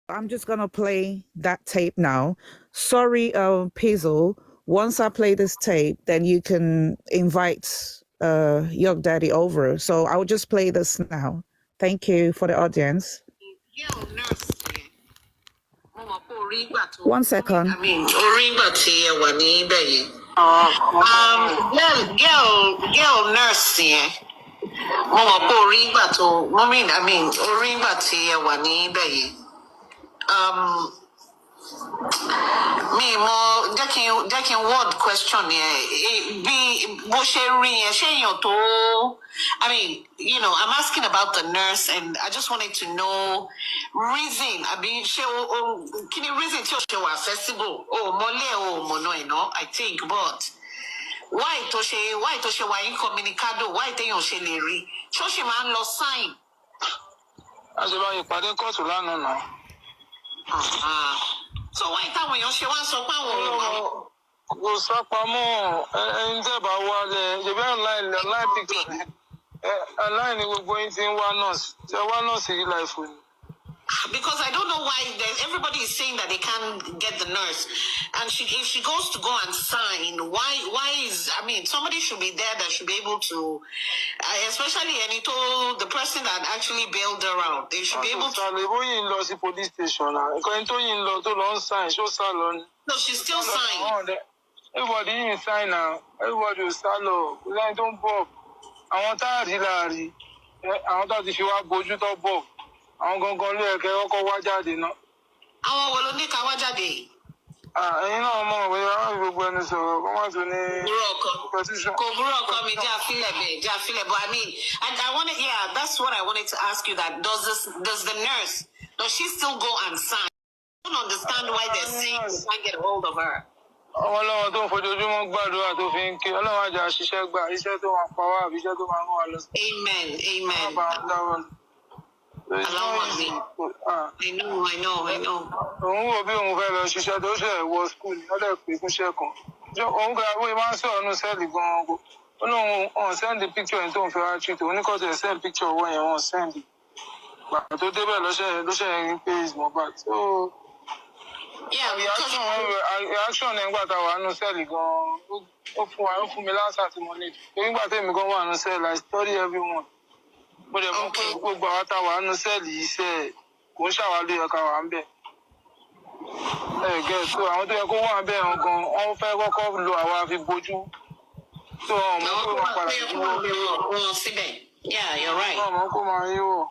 I'm just gonna play that tape now. Sorry, Pizzle. Once I play this tape, then you can invite York Daddy over. So I'll just play this now. Thank you for the audience. 1 second. I mean, Oringa Tia Wani girl nurse, yeah. Mama Oringa to, I mean, Oringa Tia Wani Me more jacking word question here. Be I mean, you know, I'm asking about the nurse and I just wanted to know reason. I mean, can you reason to show accessible? Oh, mono, you know, I think, but why why incommunicado? Why they you she leri? She man lost sign. As you pardon course now. So why time when you she want so Go sapamo and about what the online picture. Online will go into one nurse. So one nurse is life. Because I don't know why everybody is saying that they can't get the nurse, and if she goes to go and sign, why is, I mean, somebody should be there that should be able to, especially, and he told the person that actually bailed her out, they should be able to. The police station. No, she's still signed. Everybody in sign now. Everybody will salo. We don't bob. I want that. I want that if you are bojú tó bob. Àwọn gangan ló yẹ kẹ́ kọ́kọ́ wá jáde náà. Àwọn wo ló ní ká wá jáde? Ẹ̀yin náà mọ̀ pé àwọn gbogbo ẹni sọ̀rọ̀ kọ́ má tún ní competition. Kò burú ọkọ mi já fílẹ̀ but I mean I wanted, yeah, that's what I wanted to ask you, that does the nurse, does she still go and sign? I don't understand why they're saying we can't get a hold of her. Àwọn ọlọ́wọ́ tó ń fojoojúmọ́ gbàdúrà tó fi ń ké ọlọ́wọ́ àjà ṣiṣẹ́ gbà iṣẹ́ tó máa pa wá àbí iṣẹ́ tó máa ń wà lọ. Amen. I know. Òun wò bí òun fẹ́ lọ ṣiṣẹ́ tó ṣe wọ skul ní ọ̀dẹ̀ pé fúnṣẹ́ kan. Òun gba owó máa ń sọ̀rọ̀ nù sẹ́ẹ̀lì gan-an. Ó lóun ọ̀n sẹ́ndì píkṣọ̀ yẹn tó ń fẹ́ wá treat. Òun ní kọ́ tẹ̀ sẹ́ndì píkṣọ̀ owó yẹn wọ́n sẹ́ndì. Gbàgbà tó débẹ̀ lọ́ṣẹ̀ yẹn pé is Mohbad. So reaction ẹ̀ ń gbà tá a wà nù sẹ́ẹ̀lì gan-an. Ó fún mi láǹsà tí mo ní. Torí gbà tèmi gan wà nù sẹ́ẹ̀lì, I study everyone. Mo dẹ̀ mọ̀ pé gbogbo àwọn tá a wà nù sẹ́ẹ̀lì iṣẹ́ kò ń ṣàwálé ọkà wà ń bẹ̀. So àwọn tó yẹ kó wà bẹ́ẹ̀ gan wọ́n fẹ́ kọ́kọ́ lo àwa fi bojú. So ọmọ kó máa padà yíwọ́ síbẹ̀. Yeah, you're right. Ọmọ kó máa yíwọ́.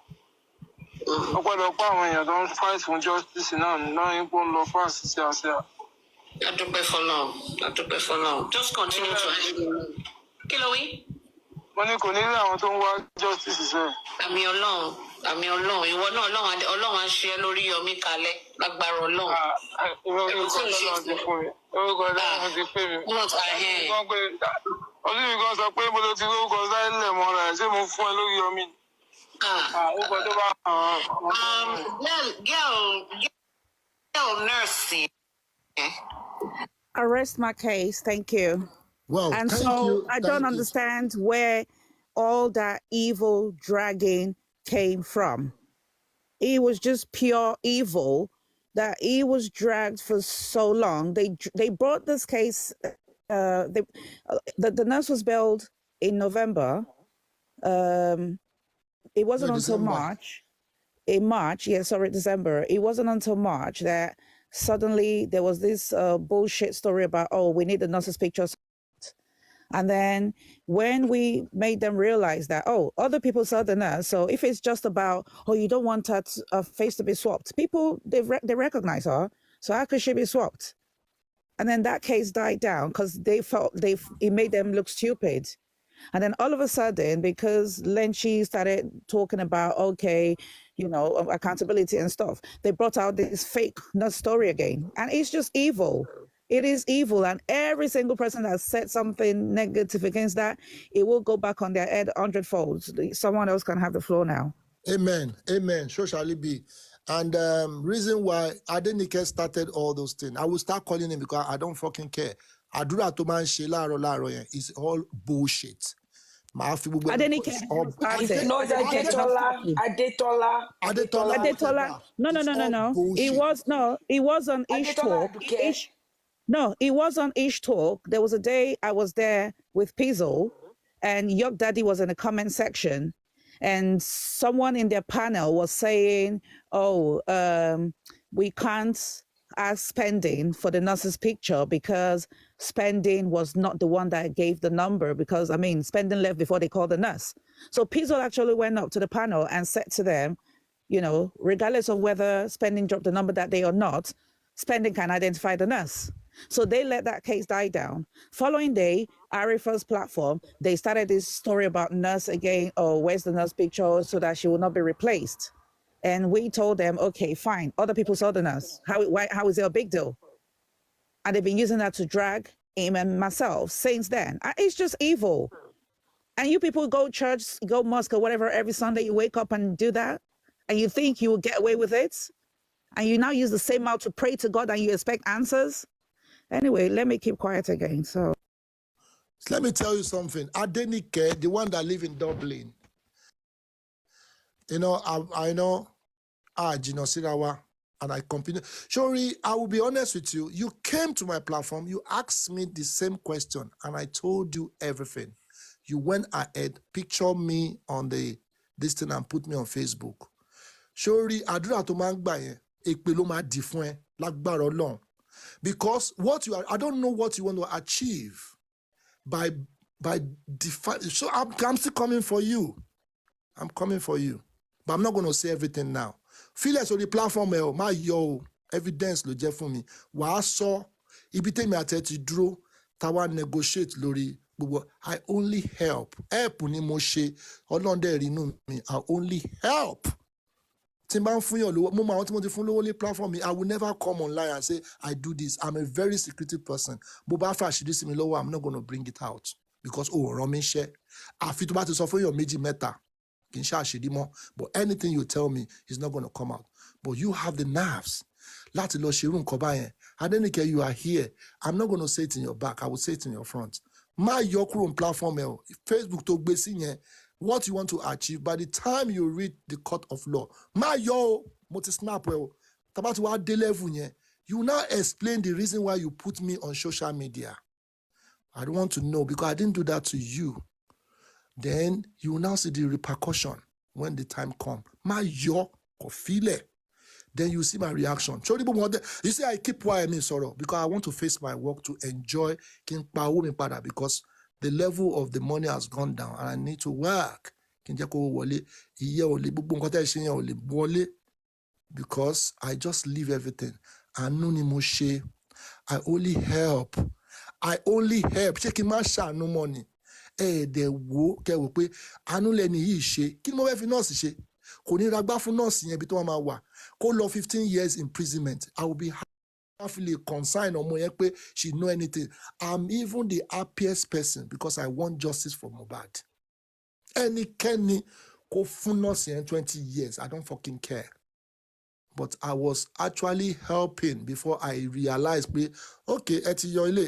Ọ̀pọ̀lọpọ̀ àwọn èèyàn tó ń fight fún justice náà náà ń pọ́n lọ fún àṣìṣe àṣẹ. Adúpẹ́ fọlọ́run. Just continue to ask me. Kí ló wí? Mo ní kò ní rí àwọn tó ń wá justice sẹ́ẹ̀. Àmì Ọlọ́run, ìwọ náà Ọlọ́run á ṣe é lórí Yọmí kalẹ̀ lágbára Ọlọ́run. Ọlọ́run ti fún mi. Orúkọ Ọlọ́run ti pè mí. Olúmi kan sọ pé mo ló ti lórúkọ sáyẹ́lẹ̀ mọ́ra ẹ̀ ṣé mo fún ẹ lórí Yọmí. Orúkọ tó bá girl nursing. Arrest my case. Thank you. Well, and thank so you. I don't understand where all that evil dragging came from. It was just pure evil that he was dragged for so long. They brought this case. The nurse was bailed in November. It wasn't until March. December. It wasn't until March that suddenly there was this bullshit story about, oh, we need the nurse's pictures. And then when we made them realize that, oh, other people saw the nurse, so if it's just about, oh, you don't want her face to be swapped, people, they recognize her, so how could she be swapped? And then that case died down because they felt it made them look stupid. And then all of a sudden, because Lenchi started talking about, okay, you know, accountability and stuff, they brought out this fake nurse story again. And it's just evil. It is evil, and every single person that said something negative against that, it will go back on their head 100-fold. Someone else can have the floor now. Amen. So shall it be. And reason why Adenike started all those things, I will start calling him because I don't fucking care. Adura to man she laro is all bullshit. Adenike started. No, Adetola. No. It was on Ish Talk. It was on Ish Talk. There was a day I was there with Pizzo, and York Daddy was in the comment section, and someone in their panel was saying, we can't ask Spending for the nurse's picture because Spending was not the one that gave the number, because Spending left before they called the nurse. So Pizzo actually went up to the panel and said to them, regardless of whether Spending dropped the number that day or not, Spending can identify the nurse. So they let that case die down. Following day, Arifa's platform, they started this story about nurse again. Oh, where's the nurse picture, so that she will not be replaced. And we told them, okay, fine. Other people saw the nurse. How is it a big deal? And they've been using that to drag him and myself since then. It's just evil. And you people go church, go mosque or whatever, every Sunday you wake up and do that. And you think you will get away with it. And you now use the same mouth to pray to God and you expect answers. Anyway, let me keep quiet again. So let me tell you something. Adenike, the one that live in Dublin, I know Gino Sirawa, and I compete. Shori, I will be honest with you. You came to my platform, you asked me the same question, and I told you everything. You went ahead, picture me on this thing and put me on Facebook. Shori, àdúrà tó máa ń gbà yẹn, èpè ló máa dì fún ẹ lágbára Ọlọ́run. Because I don't know what you want to achieve by defining. So I'm still coming for you. I'm coming for you. But I'm not going to say everything now. Feelers on the platform, my evidence lo jẹ́ fún mi. Wàá sọ ibi tèmi àti ẹ ti dúró táwa negotiate lórí gbogbo. I only help. Help ni mo ṣe. Ọlọ́run dẹ̀ rí inú mi. I only help. Tí n bá ń fún yàn lówó, mo mọ àwọn tí mo ti fún lówó ní platform mi. I will never come online and say I do this. I'm a very secretive person. Bó bá fẹ́ àṣírí sí mi lọ́wọ́, I'm not going to bring it out because ràn mí iṣẹ́. Àfi tó bá ti sọ fún yàn méjì mẹ́ta. But anything you tell me is not going to come out. But you have the nerves. Láti lọ ṣerú nǹkan báyẹn. Adenike, you are here. I'm not going to say it in your back. I will say it in your front. My yọ kúrò platform Facebook tó gbé sí yẹn. What you want to achieve by the time you read the court of law. My yo multi snap tabati wa de level yẹn. You now explain the reason why you put me on social media. I don't want to know because I didn't do that to you. Then you will now see the repercussion when the time comes. My yo kofile. Then you see my reaction. You see, I keep quiet because I want to face my work to enjoy because the level of the money has gone down and I need to work. Because I just leave everything. I only help. I only help. No money. De wo ke wo pe anu leni yi se kí mo fẹ́ fi nurse ṣe kò ní ra gbá fún nurse yẹn bí tó máa wà kó lọ 15 years imprisonment. I will be happily consign ọmọ yẹn pé she know anything. I'm even the happiest person because I want justice for Mohbad. Ẹnikẹ́ni kó fún nurse yẹn 20 years, I don't fucking care. But I was actually helping before I realized, okay, eti yo ele,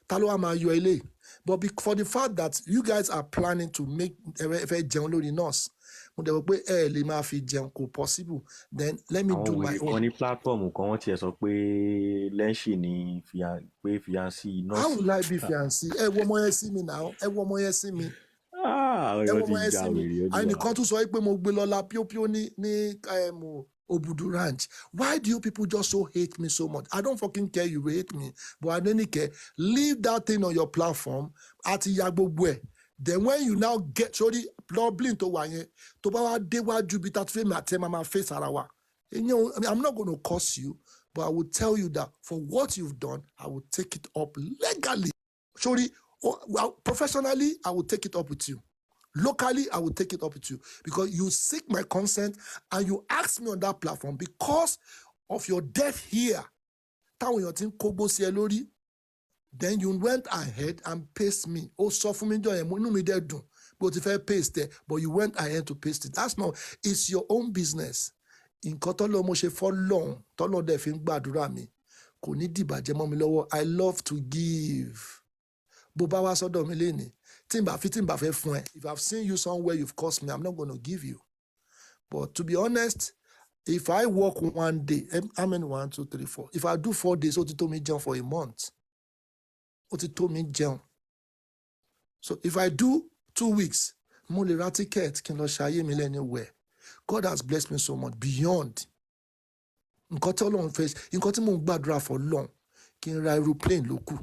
talo ama yo ele. But for the fact that you guys are planning to make jẹun lórí nurse, possible. Then let me do my own. On platform kan wọ́n tiẹ̀ sọ pé Lenshi ni fiancé nurse. How will I be fiancé? Ẹ wo ọmọ yẹn sí mi now. Ẹ wo ọmọ yẹn sí mi. Ẹnìkan tún sọ pé mo gbé lọ́la píópíó ní Obudu Ranch. Why do you people just so hate me so much? I don't fucking care you hate me. But I don't care. Leave that thing on your platform. Then when you now get sorry, Dublin to wanye, to ba de waju bi that fame at mama face arawa. I'm not going to curse you, but I will tell you that for what you've done, I will take it up legally. Sorry, professionally, I will take it up with you. Locally, I will take it up with you because you seek my consent and you ask me on that platform because of your death here. Then you went ahead and paste me. Oh, so for me, but if I paste it, but you went ahead to paste it. That's not, it's your own business. In Kotolo Moshe for long, Tolo Defin Badurami, I love to give. Bó bá wá sọ́dọ̀ mi lénìí, tí n bá fẹ́ fún ẹ, if I've seen you somewhere you've cost me, I'm not going to give you. But to be honest, if I work one day, how many? 1, 2, 3, 4. If I do 4 days, ó ti tó mi jẹun for a month. Ó ti tó mi jẹun. So if I do 2 weeks, mo lè ra ticket kí n lọ ṣayé mi anywhere. God has blessed me so much beyond. Nǹkan tí Ọlọ́run fẹ́, nǹkan tí mò ń gbàdúrà for long, kí n ra aeroplane ló kù.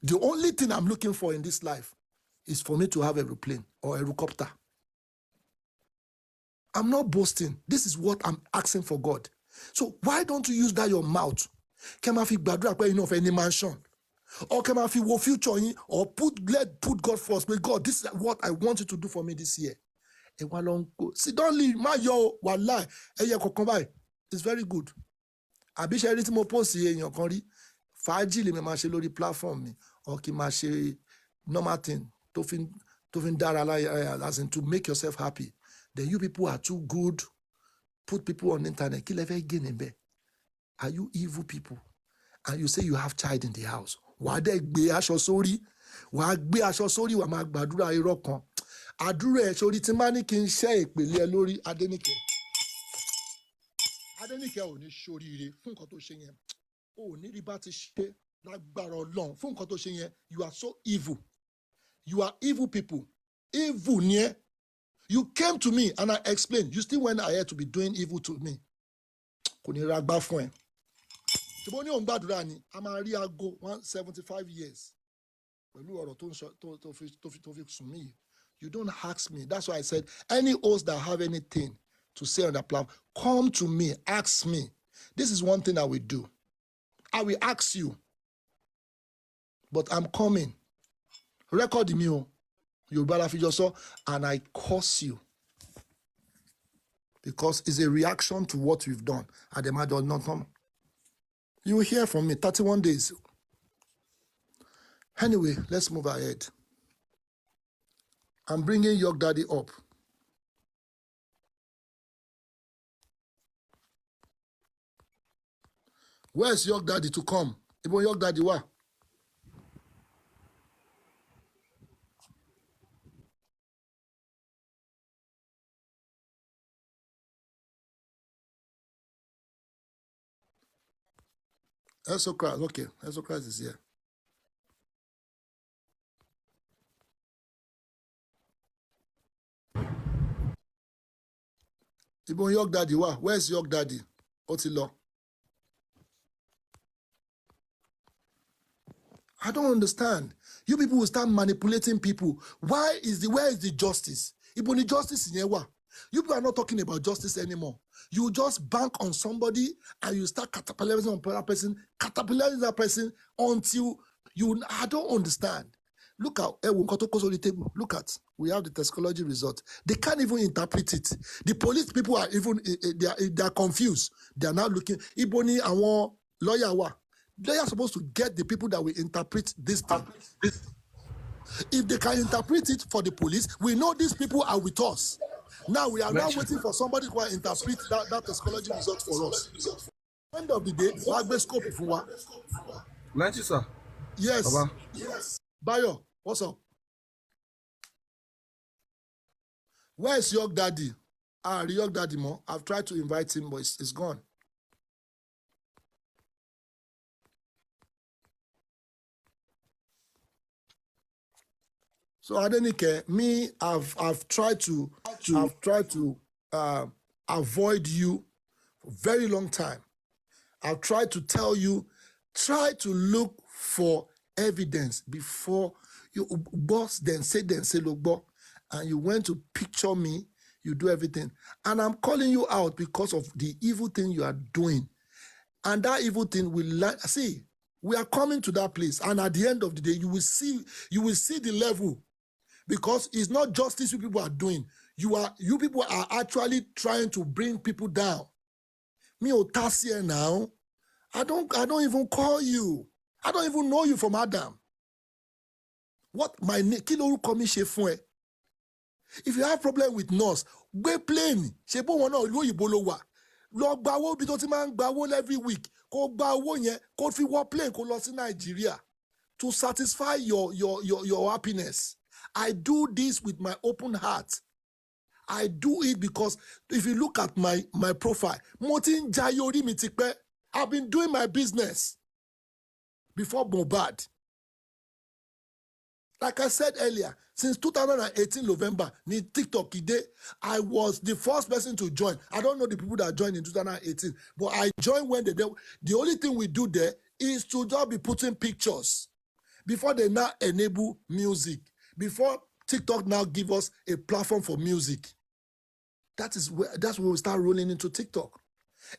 The only thing I'm looking for in this life is for me to have an aeroplane or a helicopter. I'm not boasting. This is what I'm asking for God. So why don't you use that your mouth? Kẹ́ máa fi gbàdúrà pé of any mansion. Or kẹ́ máa fi wo future yín, or put God first. May God, this is what I want you to do for me this year. Ẹ wá lọ ń kó. See, don't leave. Má yọ wàláì. Ẹ yẹ kọ̀ọ̀kan báyìí. It's very good. Àbí ṣe rí tí mo post èèyàn kan rí. Fàájì lè máa ṣe lórí platform mi. Or kí máa ṣe normal thing. Tó fi ń dára láyà, as in to make yourself happy. Then you people are too good. Put people on the internet. Kí lẹ fẹ́ gain níbẹ̀? Are you evil people? And you say you have child in the house. Wàá dẹ̀ gbé aṣọ sórí. Wàá gbé aṣọ sórí, wàá máa gbàdúrà irọ́ kan. Àdúrà ẹ̀ sórí tí má ní kí n ṣẹ́ ìpèlè ẹ lórí Adéníkẹ́. Adéníkẹ́ ò ní ṣoríire fún nǹkan tó ṣe yẹn. Ò ní rí bá ti ṣe lágbára Ọlọ́run fún nǹkan tó ṣe yẹn. You are so evil. You are evil people. Evil ni ẹ́. You came to me and I explained. You still went ahead to be doing evil to me. Kò ní ra gbá fún ẹ. Ṣùgbọ́n ní òun gbàdúrà ni, a máa rí aago 175 years. Pẹ̀lú ọ̀rọ̀ tó fi sùn mí. You don't ask me. That's why I said, any host that have anything to say on that platform, come to me, ask me. This is one thing I will do. I will ask you. But I'm coming. Record me, Yorùbá la fi jọ sọ, and I curse you. Because it's a reaction to what we've done. Adema does not come. You will hear from me 31 days. Anyway, let's move ahead. I'm bringing York Daddy up. Where's York Daddy to come? Ibo York Daddy wa? Esocras, okay. Esocras is here. Ibo York Daddy wa? Where's York Daddy? Otilo. I don't understand. You people will start manipulating people. Where is the justice? Ibo ni justice in here? You people are not talking about justice anymore. You just bank on somebody and you start catapulting on that person until you. I don't understand. Look at look at. We have the toxicology result. They can't even interpret it. The police people are even they are confused. They are now looking. Iboni and one lawyer. They are supposed to get the people that will interpret this thing. If they can interpret it for the police, we know these people are with us. Now we are now waiting for somebody who will interpret that toxicology result for us. End of the day, we'll scope for what? Thank you, sir. Yes. Baba. Yes. Bayo, what's up? Where's York Daddy? York Daddy more. I've tried to invite him, but it's gone. So Adenike, me, I've tried to avoid you for a very long time. I've tried to tell you, try to look for evidence before you boss then say look, and you went to picture me, you do everything. And I'm calling you out because of the evil thing you are doing. And that evil thing will see, we are coming to that place. And at the end of the day, you will see the level. Because it's not justice you people are doing. You people are actually trying to bring people down. Me Otasia now. I don't even call you. I don't even know you from Adam. What my name? Kilo komi shefun. If you have problem with nurse, go plain. Shebo wona olu oyinbo wa. Lọ gba owó bí tó ti máa ń gba owó every week. Kó gba owó yẹn, kó fi wọ plane kó lọ sí Nigeria. to satisfy your happiness. I do this with my open heart. I do it because if you look at my profile, Motin Jayori Mitipe, I've been doing my business before Mohbad. Like I said earlier, since 2018 November, ni TikTok ide, I was the first person to join. I don't know the people that joined in 2018, but I joined when the only thing we do there is to just be putting pictures before they now enable music. Before TikTok now give us a platform for music. That's when we start rolling into TikTok.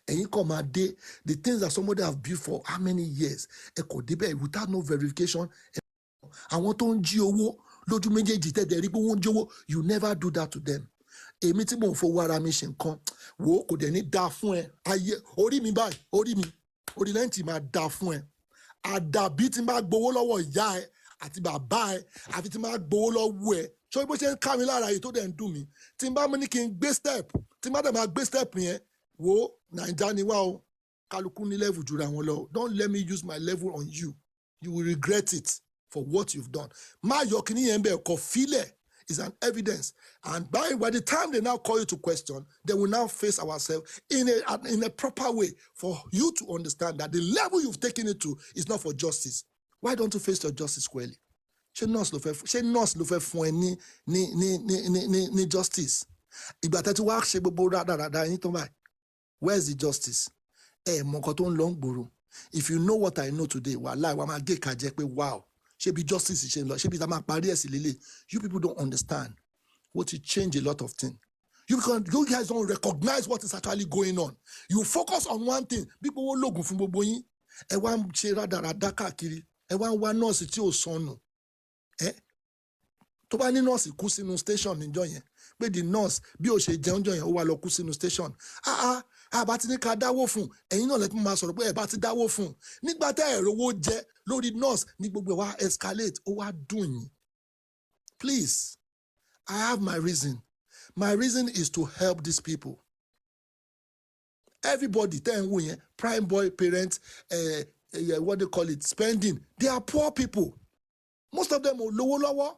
And you come a day, the things that somebody have built for how many years, without no verification. Àwọn tó ń jí owó lójú méjèèjì tẹ́tẹ̀ rí pé wọ́n ń jí owó, you never do that to them. Èmi tí mò ń fowó ara mi ṣe nǹkan, wò ó kò dẹ̀ ní dáa fún ẹ. Ayé orí mi báyìí, orí lẹ́ǹtì máa dáa fún ẹ. Àdàbí tí máa gbowó lọ́wọ́ ìyá ẹ àti bàbá ẹ, àfi tí máa gbowó lọ́wọ́ ẹ. Ṣé bó ṣe ń ká mi lára yìí tó dẹ̀ ń dùn mí? Tí n bá mú ní kí n gbé step, tí n bá dẹ̀ máa gbé step yẹn, wò ó Naija ni wá o. Kálukú ní level jura wọn lọ. Don't let me use my level on you. You will regret it for what you've done. My yokini yembe kofile is an evidence. And by the time they now call you to question, they will now face ourselves in a proper way for you to understand that the level you've taken it to is not for justice. Why don't you face your justice squarely? She knows lo fẹ́ fún ẹ ní justice. Ìgbà tẹ́ ti wá ṣe gbogbo rádaràda yín tó báyìí. Where's the justice? Mọ nǹkan tó ń lọ ń gbòòrò. If you know what I know today, wàhálà wa máa gé kàjẹ́ pé wow. She be justice, she you people don't understand what it changed a lot of things. You guys don't recognize what is actually going on. You focus on one thing. People will look from Boboyin. E wan chera darada káàkiri. E wan nurse tí ó sọnù. Tó bá ní nurse kú sínú station níjọ́ yẹn. Pé the nurse bí ó ṣe jẹun jọ́ yẹn ó wá lọ kú sínú station. Bá ti ní ká dáwó fún ẹ̀yin náà lẹ́tí máa sọ̀rọ̀ pé ẹ̀ bá ti dáwó fún nígbà tẹ́ ẹ̀rọ owó jẹ lórí nurse ní gbogbo ẹ̀ wá escalate ó wá dùn yín. Please, I have my reason. My reason is to help these people. Everybody tẹ́ ń wò yẹn prime boy parents what they call it spending, they are poor people. Most of them ò lówó lọ́wọ́.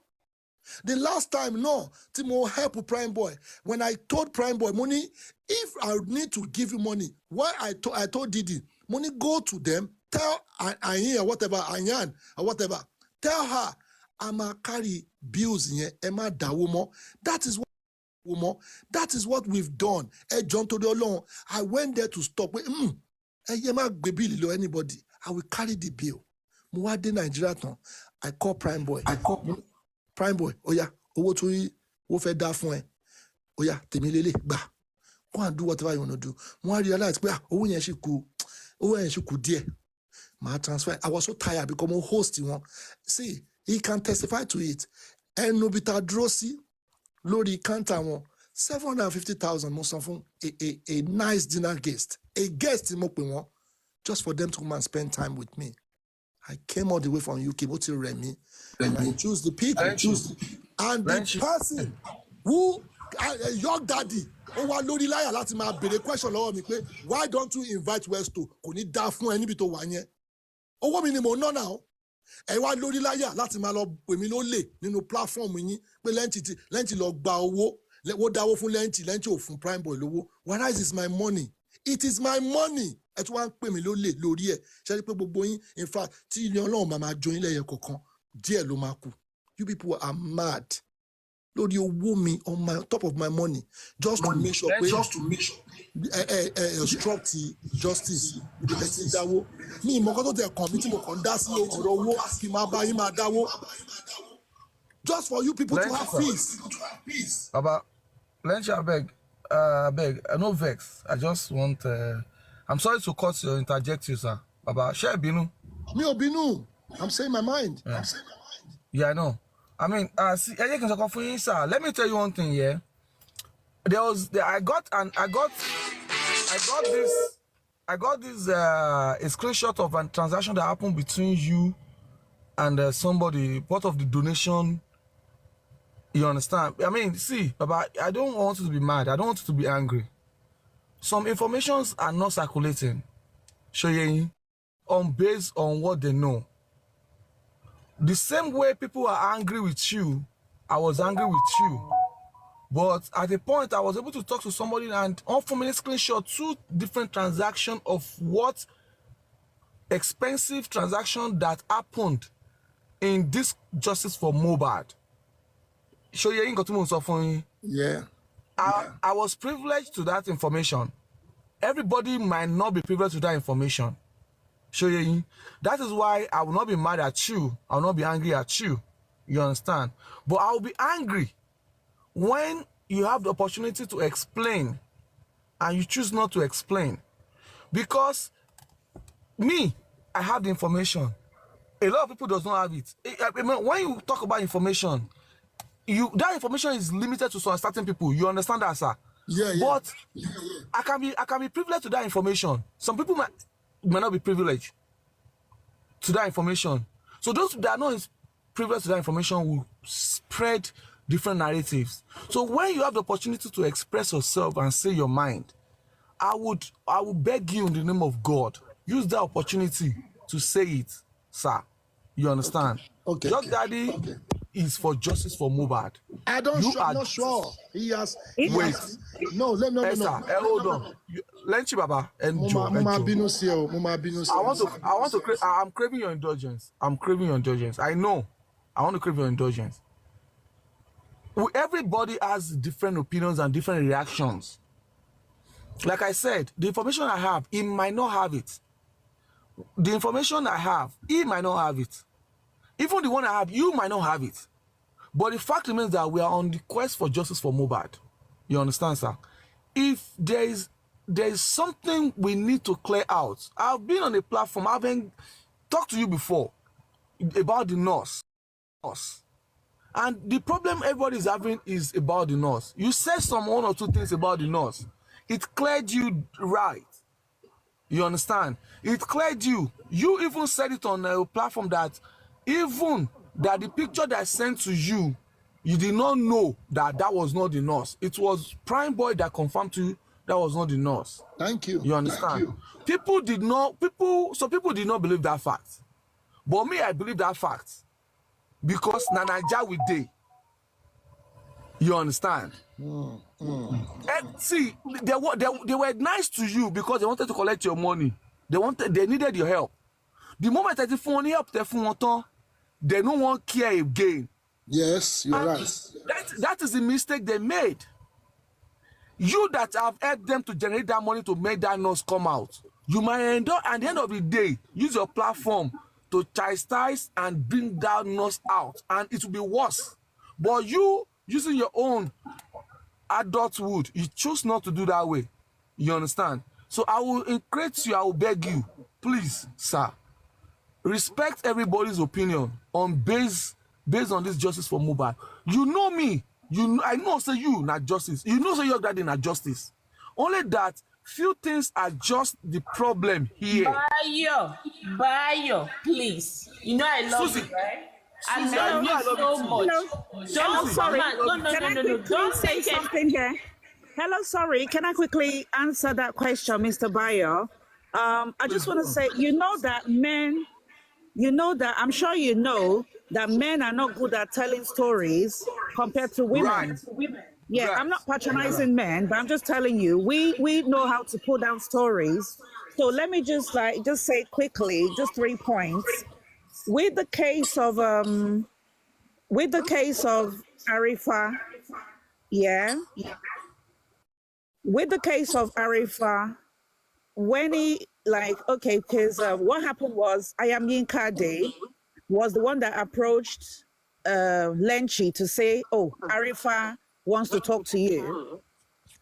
The last time, no, Timo help Prime Boy. When I told Prime Boy, money, if I need to give you money, why I told Didi, money go to them, tell Ayin or whatever, Ayan or whatever, tell her, I'ma carry bills in Emma Dawomo. That is what we've done. John told you alone, I went there to stop. Anybody, I will carry the bill. Muade Nigeria, I call Prime Boy. Prime Boy, oya, owó tó yí, ó fẹ́ dá fún ẹ. Oya, tèmi lélẹ̀, gbà. Go and do whatever you want to do. Mo wá realize pé owó yẹn ṣì kù díẹ̀. Màá transfer. I was so tired because mo host wọn. See, he can testify to it. Ẹnu bí ta dúró sí lórí counter wọn. 750,000 mo san fún a nice dinner guest. A guest mo pè wọ́n just for them to come and spend time with me. I came all the way from UK, but to Remy, and I choose the people, and the person who, your daddy, lórí láyà láti máa béèrè question lọ́wọ́ mi pé why don't you invite Westo? Kò ní dá fún ẹ níbi tó wà yẹn. Owó mi ni mo ná náà. Ẹ wá lórí láyà láti máa lọ pè mí lólè nínú platform yín pé lẹ́ǹtì lọ gba owó dáwó fún lẹ́ǹtì ò fún Prime Boy lówó. Whereas it's my money. It is my money. Ẹ tún wá ń pè mí lórí ẹ̀. Ṣé rí pé gbogbo yín, in fact, tí ilé Ọlọ́run máa jó yín lẹ́yẹ kọ̀ọ̀kan, díẹ̀ ló máa kù. You people are mad. Lórí owó mi on my top of my money, just to make sure obstruct justice. Ẹ ti dáwó. Mi ìmọ̀ kan tó tẹ̀ kàn mí tí mo kàn dá sí ọ̀rọ̀ owó kí máa bá yín máa dáwó. Just for you people to have peace. Baba, Lenchi, I beg, no vex. I just want. I'm sorry to cut you, interject you, sir. Baba, share binu. Me ò bínú. I'm saying my mind. Yeah, I know. I mean, see, sir. Let me tell you one thing, yeah. I got this a screenshot of a transaction that happened between you and somebody, part of the donation. You understand? I mean, see, Baba, I don't want you to be mad. I don't want you to be angry. Some informations are not circulating, based on what they know. The same way people are angry with you, I was angry with you. But at a point, I was able to talk to somebody and unfortunately screenshot 2 different transactions of what expensive transaction that happened in this Justice for Mohbad. Show you got to suffering. Yeah. I was privileged to that information. Everybody might not be privileged to that information. Show you. That is why I will not be mad at you. I will not be angry at you. You understand? But I will be angry when you have the opportunity to explain and you choose not to explain. Because me, I have the information. A lot of people does not have it. When you talk about information, that information is limited to some certain people. You understand that, sir? Yeah. But I can be privileged to that information. Some people might not be privileged to that information. So those that are not privileged to that information will spread different narratives. So when you have the opportunity to express yourself and say your mind, I would beg you in the name of God, use that opportunity to say it, sir. You understand? Okay. Your daddy is for justice for Mohbad. I'm not sure. He has. Wait. No. Esther, hold on. Lenchi Baba, enjoy. I'm craving your indulgence. I know. I want to crave your indulgence. Everybody has different opinions and different reactions. Like I said, the information I have, he might not have it. The information I have, he might not have it. Even the one I have, you might not have it. But the fact remains that we are on the quest for justice for Mohbad. You understand, sir? If there is something we need to clear out. I've been on a platform, I've talked to you before about the nurse. And the problem everybody is having is about the nurse. You said some 1 or 2 things about the nurse. It cleared you right. You understand? It cleared you. You even said it on a platform that even that the picture that I sent to you, you did not know that was not the nurse. It was Prime Boy that confirmed to you that was not the nurse. Thank you. You understand? You. Some people did not believe that fact. But me, I believe that fact. Because Nanaja with day. You understand? And see, they were nice to you because they wanted to collect your money. They needed your help. The moment that the phone help, they don't want care again. Yes, you're right. That is the mistake they made. You that have helped them to generate that money to make that nurse come out, you might end up at the end of the day use your platform to chastise and bring that nurse out, and it will be worse. But you using your own adulthood, you choose not to do that way. You understand? So I will encourage you, I will beg you, please, sir, respect everybody's opinion on based on this justice for Mohbad. You know me. I know say you not justice. You know say your daddy not justice. Only that few things are just the problem here. Bayo, please. You know I love Susie, you, right? Susie, I love you so much. Hello, sorry. Can I quickly Don't say take it. something here? Hello, sorry. Can I quickly answer that question, Mr. Bayo? I just want to say, I'm sure you know that men are not good at telling stories compared to women. Right. Yeah, Right. I'm not patronizing men, but I'm just telling you, we know how to pull down stories. So let me just say quickly, just 3 points. With the case of Arifa, yeah. With the case of Arifa, when he because what happened was Ayam Kade was the one that approached Lenchi to say, oh, Arifa wants to talk to you,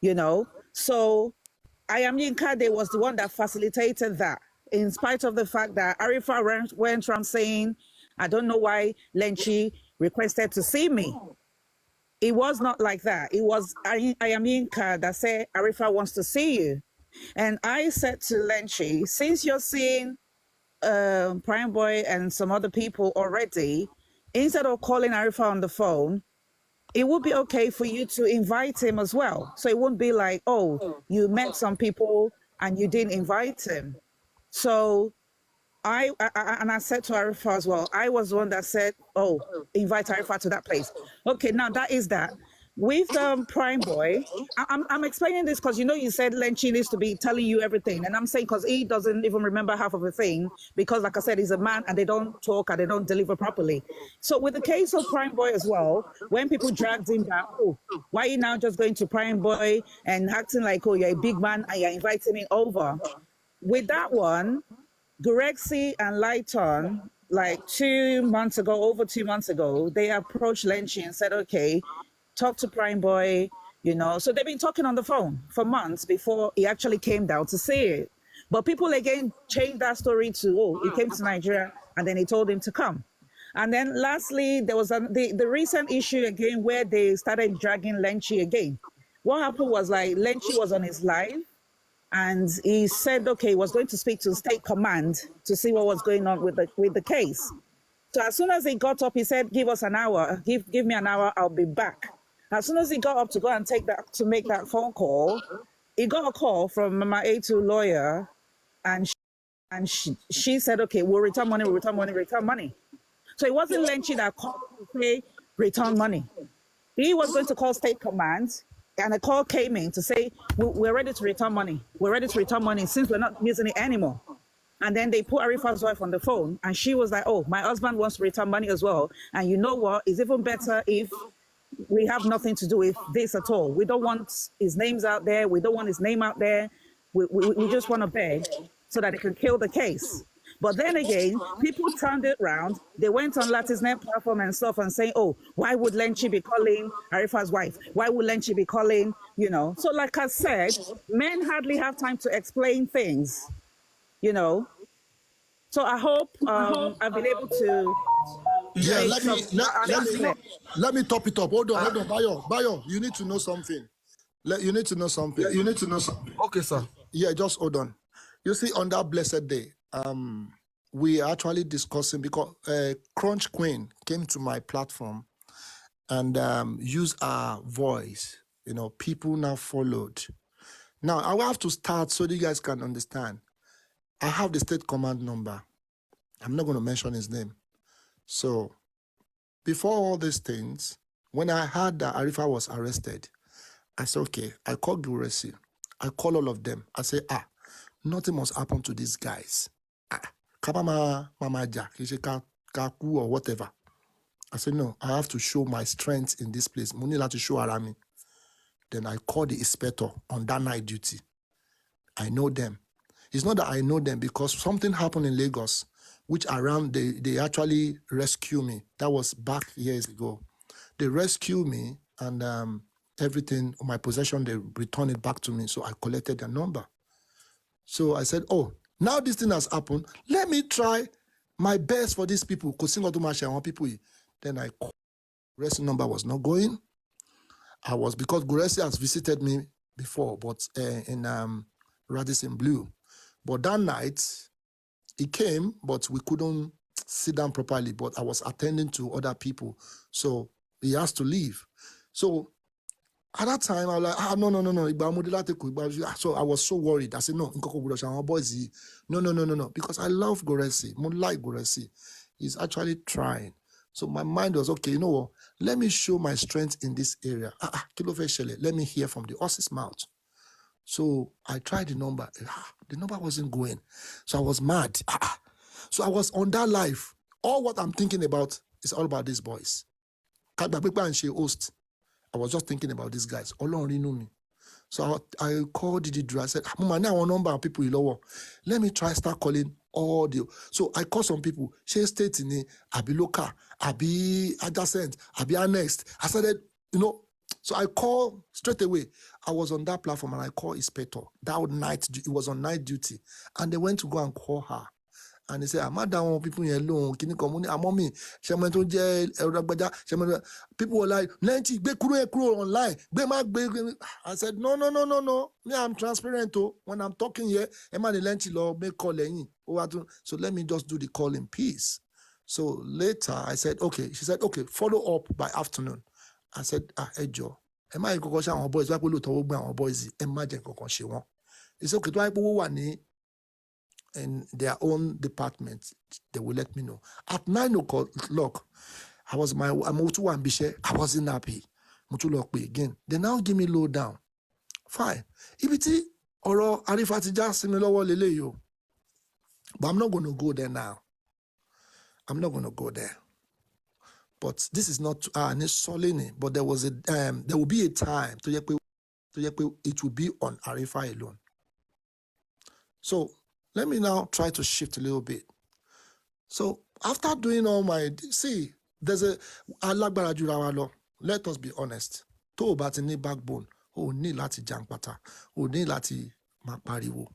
you know. So Ayam Kade was the one that facilitated that, in spite of the fact that Arifa went around saying, I don't know why Lenchi requested to see me. It was not like that. It was Ayaminka that said, Arifa wants to see you. And I said to Lenchi, since you're seeing Prime Boy and some other people already, instead of calling Arifa on the phone, it would be okay for you to invite him as well. So it wouldn't be like, oh, you met some people and you didn't invite him. So I said to Arifa as well, I was the one that said, oh, invite Arifa to that place. Okay, now that is that. With Prime Boy, I'm explaining this because you said Lenchi needs to be telling you everything, and I'm saying because he doesn't even remember half of a thing because, like I said, he's a man and they don't talk and they don't deliver properly. So with the case of Prime Boy as well, when people dragged him back, oh, why are you now just going to Prime Boy and acting like, oh, you're a big man and you're inviting me over? With that one, Gurexi and Lighton, like 2 months ago, over 2 months ago, they approached Lenchi and said, okay, talk to Prime Boy, So they've been talking on the phone for months before he actually came down to see it. But people again changed that story to, oh, he came to Nigeria and then he told him to come. And then lastly, there was the recent issue again where they started dragging Lenchi again. What happened was like Lenchi was on his live and he said, okay, he was going to speak to State Command to see what was going on with the case. So as soon as he got up, he said, give us an hour, give me an hour, I'll be back. As soon as he got up to go and make that phone call, he got a call from Mama A2 lawyer, and she said, okay, we'll return money. So it wasn't Lenchi that called to say, return money. He was going to call State Command, and a call came in to say, we're ready to return money. We're ready to return money since we're not using it anymore. And then they put Arifa's wife on the phone, and she was like, oh, my husband wants to return money as well. And you know what? It's even better if we have nothing to do with this at all. We don't want his names out there. We don't want his name out there. We just want to beg so that they can kill the case. But then again, people turned it around. They went on Latisnet platform and stuff and saying, oh, why would Lenchi be calling Arifa's wife? Why would Lenchi be calling, So like I said, men hardly have time to explain things, So I hope I've been able to... Yeah, let me top it up. Hold on, Bayo, you need to know something. You need to know something. Okay, sir. Yeah, just hold on. You see, on that blessed day, we are actually discussing because Crunch Queen came to my platform and used our voice. People now followed. Now, I will have to start so you guys can understand. I have the State Command number. I'm not going to mention his name. So, before all these things, when I heard that Arifa was arrested, I said, okay, I called Guresi. I called all of them. I said, nothing must happen to these guys. Kabama Mamaja, Kaku or whatever. I said, no, I have to show my strength in this place. Munila to show Arami. Then I called the inspector on that night duty. I know them. It's not that I know them because something happened in Lagos, which around they actually rescued me. That was back years ago. They rescued me and everything, my possession, they returned it back to me. So I collected their number. So I said, oh, now this thing has happened. Let me try my best for these people. Then I called. Guresi number was not going. Because Guresi has visited me before, but in Radisson Blue. But that night, he came, but we couldn't sit down properly. But I was attending to other people. So he has to leave. So at that time, I was like, no. So I was so worried. I said, no, no. Because I love Guresi. I like Guresi. He's actually trying. So my mind was, okay, you know what? Let me show my strength in this area. Let me hear from the horse's mouth. So I tried the number. The number wasn't going. So I was mad. So I was on that live. All what I'm thinking about is all about these boys. And she host. I was just thinking about these guys. All only knew me. So I called Didi Drew. I said, I want number of people in lower. Let me start calling all the. So I called some people. She State in Abi local, Abi adjacent, Abi annexed. I started, So I called straight away. I was on that platform and I called Inspector. That night, it was on night duty. And they went to go and call her. And they said, I'm not down people here alone. Can you come on? Mommy, people were like, Lenchi, be crew online. I said, no. Me, I'm transparent. When I'm talking here, Lenchi law make call. So let me just do the call in peace. So later I said, okay. She said, okay, follow up by afternoon. I said, Ejo, am I going to our boys? Why will you talk about our boys? Imagine she won. It's okay. Do I go one? in their own department, they will let me know. At 9 o'clock, I was I'm too ambitious. I wasn't happy. Again. They now give me low down. Fine. Ibiti oro arifati just me lowo lele yo. But I'm not going to go there now. I'm not going to go there. But this is not solely, but there was there will be a time to it will be on Arifa alone. So let me now try to shift a little bit. So after doing all there's a alagbara jura lo. Let us be honest. Tó o bá ti ní backbone, o ní láti jàǹpátá, o ní láti máa pariwo.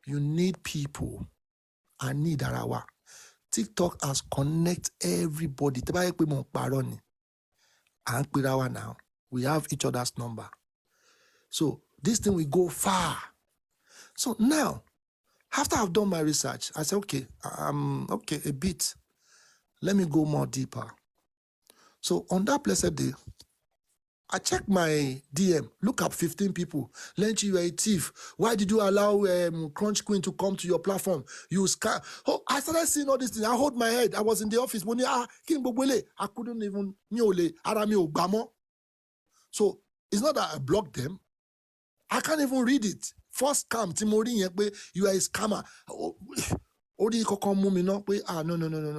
You need people. I need arawa. TikTok has connect everybody. Tẹ́ bá yẹ pé mo ń parọ́ ni. À ń pera wa now. We have each other's number. So this thing will go far. So now, after I've done my research, I said, okay, a bit. Let me go more deeper. So on that blessed day, I checked my DM, look up 15 people. Lenchi, you are a thief. Why did you allow Crunch Queen to come to your platform? You scam. Oh, I started seeing all these things. I hold my head. I was in the office. I couldn't even. So it's not that I blocked them. I can't even read it. First scam, Timori, you are a scammer.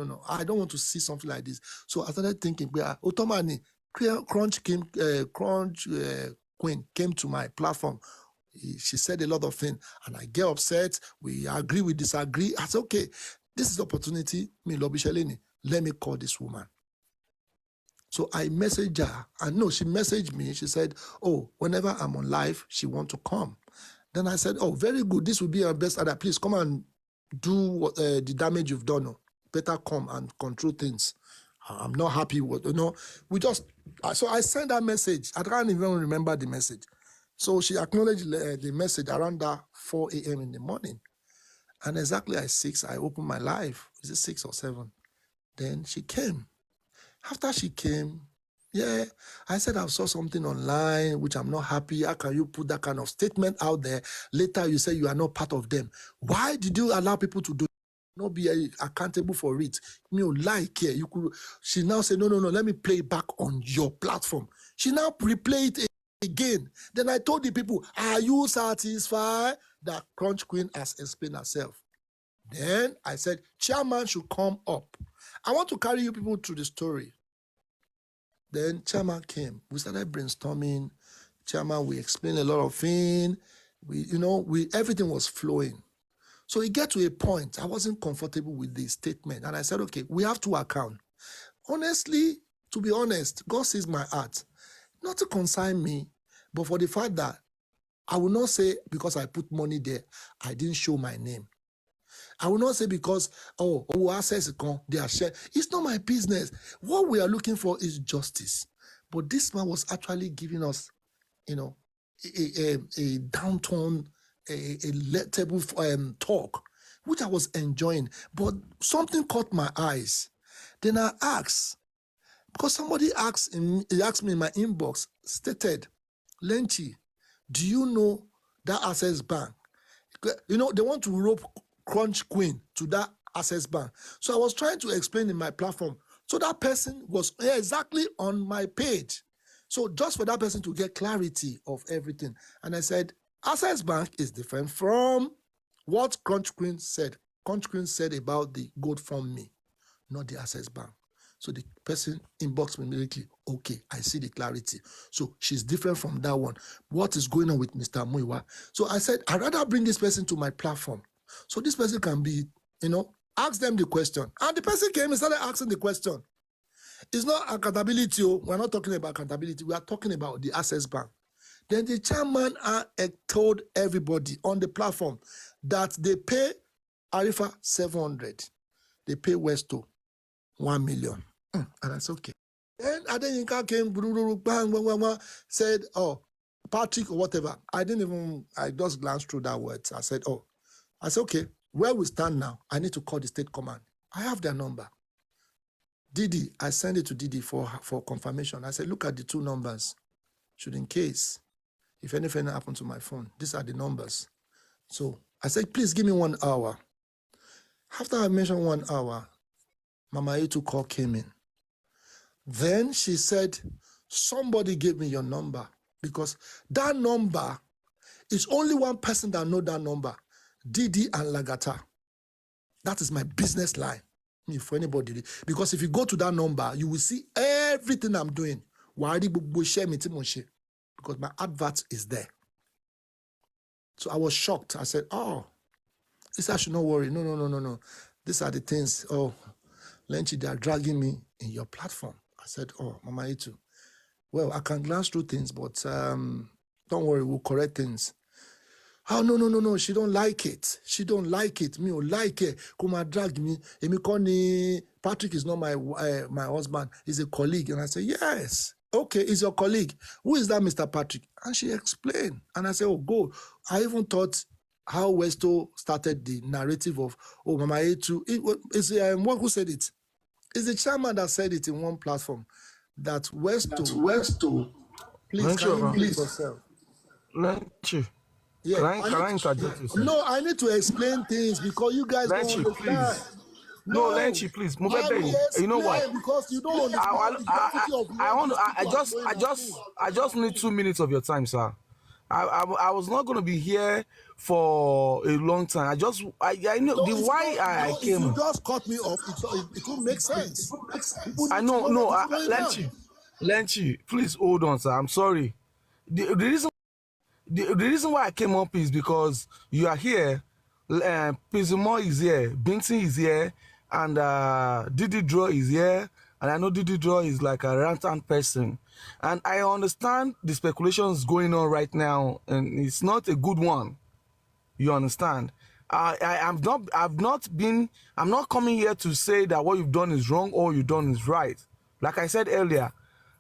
No. I don't want to see something like this. So I started thinking, Otomani, Crunch Queen came to my platform. She said a lot of things, and I get upset. We agree, we disagree. I said, okay, this is the opportunity. Let me call this woman. So I messaged her, and no, she messaged me. She said, oh, whenever I'm on live, she wants to come. Then I said, oh, very good. This will be our best other. Please come and do the damage you've done. Better come and control things. I'm not happy with, so I sent that message. I can't even remember the message. So she acknowledged the message around that 4 a.m. in the morning. And exactly at 6, I opened my live. Is it 6 or 7? Then she came. After she came, I said I saw something online which I'm not happy. How can you put that kind of statement out there? Later you say you are not part of them. Why did you allow people to do not be accountable for it? You could. She now said, no, let me play it back on your platform. She now replay it again. Then I told the people, are you satisfied that Crunch Queen has explained herself? Then I said, chairman should come up. I want to carry you people through the story. Then chairman came. We started brainstorming. Chairman, we explained a lot of things. Everything was flowing. So it get to a point, I wasn't comfortable with the statement. And I said, okay, we have to account. Honestly, to be honest, God sees my heart. Not to consign me, but for the fact that I will not say because I put money there, I didn't show my name. I will not say because, who access they are shared. It's not my business. What we are looking for is justice. But this man was actually giving us, a downturn, a legible talk, which I was enjoying. But something caught my eyes. Then I asked, because somebody asked me in my inbox, stated, Lenchi, do you know that Access Bank? They want to rope Crunch Queen to that Access Bank. So I was trying to explain in my platform. So that person was exactly on my page. So just for that person to get clarity of everything. And I said, Access Bank is different from what Crunch Queen said. Crunch Queen said about the GoFundMe, not the Access Bank. So the person inboxed me immediately. Okay, I see the clarity. So she's different from that one. What is going on with Mr. Muiwa? So I said, I'd rather bring this person to my platform. So this person can be, ask them the question. And the person came and started asking the question. It's not accountability. We're not talking about accountability. We are talking about the Access Bank. Then the chairman told everybody on the platform that they pay Arifa 700. They pay Westo 1 million. And that's okay. Then Adenika came, bang, said, Patrick or whatever. I just glanced through that words. I said, okay, where we stand now, I need to call the state command. I have their number. Didi, I sent it to Didi for confirmation. I said, look at the 2 numbers. Should in case, if anything happened to my phone, these are the numbers. So I said, please give me 1 hour. After I mentioned 1 hour, Mama Etu call came in. Then she said, somebody gave me your number because that number is only one person that know that number, Didi and Lagata. That is my business line. For anybody, because if you go to that number, you will see everything I'm doing. Because my advert is there. So I was shocked. I said, oh, this I should not worry. No. These are the things. Oh, Lenchi, they are dragging me in your platform. I said, oh, Mama Etu. Well, I can glance through things, but don't worry, we'll correct things. Oh, no. She don't like it. She don't like it. Me, like it. Come drag me. Patrick is not my husband. He's a colleague. And I said, yes. Okay, he's your colleague. Who is that, Mr. Patrick? And she explained. And I said, oh, go. I even thought how Westo started the narrative of, oh, Mama Etu. It's one who said it. It's the chairman that said it in one platform. That Westo. Please, can you mute yourself? Lenchi. Yeah, Can I interject you? no, I need to explain things because you guys Lenchi, don't understand. please. No, Lenchi, please. Move Let me You know what? explain because you don't understand the gravity of I just need 2 minutes of your time, sir. I was not going to be here for a long time. I know the why I came. If you just cut me off, it will make sense. I know, Lenchi, please hold on, sir. I'm sorry. The reason why I came up is because you are here, Pizimo is here, Binti is here, and Didi Draw is here, and I know Didi Draw is like a rantant person, and I understand the speculations going on right now, and it's not a good one. You understand? I'm not coming here to say that what you've done is wrong or you've done is right. Like I said earlier,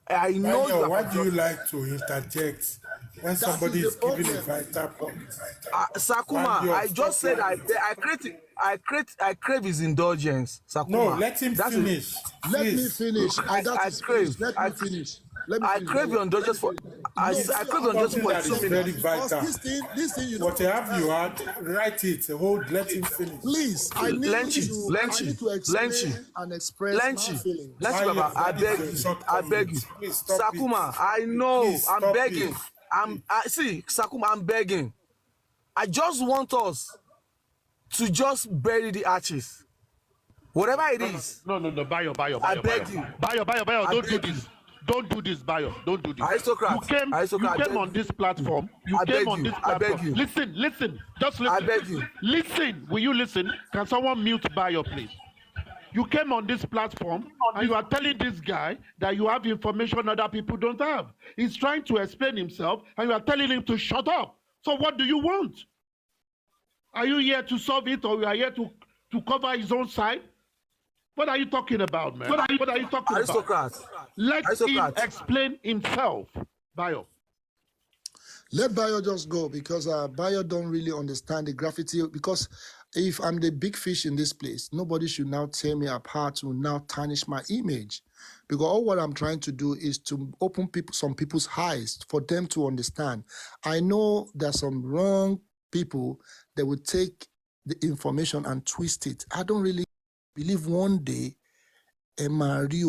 I know. Daniel, why do you like to interject when somebody is giving a vital point? Sakuma, I just said I crave his indulgence. Sakuma. No, let him finish. Let me finish. I crave your indulgence for. I crave your indulgence for 2 minutes. Very vital. This thing you whatever you had, write it. Hold. Let him finish. Please, I need to explain and express my feelings. Lenchi, Baba, I beg you. Sakuma, I know. I'm begging. Sakuma, I'm begging. I just want us to just bury the arches. Whatever it is. No, Bayo. I beg you. Bayo, don't do this. Don't do this, Bayo. Don't do this. Aristocrat. You came on this platform. I beg you. Listen. Just listen. I beg you. Listen. Will you listen? Can someone mute Bayo, please? You came on this platform and you are telling this guy that you have information other people don't have. He's trying to explain himself and you are telling him to shut up. So what do you want? Are you here to solve it or you are here to cover his own side? What are you talking about, man? What are you talking Aristocrat. about? Let him explain himself, Bayo. Let Bayo just go because Bayo don't really understand the graffiti. Because if I'm the big fish in this place, nobody should now tear me apart to now tarnish my image. Because all what I'm trying to do is to open some people's eyes for them to understand. I know there's some wrong people that would take the information and twist it. I don't really believe one day Emari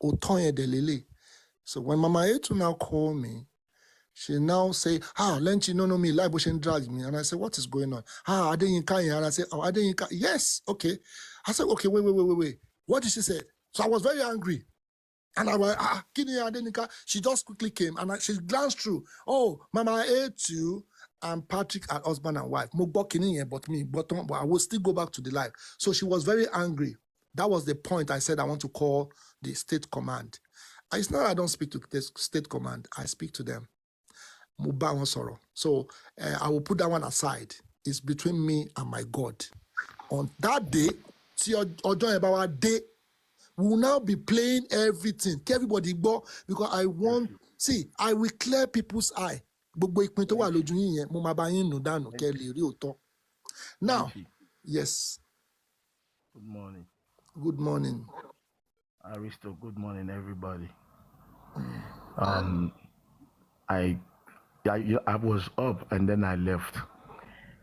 Otoye Delele. So when Mama Etu now call me, she now say, Lenchi, no, me, like Bushen drag me. And I say, what is going on? Adeyinka. And I say, Adeyinka. Yes, okay. I said, okay, wait. What did she say? So I was very angry. And I went, Kini Adeyinka. She just quickly came and she glanced through. Oh, Mama Etu and Patrick are husband and wife. But I will still go back to the life. So she was very angry. That was the point I said I want to call the state command. It's not that I don't speak to the state command. I speak to them. So I will put that one aside. It's between me and my God. On that day, we will now be playing everything. Everybody go because I will clear people's eye. Now, yes. Good morning. Aristo, good morning, everybody. I was up and then I left.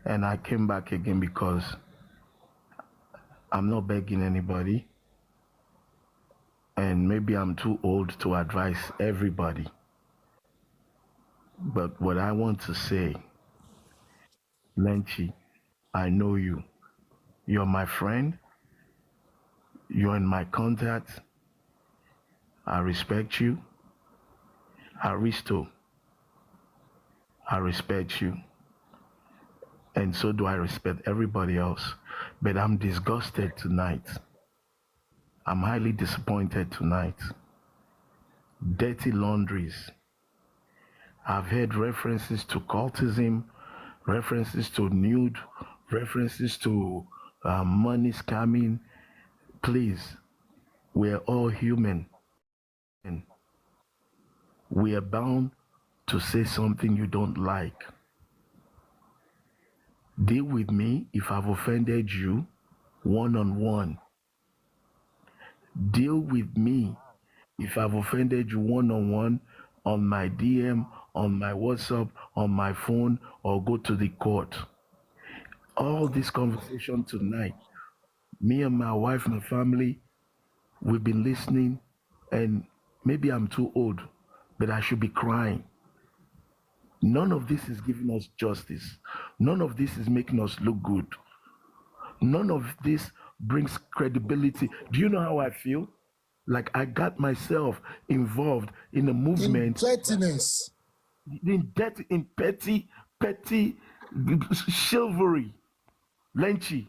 And I came back again because I'm not begging anybody, and maybe I'm too old to advise everybody. But what I want to say, Lenchi, I know you. You're my friend. You're in my contact. I respect you. Aristo, I respect you. And so do I respect everybody else. But I'm disgusted tonight. I'm highly disappointed tonight. Dirty laundries. I've heard references to cultism, references to nude, references to money scamming. Please, we're all human. And we are bound to say something you don't like. Deal with me if I've offended you one-on-one. Deal with me if I've offended you one-on-one on my DM, on my WhatsApp, on my phone, or go to the court. All this conversation tonight, me and my wife and my family, we've been listening, and maybe I'm too old, but I should be crying. None of this is giving us justice. None of this is making us look good. None of this brings credibility. Do you know how I feel? Like I got myself involved in a movement. In pettiness. In petty chivalry. Lenchi,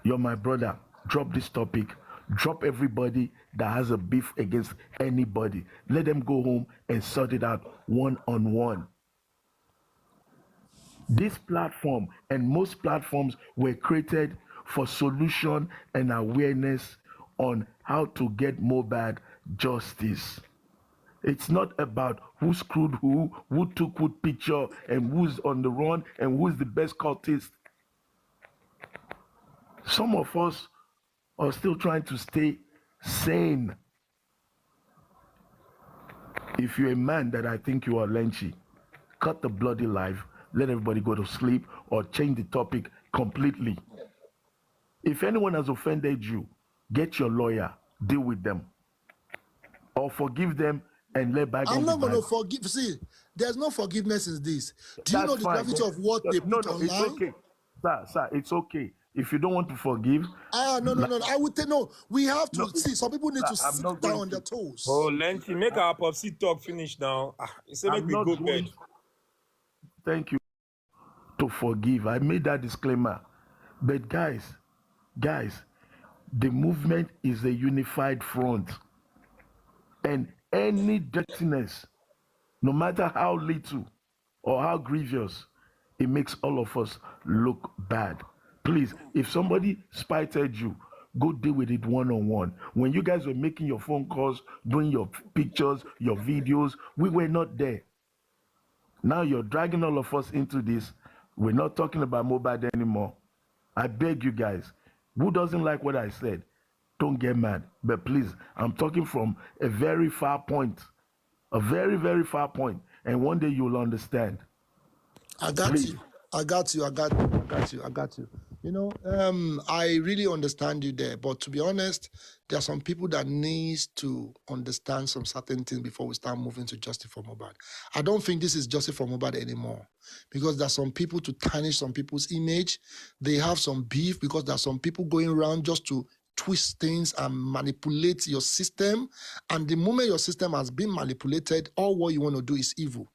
you're my brother. Drop this topic. Drop everybody that has a beef against anybody. Let them go home and sort it out one-on-one. This platform and most platforms were created for solution and awareness on how to get Mohbad justice. It's not about who screwed who took who picture, and who's on the run, and who's the best cultist. Some of us are still trying to stay sane. If you're a man that I think you are, Lenchi, cut the bloody live, let everybody go to sleep, or change the topic completely. If anyone has offended you, get your lawyer, deal with them, or forgive them and let bygones. I'm not be going to bygones. forgive. See, there's no forgiveness in this. Do you That's know the fine. gravity of what they put online? It's okay. Sir, it's okay. If you don't want to forgive. No. I would say no. We have to see. Some people need to I'm sit not down going on to. their toes. Oh, Lenchi, make our popsy talk finish now. He said, make I'm we not go going bed. Thank you to forgive. I made that disclaimer. But guys, the movement is a unified front. And any dirtiness, no matter how little or how grievous, it makes all of us look bad. Please, if somebody spited you, go deal with it one-on-one. When you guys were making your phone calls, doing your pictures, your videos, we were not there. Now you're dragging all of us into this. We're not talking about Mohbad anymore. I beg you guys, who doesn't like what I said, don't get mad. But please, I'm talking from a very far point, a very, very far point. And one day you'll understand. I got Please. you. You know, I really understand you there, but to be honest, there are some people that needs to understand some certain things before we start moving to justice for Mohbad. I don't think this is justice for Mohbad anymore, because there are some people to tarnish some people's image. They have some beef because there are some people going around just to twist things and manipulate your system. And the moment your system has been manipulated, all what you want to do is evil.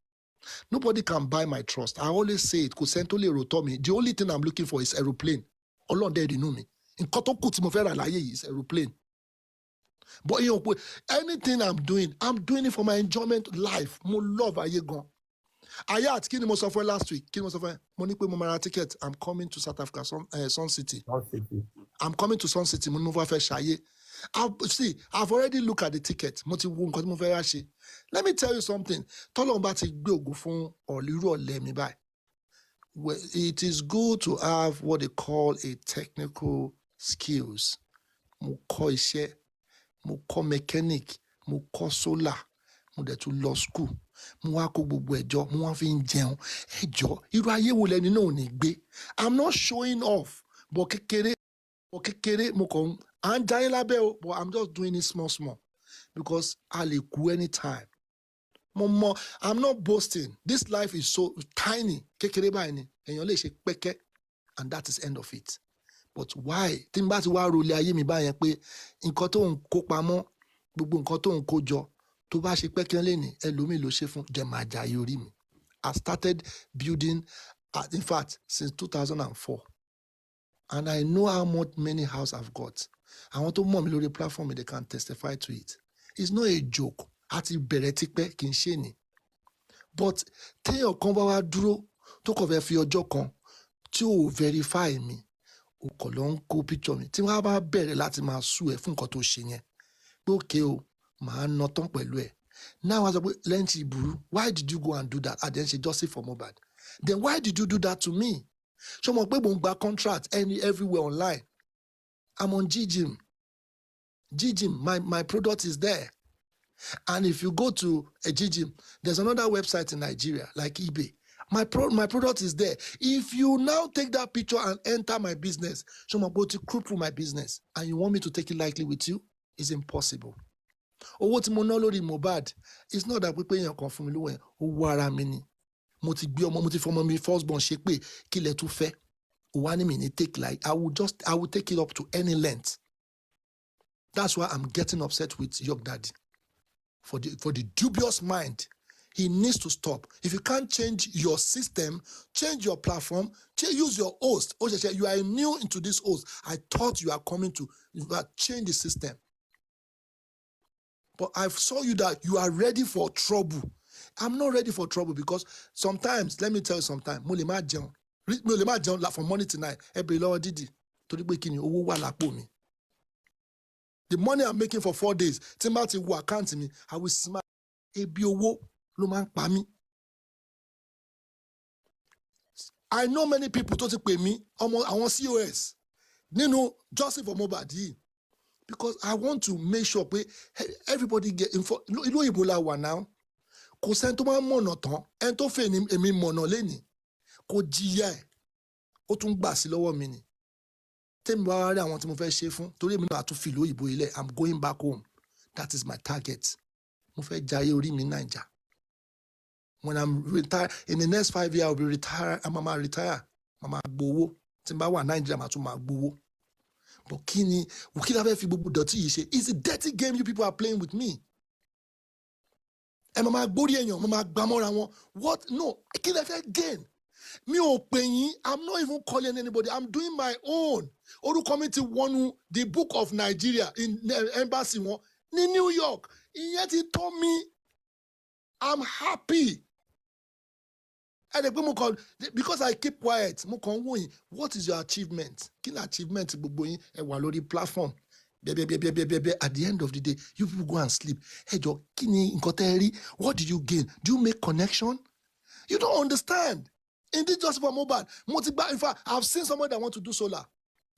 Nobody can buy my trust. I always say it. The only thing I'm looking for is aeroplane. Ọlọ́run dẹ̀ rí inú mi. Nǹkan tó kù tí mo fẹ́ rà láyé yìí is aeroplane. But you know, anything I'm doing it for my enjoyment life. Mo love ayé gan. Ayat, kí ni mo sọ fún ẹ last week? Kí ni mo sọ fún ẹ? Mo ní pé mo máa ra ticket. I'm coming to South Africa, Sun City. I'm coming to Sun City. Mo ní mo fẹ́ ṣayé. I've already looked at the ticket. Mo ti wo nǹkan tí mo fẹ́ rà ṣe. Let me tell you something. Tọ́lọ́run bá ti gbé ògo fún irú ọ̀lẹ mi báyìí. It is good to have what they call a technical skills. Mo kọ́ iṣẹ́, mo kọ́ mechanic, mo kọ́ solar, mo dẹ̀ tún lọ school. Mo wá kó gbogbo ẹjọ́, mo wá fi ń jẹun. Ẹjọ́, irú ayé wo lẹni náà ò ní gbé? I'm not showing off, but kékeré kékeré mo kàn à ń jáyé lábẹ́ o, but I'm just doing it small because a lè kú anytime. I'm not boasting. This life is so tiny. Kékeré báyìí ni èèyàn lè ṣe pẹ́kẹ́, and that is end of it. But why? Tí n bá ti wá rolé ayé mi báyẹn pé nǹkan tó ń kó pamọ́, gbogbo nǹkan tó ń kó jọ, tó bá ṣe pẹ́kẹ́ lẹ́nìí, ẹlòmíì ló ṣe fún jẹ́ máa jayé orí mi. I started building, in fact, since 2004. And I know how much many house I've got. Àwọn tó mọ̀ mí lórí platform, they can testify to it. It's not a joke. Àti bẹ̀rẹ̀ tipẹ́ kì í ṣe ni. But téèyàn kan bá wá dúró tó kàn fẹ́ fi ọjọ́ kan tí ò verify mi, ó kàn lọ ń kó picture mi. Tí wọ́n bá bẹ̀rẹ̀ láti máa sú ẹ fún nǹkan tó ṣe yẹn, pé òkè o, màá ná tán pẹ̀lú ẹ̀. Now I say, Lenchi Buru, why did you go and do that? And then she just say for Mohbad. Then why did you do that to me? So mo gbe mo gba contract everywhere online. I'm on GGIM. GGIM, my product is there. And if you go to a GGIM, there's another website in Nigeria, like eBay. My product is there. If you now take that picture and enter my business, so I'm going to cripple my business, and you want me to take it lightly with you, it's impossible. Owó tí mo ná lórí Mohbad, it's not that pípé èèyàn kan fún mi lówó yẹn, owó ara mi ni. Mo ti gbé ọmọ, mo ti fọmọ mi firstborn ṣe pé kí lẹ tún fẹ́. Òwá ní mi ní take like, I will take it up to any length. That's why I'm getting upset with York Daddy. For the dubious mind, he needs to stop. If you can't change your system, change your platform, use your host. You are new into this host. I thought you are coming to change the system. But I saw you that you are ready for trouble. I'm not ready for trouble because sometimes, let me tell you sometimes, mo lè má jẹun like for money tonight. Every Lord did it. Torí pé kí ni owó wà lápò mi. The money I'm making for 4 days, tí n bá ti wo account mi, I will smile. Ebi owó ló máa ń pa mí. I know many people tó ti pè mí, àwọn COS, nínú Joseph for Mohbad yìí, because I want to make sure pé everybody get info. Ìlú òyìnbó la wà now. Kò sẹ́ni tó máa ń mọ̀nà tán, ẹni tó fẹ́ ni èmi mọ̀nà lénìí, kò jìyà ẹ̀, ó tún gbà sí lọ́wọ́ mi ni. Tẹ́mi bá rí àwọn tí mo fẹ́ ṣe fún, torí èmi náà tún fi ìlú òyìnbó ilẹ̀, I'm going back home. That is my target. Mo fẹ́ jayé orí mi Naija. When I'm retired, in the next 5 years, I'll be retired. I'm gonna retire. Mama gbowó. Tí n bá wà Nigeria, màá tún máa gbowó. But kí la fẹ́ fi gbogbo dọ̀tí yìí ṣe? It's a dirty game you people are playing with me. Ẹ máa gbórí èèyàn, máa gbámọ́ra wọn. What? No. Kí la fẹ́ gain? Mi ò pè yín. I'm not even calling anybody. I'm doing my own. Orúkọ mi ti wọnú the book of Nigeria in embassy wọn ní New York. Ìyẹn ti tó mi. I'm happy. Because I keep quiet, mo kàn wò yín, what is your achievement? Kí ni achievement gbogbo yín ẹ wà lórí platform? At the end of the day, you people go and sleep. Hey, Joe, kí ni nǹkan tẹ́ ẹ rí? What did you gain? Do you make connection? You don't understand. In this just for Mohbad, in fact, I've seen somebody that want to do solar.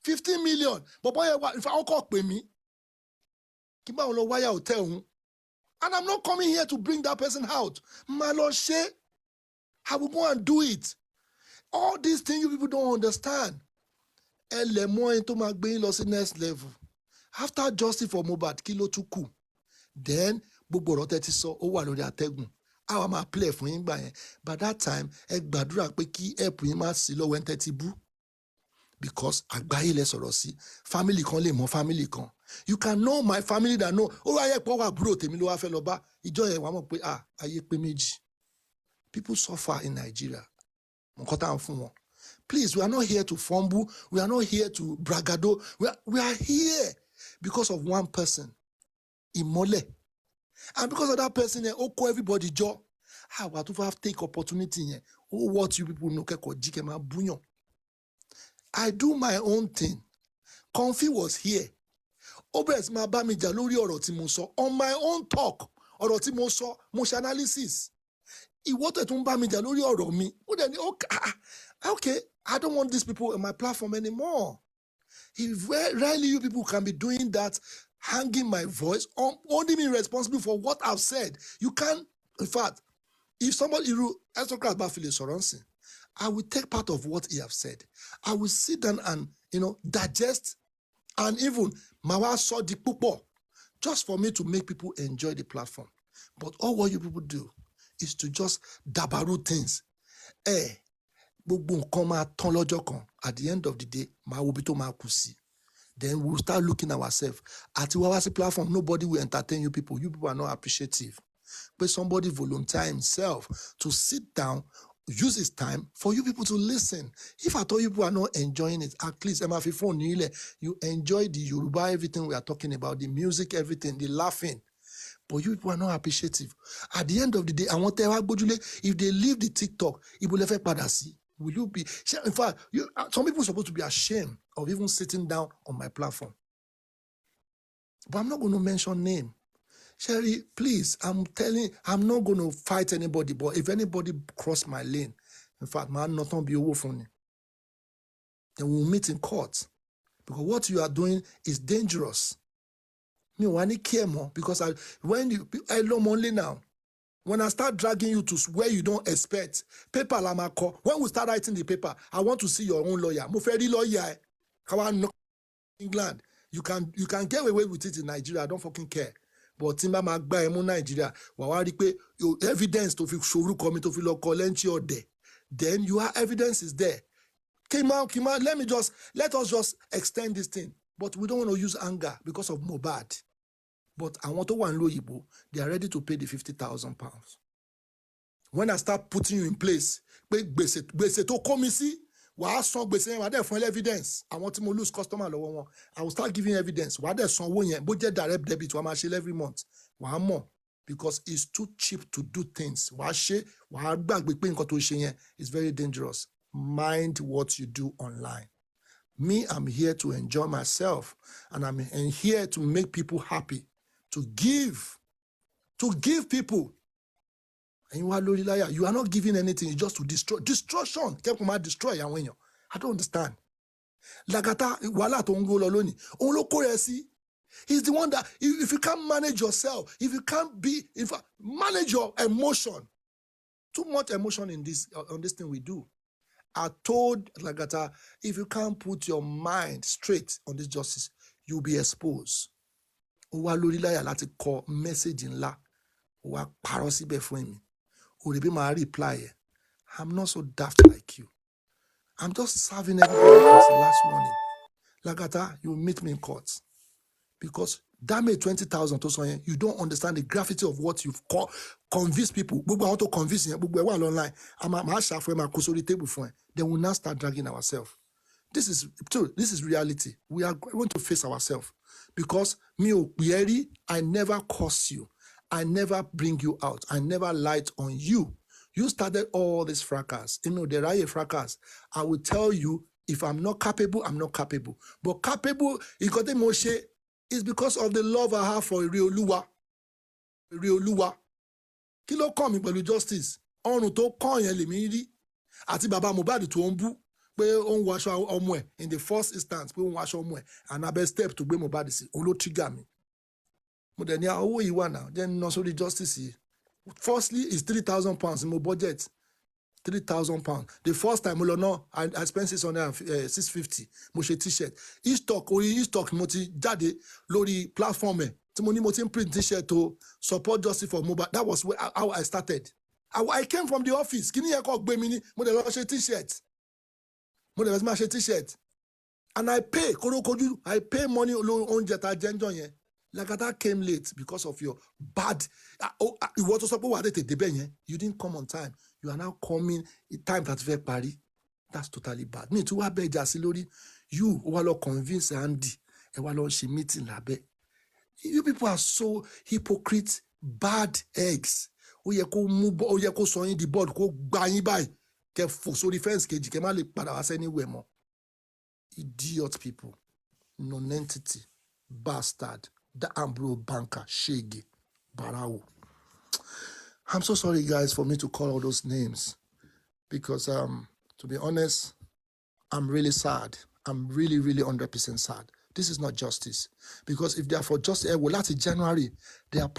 15 million. But boy, if I call pay me, kí bá wọn lọ wáyà hotel òun. And I'm not coming here to bring that person out. My Lord, I will go and do it. All these things you people don't understand. Ẹ mọ ẹni tó máa gbé yín lọ sí next level. After justice for Mohbad, kí ló tún kù? Then, gbogbo ọ̀rọ̀ tẹ́ ti sọ, ó wà lórí àtẹ́gùn. Àwa máa play fún yín gbà yẹn. By that time, ẹ gbàdúrà pé kí help yín má sí lọ́wọ́ ẹni tẹ́ ti bú. Because àgbáyé lẹ sọ̀rọ̀ sí. Family kan lè mọ family kan. You can know my family that know. Ó wáyé pọ̀ wà búrò tèmi ló wá fẹ́ lọ bá. Ìjọ yẹn wà mọ̀ pé ayé pé méjì. People suffer in Nigeria. Please, we are not here to fumble. We are not here to bragado. We are here because of one person. Imole. And because of that person, oko everybody job. How about to have take opportunity? What you people know? I do my own thing. Comfy was here. Obres ma ba mi ja lórí ọ̀rọ̀ tí mo sọ. On my own talk. Ọ̀rọ̀ tí mo sọ, mo ṣe analysis. Ìwọ́tẹ̀ tó ń bá mi jà lórí ọ̀rọ̀ mi. Okay, I don't want these people on my platform anymore. If rarely you people can be doing that, hanging my voice, holding me responsible for what I've said. You can't, in fact, if somebody, aristocrat Bafile Soronsin, I will take part of what he have said. I will sit down and, digest And even Mawa saw the púpọ̀ just for me to make people enjoy the platform. But all what you people do is to just dabaru things. Gbogbo nǹkan máa tán lọ́jọ́ kan. At the end of the day, máa wo bí tó máa kù sí. Then we'll start looking at ourselves. At Iwawasi platform, nobody will entertain you people. You people are not appreciative. But somebody volunteer himself to sit down, use his time for you people to listen. If I told you people are not enjoying it, at least you enjoy the Yoruba, everything we are talking about, the music, everything, the laughing. But you people are not appreciative. At the end of the day, I want to if they leave the TikTok, will you be? In fact, some people are supposed to be ashamed of even sitting down on my platform. But I'm not going to mention name. Sherry, please, I'm not going to fight anybody, but if anybody cross my lane, in fact, man, not be over for me. Then we'll meet in court. Because what you are doing is dangerous. Me, I need care more because I love only now. When I start dragging you to where you don't expect, paper lamako. When we start writing the paper, I want to see your own lawyer. Muferi lawyer. England. You can get away with it in Nigeria. I don't fucking care. But Timba Magba emu Nigeria. Wawari your evidence to fix show coming to feel lenchi or there. Then your evidence is there. Came out. Let us just extend this thing. But we don't want to use anger because of Mobad. But I want to one low Igbo, they are ready to pay the £50,000. When I start putting you in place, to come see, evidence. I want to lose customer. I will start giving evidence. Budget direct debit every month. One more. Because it's too cheap to do things. It's very dangerous. Mind what you do online. Me, I'm here to enjoy myself. And I'm here to make people happy. To give people. And you are not giving anything, it's just to destroy. Destruction. Destroy. I don't understand. Lagata, wala tongo loloni. He's the one that, if you can't manage yourself, if you can't manage your emotion. Too much emotion in this on this thing we do. I told Lagata, if you can't put your mind straight on this justice, you'll be exposed. Wa lórí láyà láti kọ message ńlá wa parọ́ síbẹ̀ fún mi ó rí bí màá reply I'm not so daft like you. I'm just serving everybody as the last warning. Lagata, you meet me in court because that made 20,000 to so you don't understand the gravity of what you've convinced people. Gbogbo àwọn tó convince yẹn gbogbo ẹ wà online. Màá ṣàfihàn máa kó sórí table fún ẹ. Then we'll now start dragging ourselves. This is reality. We are going to face ourselves. Because I never curse you. I never bring you out. I never lied on you. You started all this fracas. There are a fracas. I will tell you, if I'm not capable, I'm not capable. But capable, is because of the love I have for Irioluwa. Kí ló kàn mí pẹ̀lú justice. Ọrùn tó kàn yẹn lèmi rí. Àti bàbá Mohbad tó ń bú. In the first instance, and I step to gbé Mohbad sí òun ló trigger me. Mo dẹ̀ ní owó yìí wà náà then not so the justice yìí. Firstly, it's £3,000 in my budget. £3,000. The first time I spent 650. Mo ṣe t-shirt. E-stock mo ti jáde lórí platform ẹ̀ tí mo ní mo ti print t-shirt to support justice for Mohbad. That was how I started. I came from the office. Kí ni ẹ kọ́ gbé mi ní mo dẹ̀ lọ ṣe t-shirt. T-shirt. And I pay money on Jetta Jenjon. Lagata came late because of your bad. You didn't come on time. You are now coming in time that very party. That's totally bad. Me too. You were convinced Andy. She meeting labe. You people are so hypocrite, bad eggs. Oyeko soyin the board ko gba yin báyìí. So defense kejì kẹ́ má lè padà wá anywhere more. Idiot people, non-entity, bastard, the Ambro banker, Shege, Barao. I'm so sorry, guys, for me to call all those names because, to be honest, I'm really sad. I'm really, really 100% sad. This is not justice. Because if they are for justice, last January,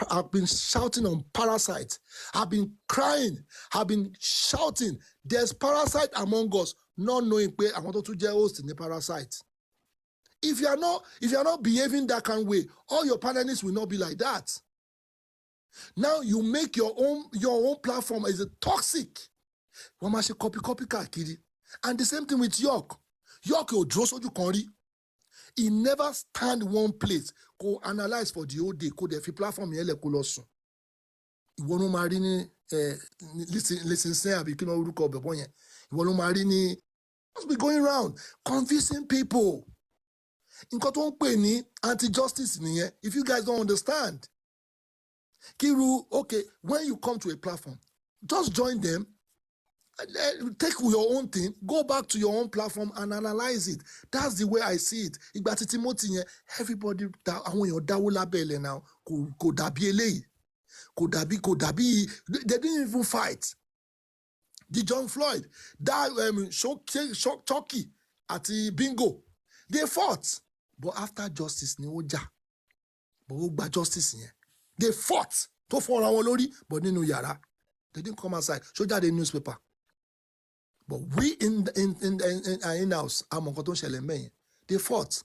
I've been shouting on parasites. I've been crying. I've been shouting. There's parasite among us, not knowing where I want to host in the parasite. If you are not behaving that kind of way, all your panelists will not be like that. Now you make your own platform as a toxic. Wọ́n máa ṣe copy káàkiri. And the same thing with York. York ò dúró sójú kan rí. He never stand one place. Kò analyse for the whole day. Kò dẹ̀ fi platform yẹn lẹ̀ kó lọ sùn. Ìwọ ló máa rí ní listen say àbí kí ló orúkọ bẹ̀bọ̀ yẹn. Ìwọ ló máa rí ní must be going around convincing people. Nǹkan tó ń pè ní anti-justice nìyẹn. If you guys don't understand. Kiru, okay, when you come to a platform, just join them. Take your own thing, go back to your own platform and analyze it. That's the way I see it. Ìgbà tí Timothy yẹn, everybody àwọn èèyàn dáwó lábẹ́ ilẹ̀ now kò dàbí eléyìí. Kò dàbí they didn't even fight. The John Floyd, that Chucky àti Bingo, they fought. But after justice ni ó jà. But ó gba justice yẹn. They fought tó fọ́ra wọn lórí, but nínú yàrá. They didn't come outside. Show jáde newspaper. But we in our in-house, àwọn nǹkan tó ń ṣẹlẹ̀ mẹ́yìn. They fought.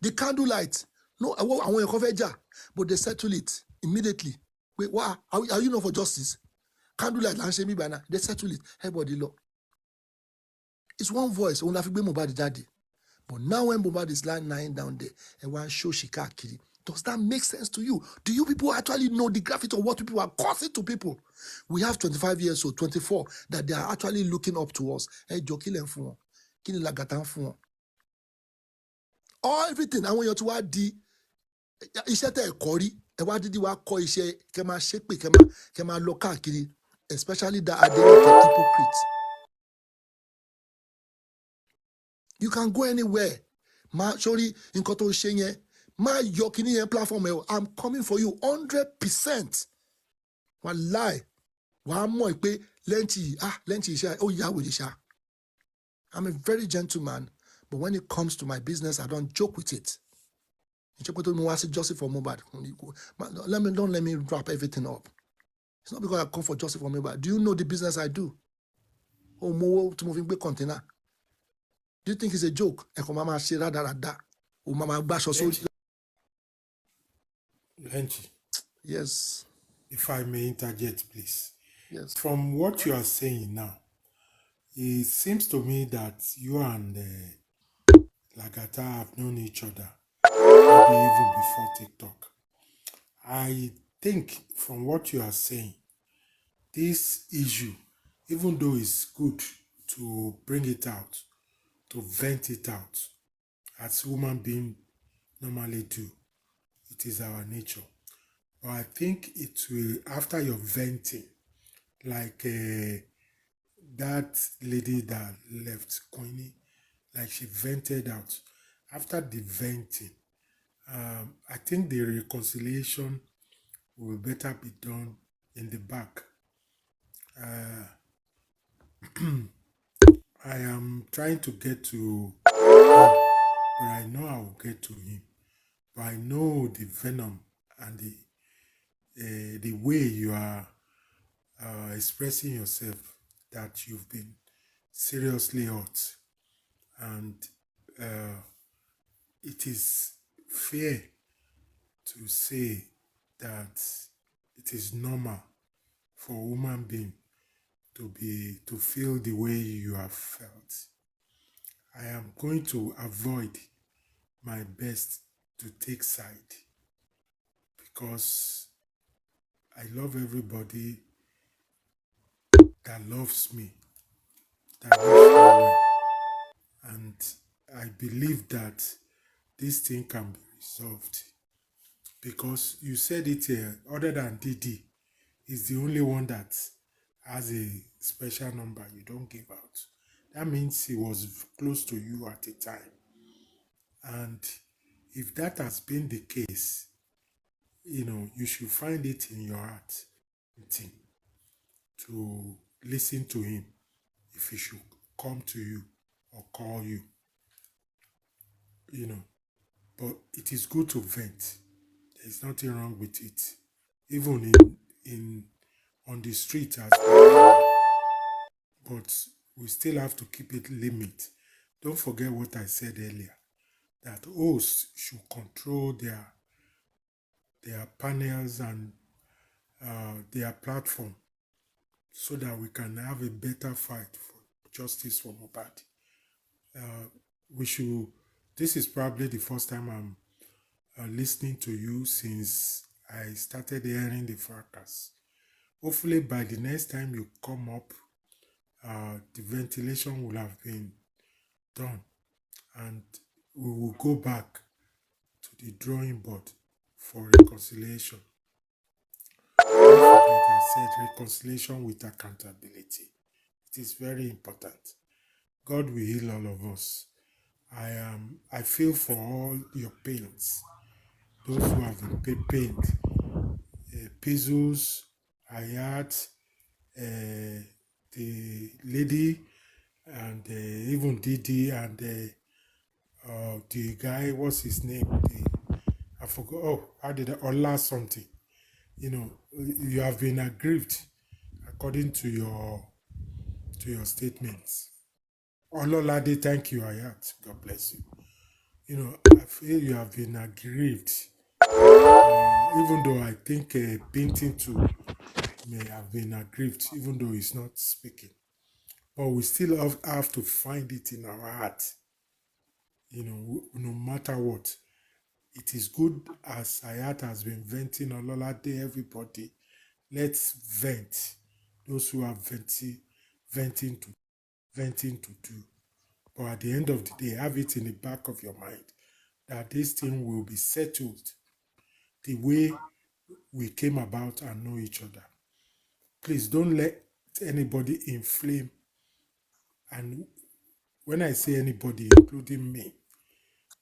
The candlelight, no, àwọn èèyàn kan fẹ́ jà, but they settle it immediately. Wait, what? Are you not for justice? Candlelight, là ń ṣe mí báyìí. They settle it. Everybody law. It's one voice. Òun la fi gbé Mohbad jáde. But now when Mohbad is lying down there, and one show káàkiri. Does that make sense to you? Do you people actually know the gravity of what people are causing to people? We have 25 years old, 24, that they are actually looking up to us. Hey, Joe, kill them for kill lagatan for all everything. I want you to what the iṣẹ́ tẹ́ ẹ̀kọ́ rí ẹ wá dídí wá kọ́ iṣẹ́ kẹ́ máa ṣépè kẹ́ máa lọ káàkiri, especially that Adeleke hypocrite. You can go anywhere. Sorry, nǹkan tó ṣe yẹn. My Yokini platform, I'm coming for you 100%. One lie. One more pay lenti oh yeah with the I'm a very gentleman, but when it comes to my business, I don't joke with it. Justice for Mohbad. Don't let me wrap everything up. It's not because I come for justice for Mohbad. Do you know the business I do? Oh, more to moving big container. Do you think it's a joke? Mama oh mama bash or Lenchi, yes. if I may interject, please. Yes. From what you are saying now, it seems to me that you and Lagata have known each other, maybe even before TikTok. I think from what you are saying, this issue, even though it's good to bring it out, to vent it out, as human beings normally do, it is our nature. But I think it will, after your venting, like that lady that left Queenie, like she vented out. After the venting, I think the reconciliation will better be done in the back. I am trying to get to him, but I know I will get to him. But I know the venom and the way you are expressing yourself, that you've been seriously hurt, and it is fair to say that it is normal for a human being to feel the way you have felt. I am going to avoid my best to take side, because I love everybody that loves me, that loves me well. And I believe that this thing can be resolved, because you said it here, other than Didi, is the only one that has a special number you don't give out. That means he was close to you at the time. And if that has been the case, you should find it in your heart to listen to him if he should come to you or call you. But it is good to vent. There's nothing wrong with it. Even on the street as well. But we still have to keep it limit. Don't forget what I said earlier, that hosts should control their panels and their platform so that we can have a better fight for justice for Mohbad. This is probably the first time I'm listening to you since I started hearing the fracas. Hopefully by the next time you come up, the ventilation will have been done and we will go back to the drawing board for reconciliation. Don't forget I said reconciliation with accountability. It is very important. God will heal all of us. I feel for all your pains, those who have been pained. Pizzles, Hayat, the lady, and even Didi, and the guy, what's his name? I forgot. Oh, how did Ola something? You know, you have been aggrieved according to your statements. Ololade, thank you, Hayat. God bless you. You know, I feel you have been aggrieved. Even though I think Painting too may have been aggrieved, even though he's not speaking. But we still have to find it in our heart. You know, no matter what. It is good as Hayat has been venting Ololade, everybody. Let's vent. Those who are venting to do. But at the end of the day, have it in the back of your mind that this thing will be settled the way we came about and know each other. Please don't let anybody inflame. And when I say anybody, including me,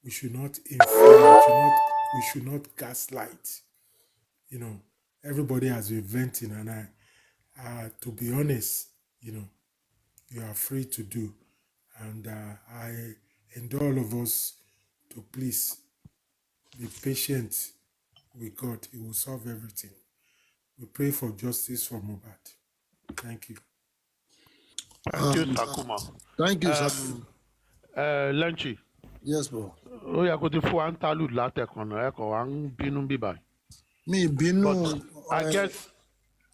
we should not inflame, we should not gaslight. You know, everybody has been venting, and to be honest, you know, you are free to do. And I endure all of us to please be patient with God. He will solve everything. We pray for justice for Mohbad. Thank you. Thank you, Sakuma. Thank you, sir. Lenchi. Yes, bro. Ó yẹ kó ti fún wa ń tálù látẹ̀kànnà ẹ̀kọ́ wa ń bínú bíbá. Me bínú. But I guess,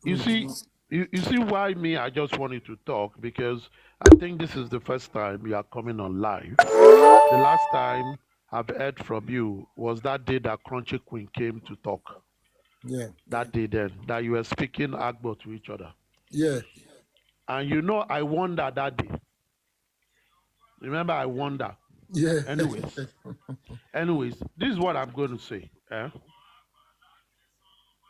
you see why me, I just wanted to talk, because I think this is the first time you are coming on live. The last time I've heard from you was that day that Crunchy Queen came to talk. Yeah. That day then, that you were speaking Agbo to each other. Yeah. And you know, I wonder that day. Remember, I wonder. Yeah. Anyways, this is what I'm going to say.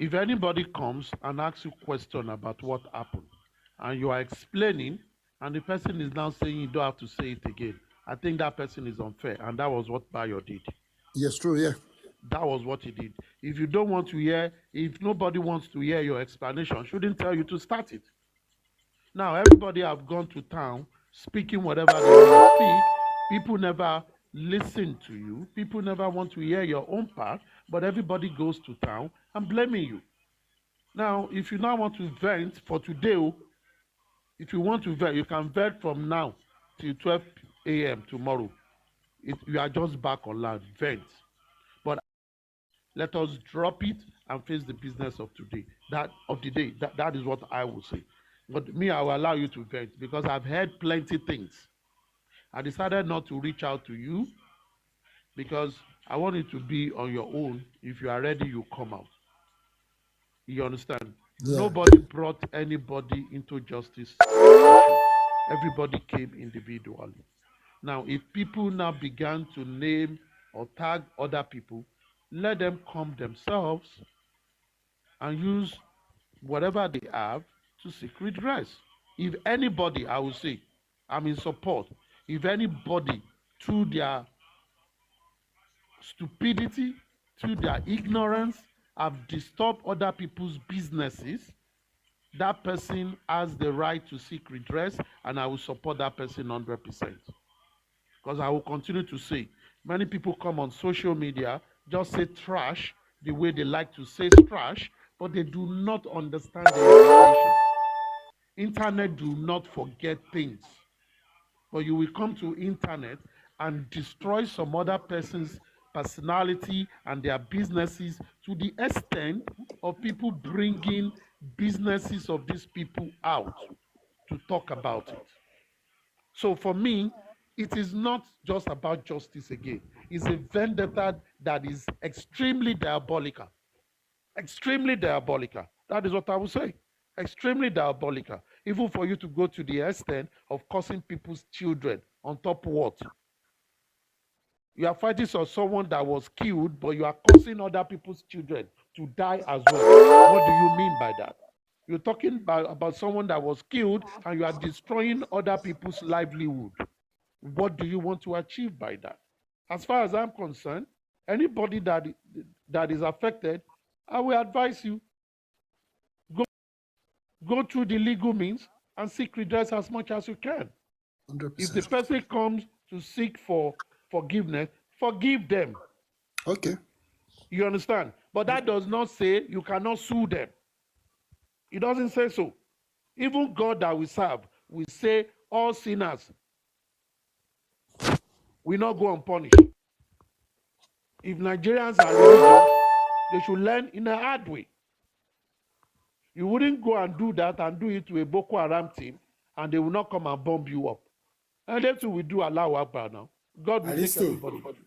If anybody comes and asks you a question about what happened, and you are explaining, and the person is now saying you don't have to say it again, I think that person is unfair, and that was what Bayo did. Yes, true, yeah. That was what he did. If you don't want to hear, if nobody wants to hear your explanation, shouldn't tell you to start it. Now, everybody have gone to town speaking whatever they want to speak. People never listen to you. People never want to hear your own part, but everybody goes to town and blaming you. Now, if you now want to vent for today, if you want to vent, you can vent from now till 12 a.m. tomorrow. You are just back online, vent. But let us drop it and face the business of today. That is what I will say. But me, I will allow you to vent because I've heard plenty things. I decided not to reach out to you because I want it to be on your own. If you are ready, you come out. You understand? Yeah. Nobody brought anybody into justice. Everybody came individually. Now, if people now began to name or tag other people, let them come themselves and use whatever they have to seek redress. If anybody, I will say, I'm in support. If anybody, through their stupidity, through their ignorance, have disturbed other people's businesses, that person has the right to seek redress, and I will support that person 100%. Because I will continue to say, many people come on social media, just say trash the way they like to say trash, but they do not understand the implication. Internet do not forget things. But you will come to internet and destroy some other person's personality and their businesses to the extent of people bringing businesses of these people out to talk about it. So for me, it is not just about justice again. It's a vendetta that is extremely diabolical. Extremely diabolical. That is what I would say. Extremely diabolical. Even for you to go to the extent of causing people's children on top of what? You are fighting for someone that was killed, but you are causing other people's children to die as well. What do you mean by that? You're talking about someone that was killed and you are destroying other people's livelihood. What do you want to achieve by that? As far as I'm concerned, anybody that is affected, I will advise you go through the legal means and seek redress as much as you can. 100%. If the person comes to seek for forgiveness, forgive them. Okay. You understand? But that does not say you cannot sue them. It doesn't say so. Even God that we serve will say all sinners will not go unpunished. If Nigerians are religious, they should learn in a hard way. You wouldn't go and do that and do it to a Boko Haram team and they will not come and bomb you up. And that's what we do Allahu Akbar now. God will take Aristo, everybody.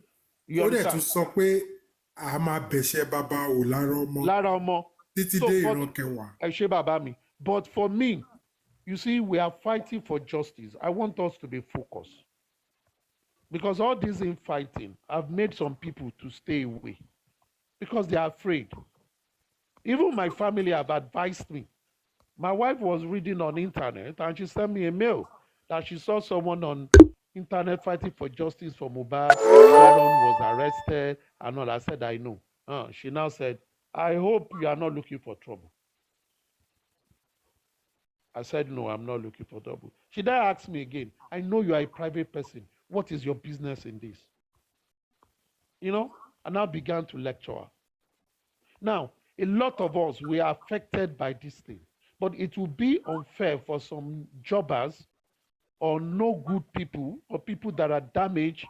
You ó dẹ̀ tún understand? sọ pé a máa bẹ̀ṣẹ̀ bàbá ò lára ọmọ Lára ọmọ. títí So dé for ìran kẹwàá. ẹ ṣé bàbá mi. But for me, you see, we are fighting for justice. I want us to be focused. Because all this infighting have made some people to stay away. Because they are afraid. Even my family have advised me. My wife was reading on internet and she sent me a mail that she saw someone on internet fighting for justice for Mohbad. Veron was arrested and all. I said, I know. She now said, I hope you are not looking for trouble. I said, no, I'm not looking for trouble. She then asked me again, I know you are a private person. What is your business in this? You know, and I began to lecture her. Now, a lot of us, we are affected by this thing. But it will be unfair for some jobbers or no good people or people that are damaged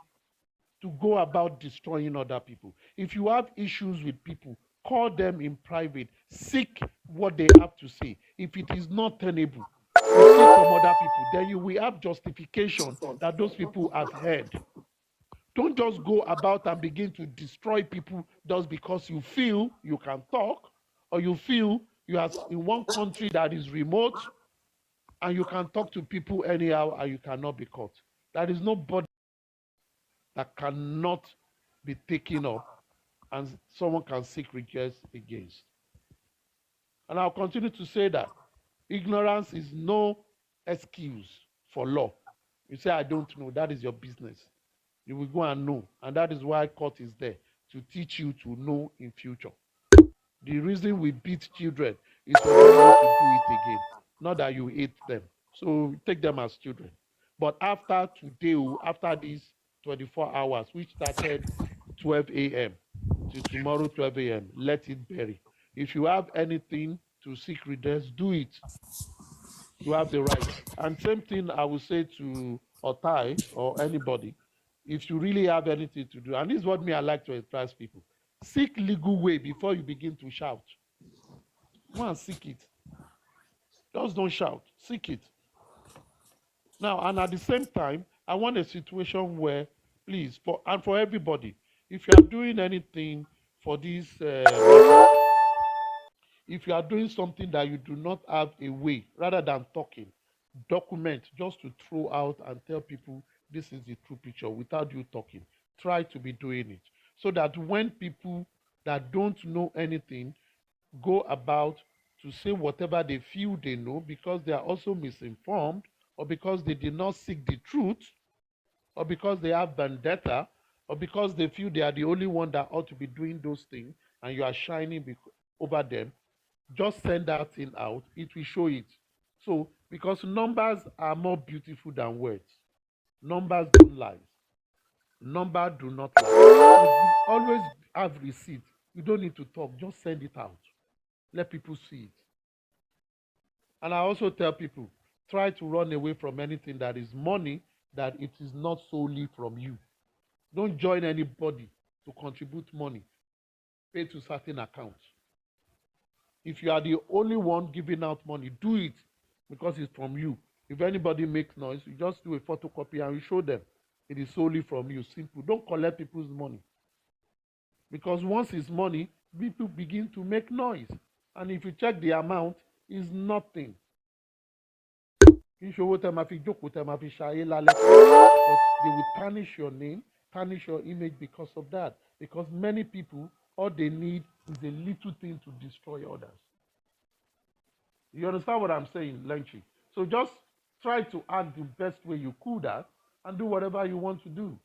to go about destroying other people. If you have issues with people, call them in private. Seek what they have to say. If it is not tenable, you seek from other people. Then you will have justification that those people have heard. Don't just go about and begin to destroy people just because you feel you can talk or you feel you are in one country that is remote and you can talk to people anyhow and you cannot be caught. There is nobody that cannot be taken up and someone can seek redress against. And I'll continue to say that ignorance is no excuse for law. You say, I don't know, that is your business. You will go and know. And that is why court is there, to teach you to know in future. The reason we beat children is for them not to do it again, not that you hate them. So take them as children. But after today, after these 24 hours, which started 12 a.m. to tomorrow 12 a.m., let it bury. If you have anything to seek redress, do it. You have the right. And same thing I will say to Otai or anybody. If you really have anything to do, and this is what I like to advise people, seek legal way before you begin to shout. Go and seek it. Just don't shout. Seek it. Now, and at the same time, I want a situation where, please, for everybody, if you are doing anything for this, if you are doing something that you do not have a way, rather than talking, document just to throw out and tell people this is the true picture without you talking. Try to be doing it so that when people that don't know anything go about to say whatever they feel they know because they are also misinformed or because they did not seek the truth or because they have vendetta or because they feel they are the only one that ought to be doing those things and you are shining over them, just send that thing out. It will show it. So, because numbers are more beautiful than words. Numbers don't lie. Numbers do not lie. So you always have receipt. You don't need to talk. Just send it out. Let people see it. And I also tell people, try to run away from anything that is money that it is not solely from you. Don't join anybody to contribute money, pay to certain accounts. If you are the only one giving out money, do it because it's from you. If anybody makes noise, you just do a photocopy and you show them it is solely from you. Simple. Don't collect people's money. Because once it's money, people begin to make noise. And if you check the amount, it's nothing. But they will tarnish your name, tarnish your image because of that. Because many people, all they need is a little thing to destroy others. You understand what I'm saying, Lenchi? So just try to act the best way you could at and do whatever you want to do.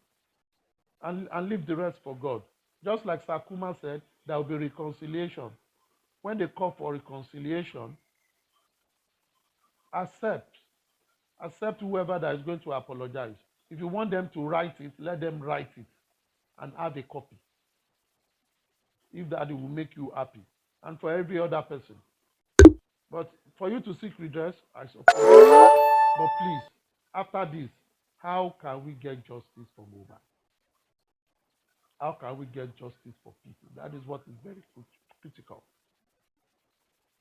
And leave the rest for God. Just like Sakuma said, there will be reconciliation. When they call for reconciliation, accept whoever that is going to apologize. If you want them to write it, let them write it and have a copy. If that, it will make you happy. And for every other person. But for you to seek redress, I support. But please, after this, how can we get justice for Mohbad? How can we get justice for people? That is what is very critical.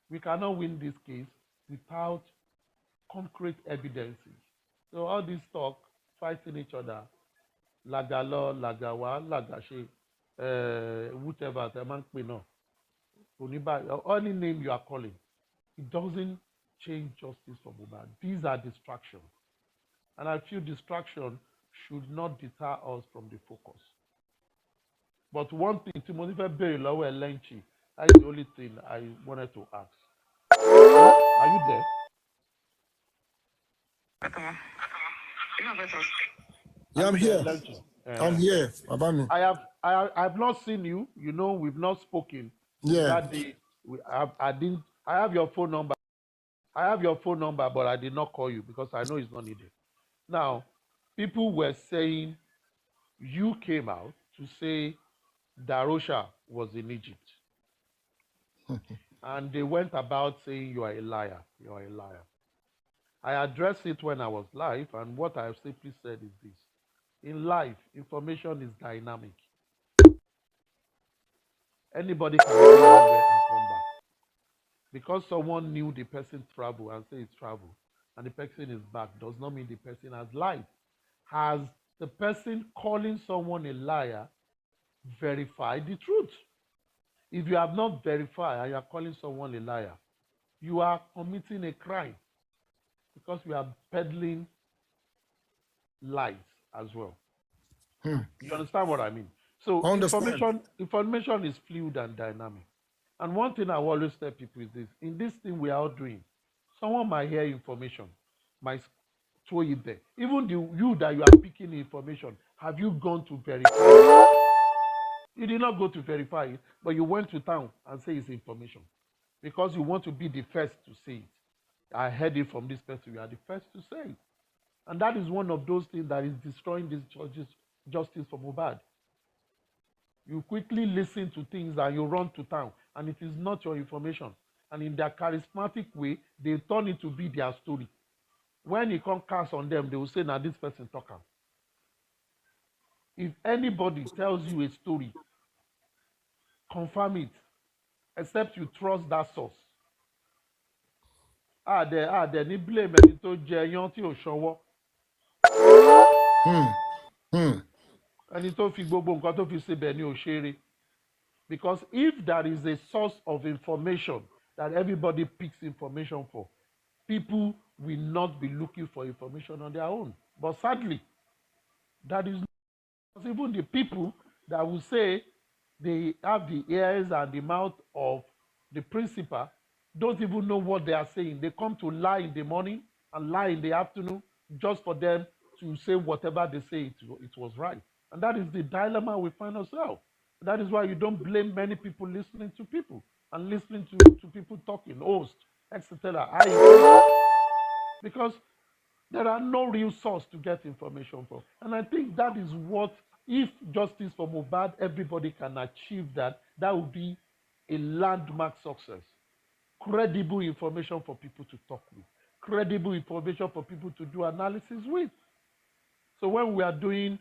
We cannot win this case without concrete evidences. So all this talk, fighting each other, lagalo, lagawa, lagashe, whatever, any name you are calling, it doesn't change justice for Mohbad. These are distractions. And I feel distraction should not deter us from the focus. But one thing, Timothy Berry Lowe Lenchi, that is the only thing I wanted to ask. Are you there? Yeah, I'm here. I'm here. I've not seen you. You know, we've not spoken. Yeah. That day, I have your phone number. I have your phone number, but I did not call you because I know it's not needed. Now, people were saying you came out to say Darosha was in Egypt. And they went about saying you are a liar. You are a liar. I addressed it when I was live, and what I have simply said is this. In life, information is dynamic. Anybody can go anywhere and come back. Because someone knew the person travel and say it's travel, and the person is back, does not mean the person has lied. Has the person calling someone a liar verified the truth? If you have not verified and you are calling someone a liar, you are committing a crime because we are peddling lies as well. You understand what I mean? So information is fluid and dynamic. And one thing I always tell people is this: in this thing we are all doing, someone might hear information, might throw it there. Even you that you are picking the information, have you gone to verify it? You did not go to verify it, but you went to town and say it's information because you want to be the first to say it. I heard it from this person. You are the first to say it. And that is one of those things that is destroying this justice for Mohbad. You quickly listen to things and you run to town, and it is not your information. And in their charismatic way, they turn it to be their story. When it comes cast on them, they will say, now this person talking. If anybody tells you a story, confirm it, except you trust that source. Ní blame ẹni tó jẹ iyán tí ò ṣọwọ́. Ẹni tó fi gbogbo nǹkan tó fi síbẹ̀ ní òṣèré. Because if there is a source of information that everybody picks information for, people will not be looking for information on their own. But sadly, that is not. Even the people that will say they have the ears and the mouth of the principal don't even know what they are saying. They come to lie in the morning and lie in the afternoon just for them to say whatever they say it was right. And that is the dilemma we find ourselves. That is why you don't blame many people listening to people and listening to people talking, host, etc. Because there are no real source to get information from. And I think that is what, if justice for Mohbad, everybody can achieve that, that would be a landmark success. Credible information for people to talk with. Credible information for people to do analysis with. So when we are doing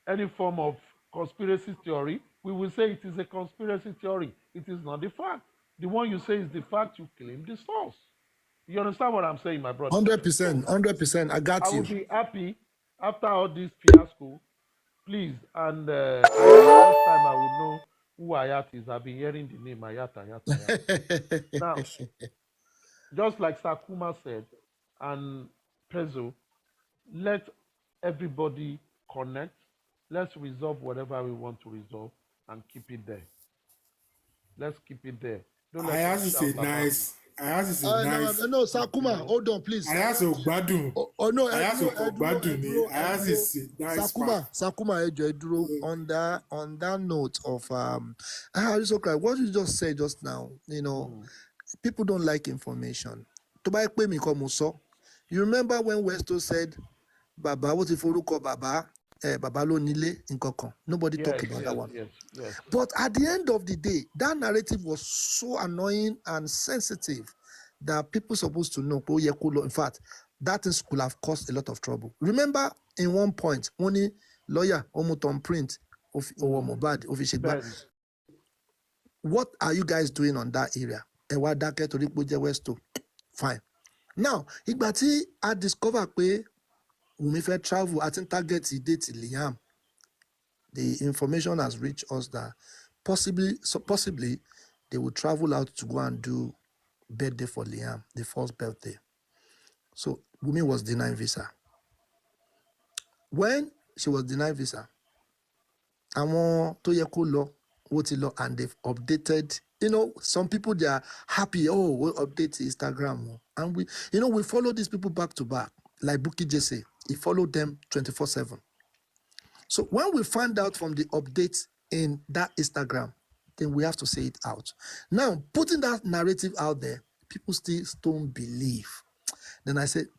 any form of conspiracy theory, we will say it is a conspiracy theory. It is not the fact. The one you say is the fact, you claim the source. You understand what I'm saying, my brother? 100%, 100%. I got I you. would be happy after all this fiasco, please. And next time I will know who Ayat is. I've been hearing the name Ayat. Now, just like Sakuma said, and Prezo, let everybody connect. Let's resolve whatever we want to resolve and keep it there. Let's keep it there. Don't let Ayaz us is shout a about nice. Ayaz is a nice. No, Sakuma, hold on, please. Ayaz ò gbádùn. Oh no, Ayaz ò gbádùn ni. Ayaz is a nice man. Sakuma, Edro, on that note of it's okay. What you just said just now, people don't like information. To buy pay me come so. You remember when Westo said, "Baba, what if Oruko Baba, Baba lo nile nkankan." Nobody talk about that one. Yes. But at the end of the day, that narrative was so annoying and sensitive that people supposed to know. In fact, that thing could have caused a lot of trouble. Remember, in one point, only lawyer Omoton print of Mobad of what are you guys doing on that area? Westo. Fine. Now, Igbati I discover pé Wunmi fẹ́ travel at target date Liam. The information has reached us that possibly they will travel out to go and do birthday for Liam, the first birthday. So Wunmi was denied visa. When she was denied visa, àwọn tó yẹ kó lọ, wọ́n ti lọ, and they've updated. Some people, they are happy. Oh, we'll update Instagram. And we follow these people back to back. Like Buki Jesse, he followed them 24/7. So when we find out from the updates in that Instagram, then we have to say it out. Now, putting that narrative out there, people still don't believe. Then I said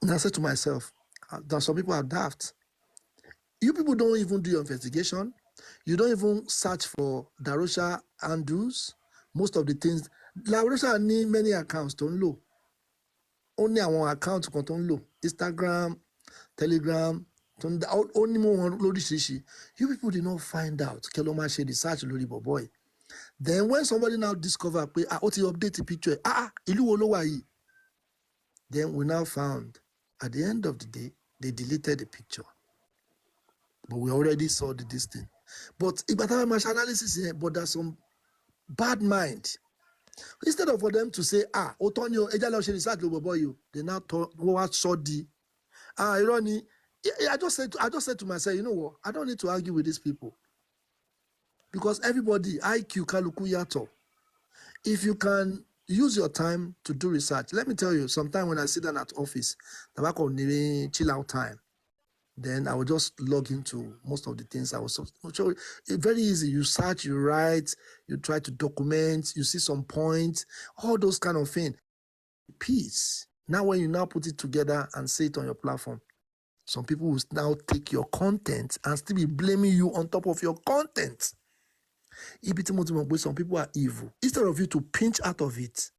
to myself, that some people are daft. You people don't even do your investigation. You don't even search for Darosha handles. Most of the things, Darosha need many accounts, don't know. Only our account kan tó ń lò, Instagram, Telegram, only more lóríṣiríṣi. You people did not find out. Kẹ́ ló máa ṣe research lórí boy. Then when somebody now discover pé ó ti update the picture, ìlú wo ló wà yìí? Then we now found at the end of the day, they deleted the picture. But we already saw this thing. But ìgbà much analysis here, but there's some bad mind. Instead of for them to say, Otonio, they now what saw the irony. I just said to myself, you know what? I don't need to argue with these people. Because everybody, IQ kaluku yato. If you can use your time to do research, let me tell you, sometimes when I sit down at office, tabako chill out time. Then I will just log into most of the things I was so it's very easy. You search, you write, you try to document, you see some points, all those kind of things. Peace. Now when you now put it together and say it on your platform, some people will now take your content and still be blaming you on top of your content. Some people are evil. Instead of you to pinch out of it,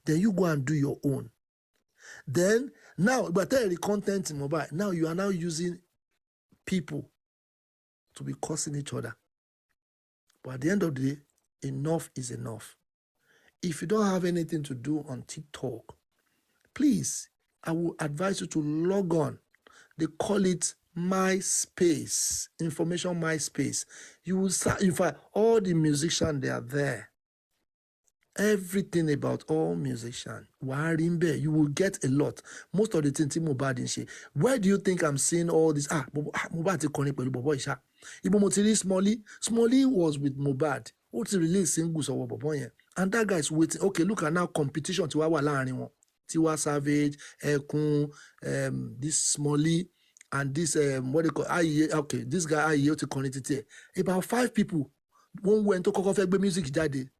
then you go and do your own. Then now, but the content in mobile, now you are now using people to be cursing each other. But at the end of the day, enough is enough. If you don't have anything to do on TikTok, please, I will advise you to log on. They call it MySpace, Information MySpace. You will start, in fact, all the musicians, they are there. Everything about all musicians. You will get a lot. Most of the things Mohbad in share. Where do you think I'm seeing all this? Mohbad is connected with Bobo Isha. Ibo Motiri Smalley was with Mohbad. What's the release singles of Bobo? And that guy is waiting. Okay, look at now competition to our line. Tiwa Savage, Ekun, this Smalley, and this what they call okay, this guy to connect. About 5 people. One went to Kokofegbe music daddy.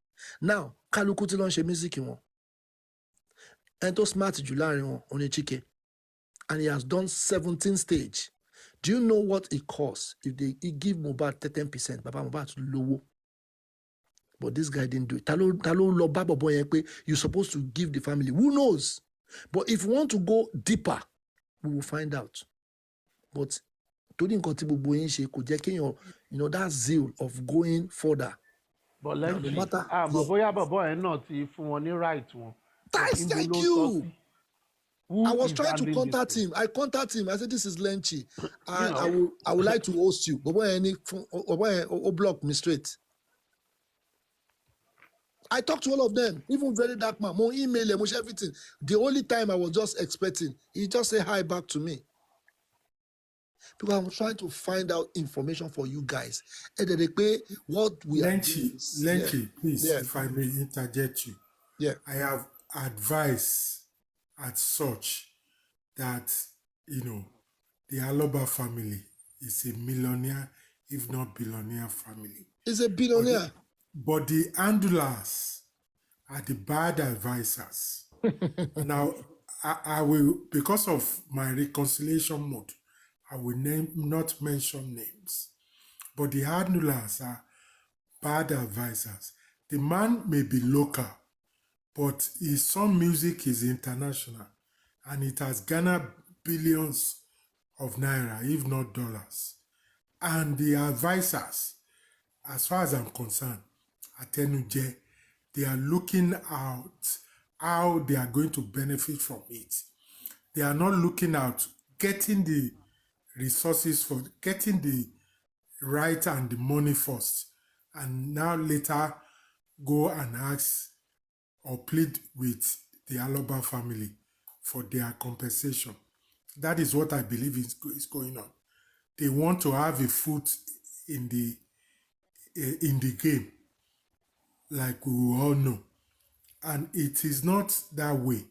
Now, Kaluku ti lọ ṣe music wọn. And to smart jù láàrin wọn, Onyechike. And he has done 17 stage. Do you know what it costs if he give Mohbad 10%? Baba Mohbad lowo. But this guy didn't do it. Talo lo babo boy pe, you're supposed to give the family. Who knows? But if you want to go deeper, we will find out. but torí nǹkan tí gbogbo yín ṣe kò jẹ́ kéèyàn, that zeal of going further. But Now, let's no see. matter, But bóyá bọ̀bọ̀ ẹ̀ náà ti fún wọn ní right wọn. Guys, Ibo thank ló sọ you. sí? Who I was is trying to handling contact this thing? him. I contact him. I said, "This is Lenchi. I know. would like to host you." But when block me straight. I talked to all of them, even very dark man. More email, more everything. The only time I was just expecting, he just say hi back to me. Because I'm trying to find out information for you guys. And then they pay what we are doing. Lenchi, please, Yeah. if I may interject you. Yeah. I have advised as such that, the Aloba family is a millionaire, if not billionaire family. It's a billionaire. But the handlers are the bad advisors. Now, I will, because of my reconciliation mode, I will not mention names. But the handlers are bad advisors. The man may be local, but his song music is international, and it has garnered billions of naira, if not dollars. And the advisors, as far as I'm concerned, Atenuje, they are looking out how they are going to benefit from it. They are not looking out getting the resources for getting the right and the money first, and now later go and ask or plead with the Aloba family for their compensation. That is what I believe is going on. They want to have a foot in the game, like we all know. And it is not that way.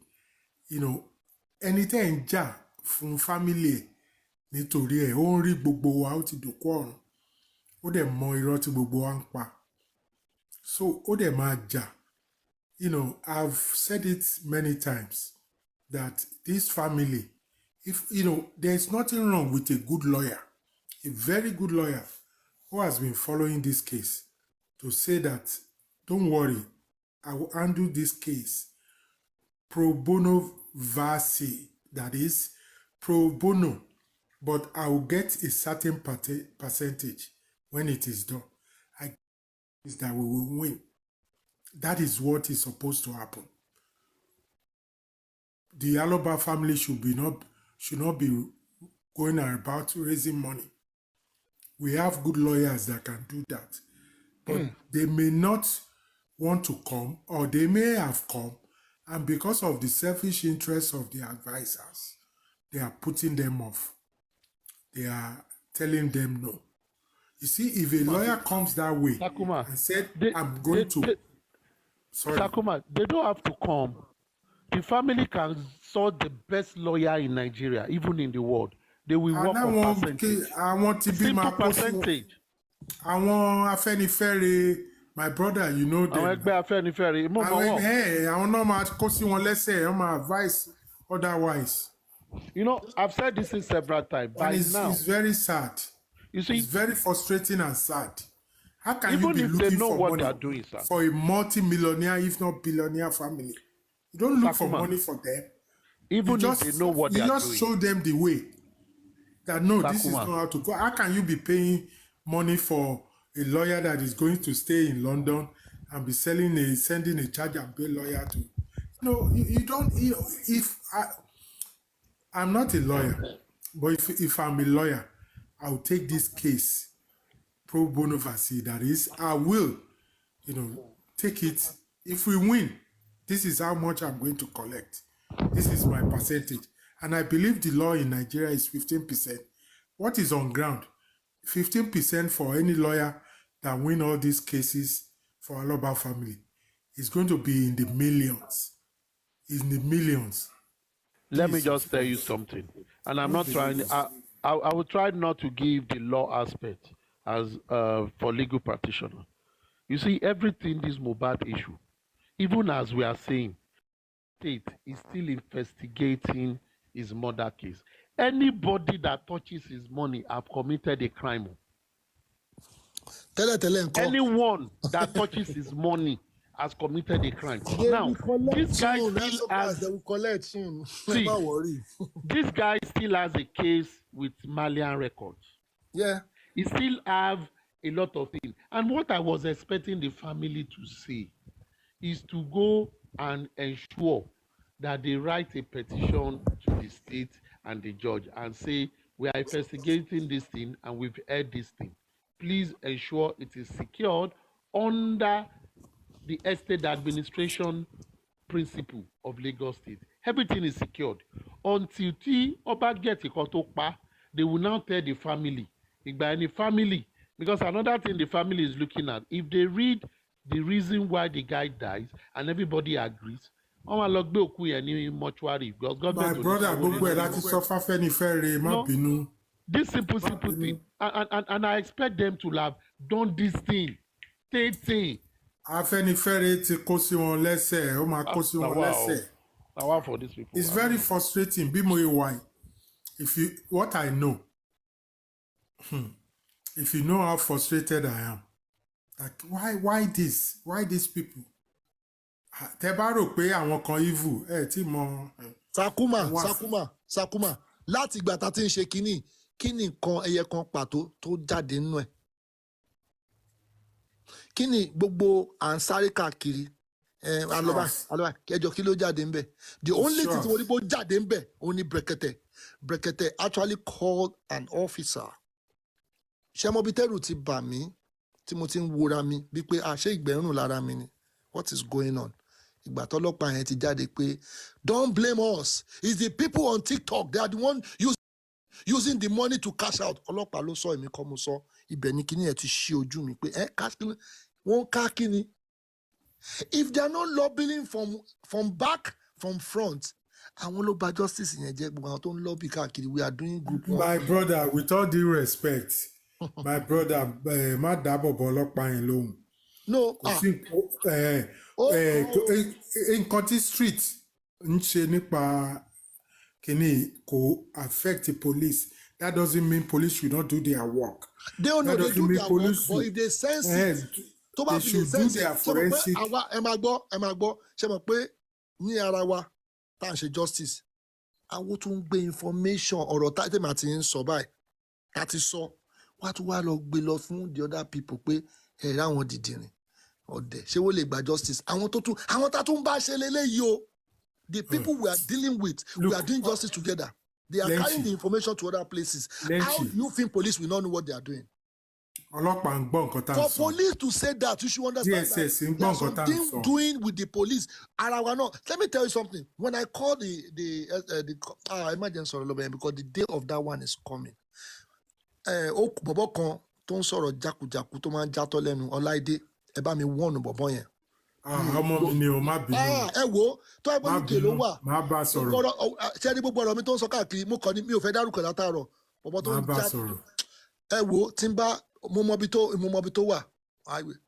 Anything ja from family nítorí ẹ̀ ó ń rí gbogbo wa ó ti dòkú ọ̀run. Ó dẹ̀ mọ irọ́ tí gbogbo wa ń pa. So ó dẹ̀ máa jà. I've said it many times that this family, if there's nothing wrong with a good lawyer, a very good lawyer who has been following this case, to say that, don't worry, I will handle this case pro bono versi, that is pro bono, but I will get a certain percentage when it is done. I is that we will win. That is what is supposed to happen. The Aloba family should not be going about raising money. We have good lawyers that can do that. But they may not want to come, or they may have come, and because of the selfish interests of the advisors, they are putting them off. They are telling them no. You see, if a lawyer comes that way Sakuma, and said, Sakuma, they don't have to come. The family can sort the best lawyer in Nigeria, even in the world. They will work on percentage. I want to be Simple my percentage. I want Afenifere, my brother, you know them. Àwọn ẹgbẹ́ Afẹ́nifẹ́re, mo mọ̀ wọ́n. Àwọn náà máa kó sí wọn lẹ́sẹ̀, wọ́n máa advice otherwise. I've said this several times. By now, It's very sad. You see, it's very frustrating and sad. How can even you be if they looking know for what money they are doing, sir, for a multi-millionaire, if not billionaire family? You don't look for Sakuma, money for them. even You if they know what they you are just doing, show them the way. That no, this is Sakuma, not how to go. How can you be paying money for a lawyer that is going to stay in London and be sending a charge and pay lawyer to? No, you don't. If I'm not a lawyer, but if I'm a lawyer, I'll take this case pro bono versi. That is, I will, take it. If we win, this is how much I'm going to collect. This is my percentage. And I believe the law in Nigeria is 15%. What is on ground? 15% for any lawyer that win all these cases for Aloba family is going to be in the millions. In the millions. let me just tell you something. And I'm not trying, I will try not to give the law aspect as for legal practitioner. You see, everything this Mohbad issue, even as we are saying, state is still investigating his murder case. Anybody that touches his money have committed a crime. Tell Anyone that touches his money has committed a crime. They Now, will collect this guy soon. still That's has, they will collect soon. see, Don't worry. this guy still has a case with Malian Records. Yeah. He still have a lot of things. And what I was expecting the family to say is to go and ensure that they write a petition to the state and the judge and say, we are investigating this thing and we've heard this thing. Please ensure it is secured under the estate administration principle of Lagos State. Everything is secured. Until tí ọba get nǹkan tó pa, they will now tell the family. Ìgbà ẹni family, because another thing the family is looking at, if they read the reason why the guy dies and everybody agrees, wọ́n máa lọ gbé òkú yẹn ní mortuary because My government. brother, gbogbo ẹ̀ láti sọ fáfẹ́nifẹ́re má No. bínú. This simple thing, and I expect them to have done this thing. Afẹ́nifẹ́re ti kó sí wọn lẹ́sẹ̀, ó máa kó sí wọn lẹ́sẹ̀. Now, for these people. It's very frustrating. Bí mo ṣe wà yìí, what I know, if you know how frustrated I am, like why this? Why these people? Tẹ́ bá rò pé àwọn kan evil, tí mọ. Sakuma. Láti ìgbà tá a ti ń ṣe kínní, kí ni nǹkan ẹyẹ kan pàtó tó jáde nínú ẹ̀? Kí ni gbogbo à ń sáré káàkiri? Alọ́ba, kẹjọ kí ló jáde ńbẹ̀? The only thing tí mo rí bó jáde ńbẹ̀ òun ni Brekete. Brekete actually called an officer. Ṣé mo bí tẹ́rù ti bà mí tí mo ti ń wora mi bí pé ṣé ìgbẹ́rùn lára mi ni? What is going on? Ìgbà tọ́lọ́pàá yẹn ti jáde pé don't blame us. It's the people on TikTok. They are the one using the money to cash out. Ọlọ́pàá ló sọ èmi kọ́ mo sọ. Ibẹ̀ ni kíní ẹ̀ ti ṣí ojú mi pé wọ́n ká kíni. If they are not lobbying from back, from front, àwọn ló bà justice yẹn jẹ́ gbogbo àwọn tó ń lobby káàkiri. We are doing good. My brother, with all due respect, my brother, má dábọ̀ bọ́ ọlọ́pàá yẹn lóhùn. No. Nǹkan tí street ń ṣe nípa kíní kò affect the police. That doesn't mean police should not do their work. They don't know they do their work, but if they sense it, they should do their forensic. Ẹ máa gbọ́, ṣe mọ̀ pé ní ara wa tá à ń ṣe justice, àwọn tó ń gbé information ọ̀rọ̀ tèmi àti ń sọ báyìí, tá ti sọ, wá tún wá lọ gbé lọ fún the other people pé ẹ̀rọ àwọn dìdìrín ọ̀dẹ̀ ṣé wọ́n lè gba justice. Àwọn tá tún bá ṣe leléyìí o. The people we are dealing with, we are doing justice together. They are carrying the information to other places. How do you think police will not know what they are doing? Ọlọ́pàá ń gbọ́ nǹkan tá à ń sọ. For police to say that, you should understand DSS ń that gbọ́ there's nǹkan tá à ń something sọ. doing with the police. Ara wa náà. Let me tell you something. When I call the emergency because the day of that one is coming. Bọ̀bọ̀ kan tó ń sọ̀rọ̀ jákujàku tó máa ń játọ́ lẹ́nu Ọláìdé, ẹ bá mi wọ́n bọ̀bọ̀ yẹn. Ọmọ mi ni o má bínú. Ẹ wo tó ẹgbẹ́ ní kèló wà. Má bá sọ̀rọ̀. Ṣé ní gbogbo ọ̀rọ̀ mi tó ń sọ káàkiri mo kàn ní mi ò fẹ́ dárúkọ látàárọ̀. Bọ̀bọ̀ tó Má ń bá já. sọ̀rọ̀. Ẹ wo tí n bá mo mọ ibi tó wà.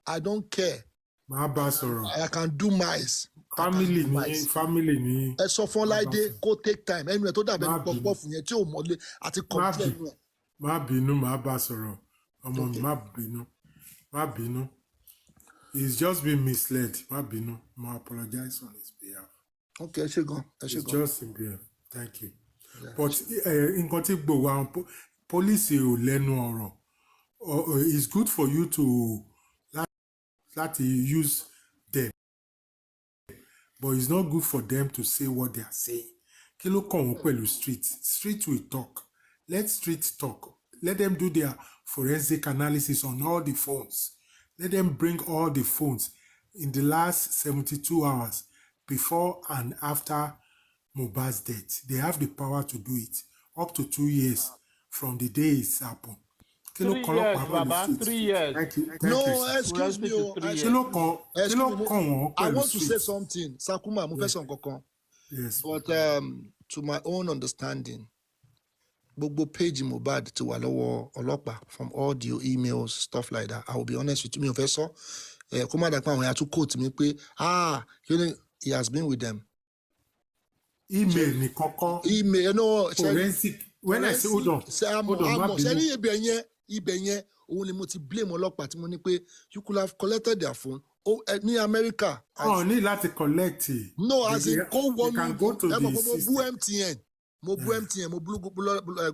I don't care. Má bá sọ̀rọ̀. I can do mice. Family ni. Ẹ sọ fún Ọláìdé kó take time ẹnu ẹ tó dàbẹ̀ ní pọ̀pọ̀ fún yẹn tí ò mọ̀lé àti kọ̀ọ̀tì ẹnu ẹ. Má bínú, má bá sọ̀rọ̀. Ọmọ mi má bínú. Má bínú. He's just been misled. Má bínú. I apologize on his behalf. Okay, ẹ ṣé gan. It's just in behalf. Thank you. Yeah, but nǹkan tí gbogbo àwọn police ò lẹ́nu ọ̀rọ̀. It's good for you to láti use them. But it's not good for them to say what they are saying. Kí ló kàn wọ́n pẹ̀lú street? Street will talk. Let street talk. Let them do their forensic analysis on all the phones. Let them bring all the phones in the last 72 hours before and after Mohbad's death. They have the power to do it up to 2 years from the day it's happened. 3 years, Baba, 3 years. Thank you. No, excuse me. I want to say something. Sakuma, mo fẹ́ sọ nǹkan kan. Yes. But to my own understanding, gbogbo page Mohbad ti wà lọ́wọ́ ọlọ́pàá from audio, emails, stuff like that. I will be honest with you. Mi ò fẹ́ sọ. Kó má dàpọ̀ àwọn èèyàn tún quote mi pé he has been with them. Email ni kọ́kọ́. Email, no. Forensic. When I say hold on. Ṣé ní ibẹ̀ yẹn òun ni mo ti blame ọlọ́pàá tí mo ní pé you could have collected their phone ní America. Oh, ní láti collect it. No, as in kó You can go to the mo system. bú MTN, mo bú MTN, mo bú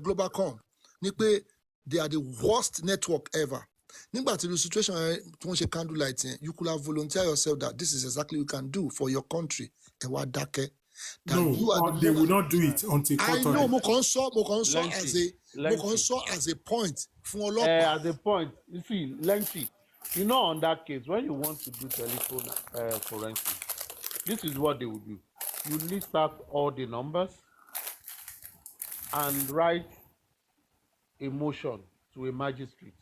Globalcom ní pé they are the worst network ever. Nígbà tí the situation tí wọ́n ṣe candlelight yẹn, you could have volunteered yourself that this is exactly what you can do for your country. Ẹ wá dákẹ́. No, they will not do it until court order. I know mo kàn sọ as a point fún ọlọ́pàá. As a point, you see, lengthy. You know, on that case, when you want to do telephone forensic, this is what they will do. You list out all the numbers and write a motion to a magistrate.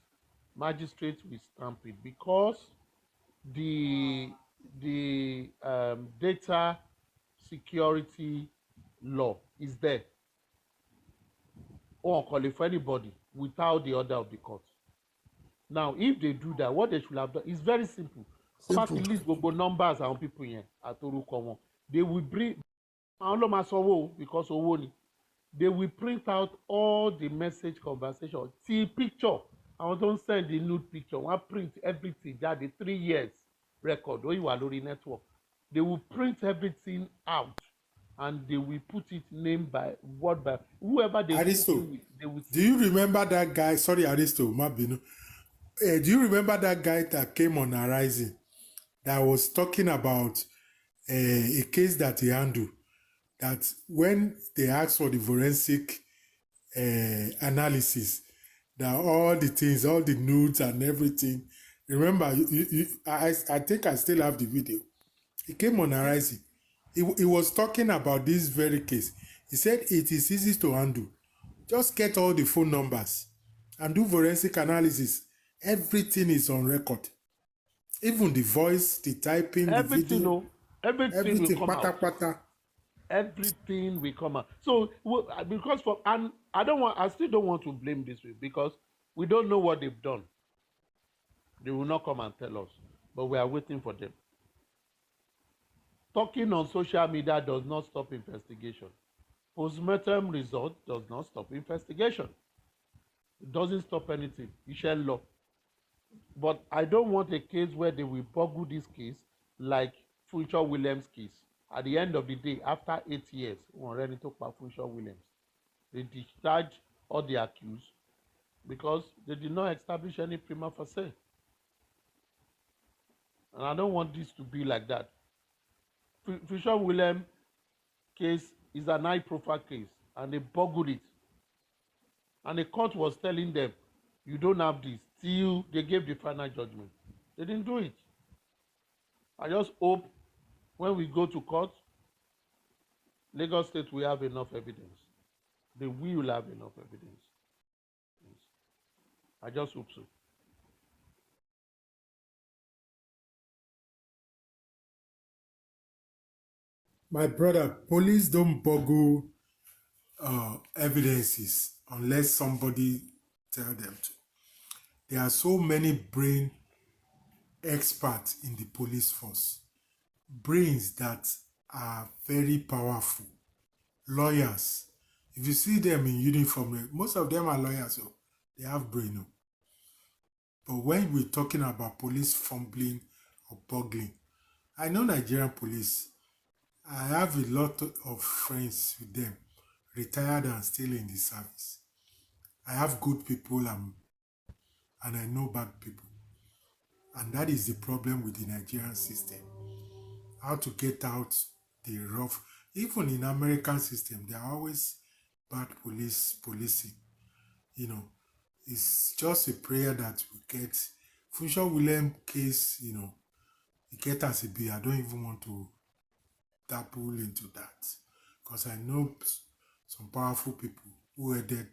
Magistrate will stamp it because the data security law is there. Or call it for anybody without the order of the court. Now, if they do that, what they should have done is very simple. Come list gbogbo numbers and people here at Oruko. They will bring because they will print out all the message conversation. See picture. I don't send the nude picture. One print everything. That the 3 years record. Network. They will print everything out and they will put it name by word by whoever they Aristo, they will do you remember that guy? Sorry, Aristo, Mabino. Do you remember that guy that came on Arising that was talking about a case that he handled? That when they asked for the forensic analysis, that all the things, all the nudes and everything. Remember, I think I still have the video. He came on Arising. He was talking about this very case. He said it is easy to handle. Just get all the phone numbers and do forensic analysis. Everything is on record. Even the voice, the typing, everything, the video. Everything will come pata, out. pata. Everything will come out. So because and I still don't want to blame this way because we don't know what they've done. They will not come and tell us, but we are waiting for them. Talking on social media does not stop investigation. Postmortem result does not stop investigation. It doesn't stop anything. Iṣẹ́ law. But I don't want a case where they will boggle this case like Funsho Williams case. At the end of the day, after 8 years, we already talk about Funsho Williams. They discharged all the accused because they did not establish any prima facie. And I don't want this to be like that. Funsho Williams case is an high-profile case, and they boggled it. And the court was telling them, you don't have this, till they gave the final judgment. They didn't do it. I just hope when we go to court, Lagos State will have enough evidence. They will have enough evidence. Yes. I just hope so. My brother, police don't boggle evidences unless somebody tell them to. There are so many brain experts in the police force. Brains that are very powerful. Lawyers. If you see them in uniform, most of them are lawyers, so they have brain. But when we're talking about police fumbling or boggling, I know Nigerian police. I have a lot of friends with them, retired and still in the service. I have good people and I know bad people. And that is the problem with the Nigerian system. How to get out the rough. Even in American system, there are always bad policing. You know, it's just a prayer that we get. Funsho Williams case, you know, it get as a be. I don't even want to dabble into that because I know some powerful people who were dead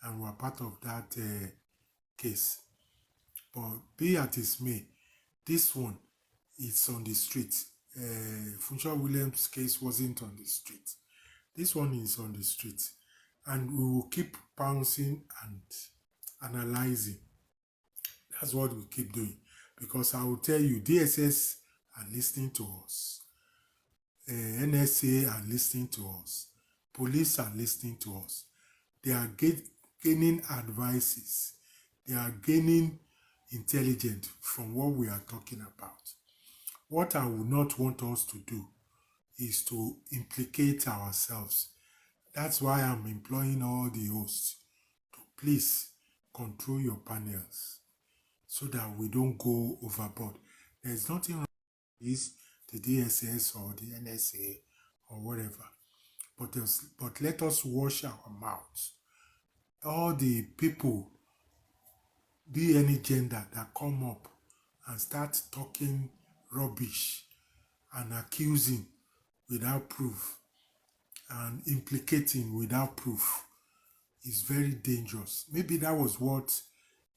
and were part of that case. But be it as may, this one is on the street. Funsho Williams' case wasn't on the street. This one is on the street, and we will keep pouncing and analyzing. That's what we keep doing, because I will tell you, DSS are listening to us. NSA are listening to us. Police are listening to us. They are gaining advices. They are gaining intelligence from what we are talking about. what I would not want us to do is to implicate ourselves. That's why I'm employing all the hosts to please control your panels so that we don't go overboard. There's nothing wrong with this, the DSS or the NSA or whatever. But let us wash our mouths. All the people, be any gender, that come up and start talking rubbish and accusing without proof and implicating without proof is very dangerous. Maybe that was what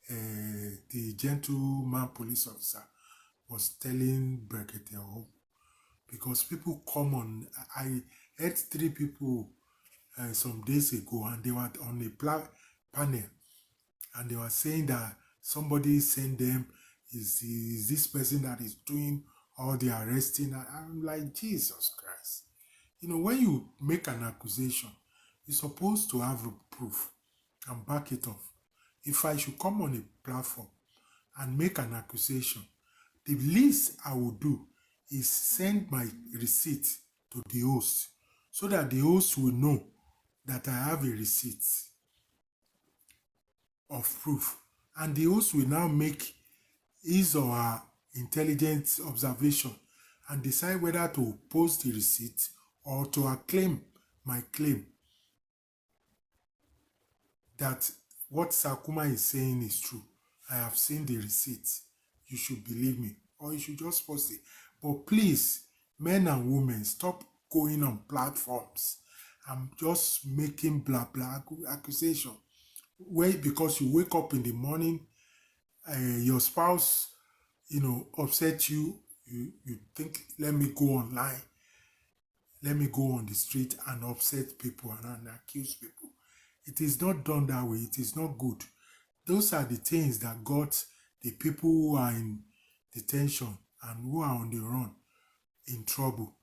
the gentleman police officer was telling Brekete, because people come on. I heard 3 people some days ago, and they were on a panel, and they were saying that somebody sent them, is this person that is doing all the arresting? And I'm like, Jesus Christ. You know, when you make an accusation, you're supposed to have a proof and back it up. If I should come on a platform and make an accusation, the least I would do is send my receipt to the host so that the host will know that I have a receipt of proof. And the host will now make his or her intelligent observation and decide whether to post the receipt or to acclaim my claim that what Sakuma is saying is true. I have seen the receipt. You should believe me, or you should just post it. But please, men and women, stop going on platforms and just making blah blah accusation. Wait, because you wake up in the morning, your spouse, upset you. You think, let me go online, let me go on the street and upset people and accuse people. It is not done that way. It is not good. Those are the things that got the people who are in detention and who are on the run in trouble.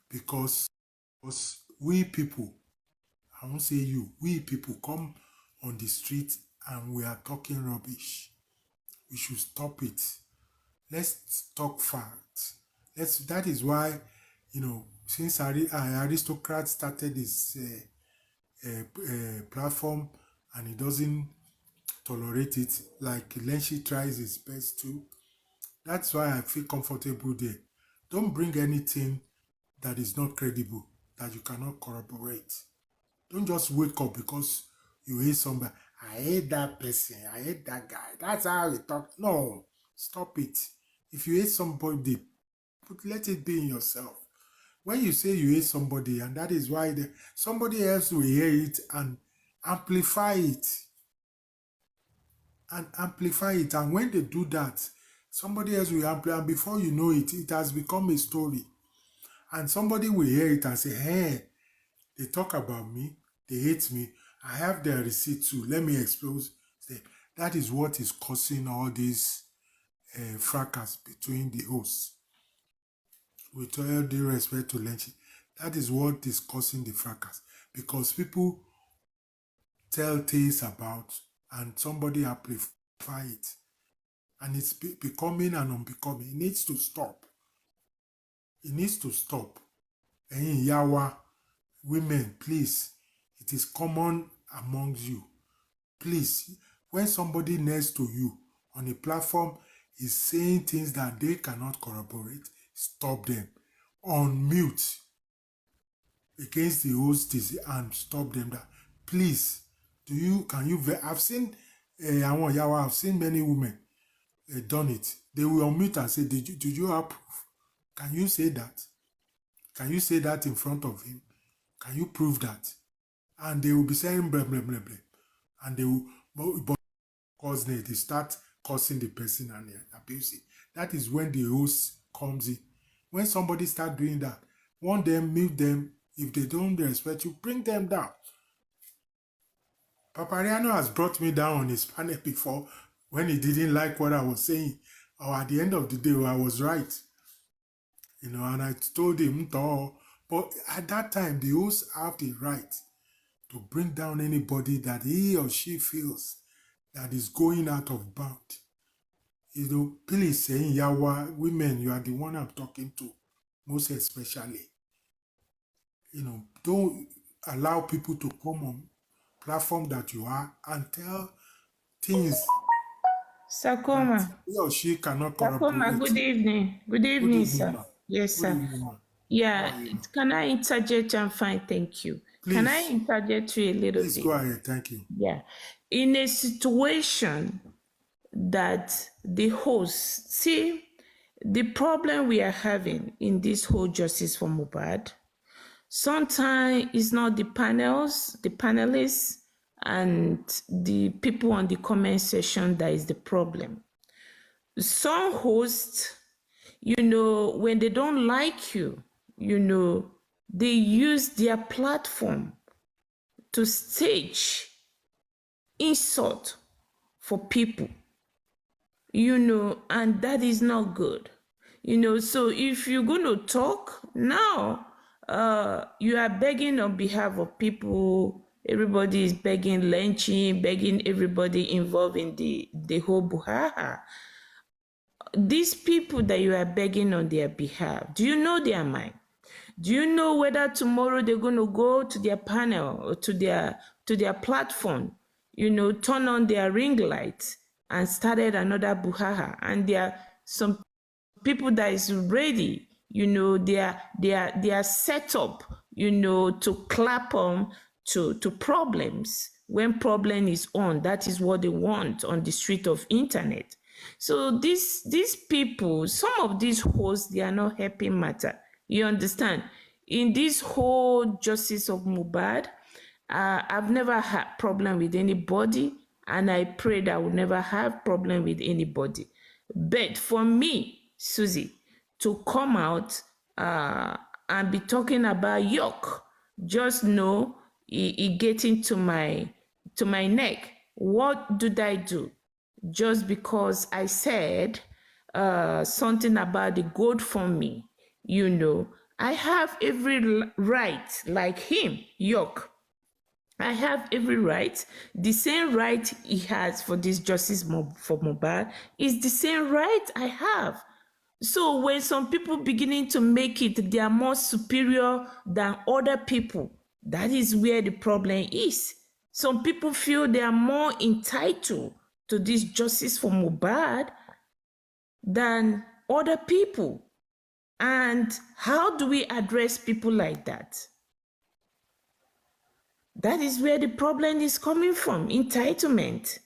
Because we people, I won't say you, we people come on the street and we are talking rubbish. We should stop it. Let's talk facts. That is why, since Aristocrat started this platform and he doesn't tolerate it, like Lenshi tries his best to. That's why I feel comfortable there. Don't bring anything that is not credible, that you cannot corroborate. Don't just wake up because you hate somebody. I hate that person. I hate that guy. That's how you talk. No, stop it. If you hate somebody, let it be in yourself. When you say you hate somebody, and that is why somebody else will hear it and amplify it. And when they do that, somebody else will amplify, and before you know it, it has become a story. And somebody will hear it and say, hey, they talk about me, they hate me, I have their receipt too, let me expose them. That is what is causing all this fracas between the hosts. With all due respect to Lenchi, that is what is causing the fracas. Because people tell things about and somebody amplify it. And it's becoming and unbecoming. It needs to stop. It needs to stop. And Yawa, women, please, it is common amongst you. Please, when somebody next to you on a platform is saying things that they cannot corroborate, stop them. Unmute against the host and stop them. That please, I've seen I've seen many women done it. They will unmute and say, did you have proof? Can you say that? Can you say that in front of him? Can you prove that? And they will be saying blah blah blah blah. And they will cause they start cursing the person and abusing. That is when the host comes in. When somebody start doing that, warn them, mute them. If they don't respect you, bring them down. Papariano has brought me down on his panel before when he didn't like what I was saying. Or at the end of the day, I was right. And I told him, but at that time, the hosts have the right to bring down anybody that he or she feels that is going out of bound. Please saying Yawa, women, you are the one I'm talking to, most especially. Don't allow people to come on platform that you are and tell things that Sakoma. he or she cannot Sakoma, corroborate. good evening. Good Good evening, evening, sir. ma. Yes, Good sir. evening, ma. How Yeah, are you? can I interject? I'm fine, thank you. Can I Please, interject you a little please bit? go ahead. Thank you. Yeah. In a situation that the host, see, the problem we are having in this whole Justice for Mohbad, sometimes it's not the panelists, and the people on the comment section that is the problem. Some hosts, when they don't like you, they use their platform to stage insult for people, and that is not good. So if you're going to talk now, you are begging on behalf of people. Everybody is begging, lynching, begging everybody involved in the whole buhaha. These people that you are begging on their behalf, do you know their mind? Do you know whether tomorrow they're going to go to their panel or to their platform, turn on their ring lights and started another buhaha? And there are some people that is ready, they are set up, to clap on to problems. When problem is on, that is what they want on the street of internet. So these people, some of these hosts, they are not helping matter. You understand? In this whole Justice of Mohbad, I've never had problem with anybody, and I pray that I will never have problem with anybody. But for me, Susie, to come out and be talking about yuck, just know it getting to my neck. What did I do? Just because I said something about the GoFundMe, I have every right, like him, yuck. I have every right. The same right he has for this Justice for Mohbad is the same right I have. So when some people beginning to make it, they are more superior than other people. That is where the problem is. Some people feel they are more entitled to this Justice for Mohbad than other people. And how do we address people like that? That is where the problem is coming from, entitlement.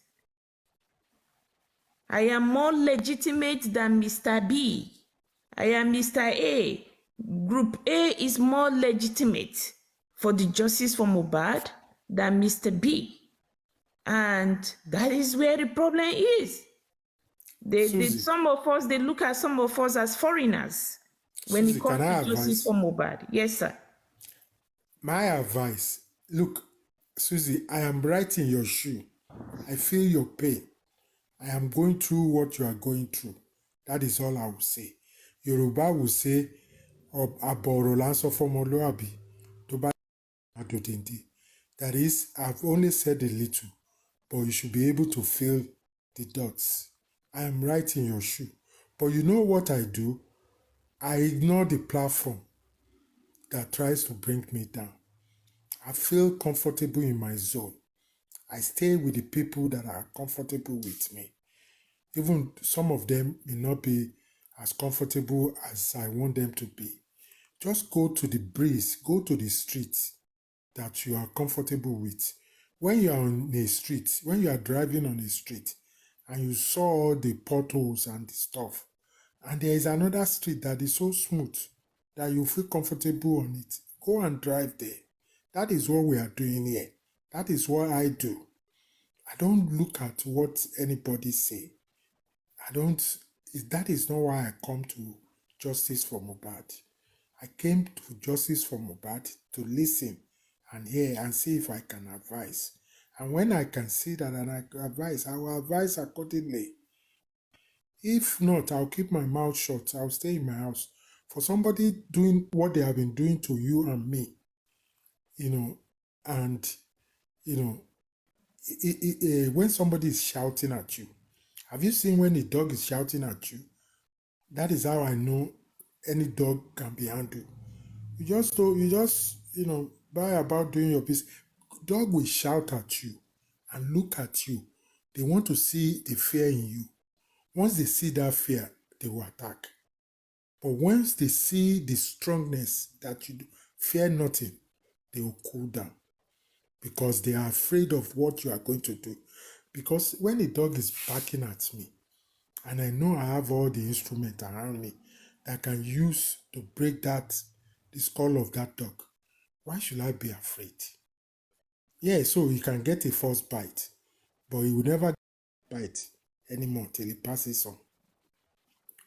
I am more legitimate than Mr. B. I am Mr. A. Group A is more legitimate for the Justice for Mohbad than Mr. B. And that is where the problem is. Some of us, they look at some of us as foreigners when Susie, it comes can I to Justice advise? for Mohbad. Yes, sir. My advice, look, Susie, I am right in your shoe. I feel your pain. I am going through what you are going through. That is all I will say. Yoruba will say, Aboro lanso fomoluabi, toba adodindi. That is, I've only said a little, but you should be able to feel the dots. I am right in your shoe. But you know what I do? I ignore the platform that tries to bring me down. I feel comfortable in my zone. I stay with the people that are comfortable with me. Even some of them may not be as comfortable as I want them to be. Just go to the breeze, go to the streets that you are comfortable with. When you are on a street, when you are driving on a street and you saw all the potholes and the stuff, and there is another street that is so smooth that you feel comfortable on it, go and drive there. That is what we are doing here. That is what I do. I don't look at what anybody say. That is not why I come to Justice for Mohbad. I came to Justice for Mohbad to listen and hear and see if I can advise. And when I can see that and I can advise, I will advise accordingly. If not, I'll keep my mouth shut. I'll stay in my house. For somebody doing what they have been doing to you and me, and when somebody is shouting at you, Have you seen when the dog is shouting at you? That is how I know any dog can be handled. You just buy about doing your business. Dog will shout at you and look at you. They want to see the fear in you. Once they see that fear, they will attack. But once they see the strongness that you fear nothing, they will cool down because they are afraid of what you are going to do. Because when the dog is barking at me, and I know I have all the instruments around me that I can use to break the skull of that dog, why should I be afraid? Yeah, so he can get a first bite, but he will never bite anymore till he passes on.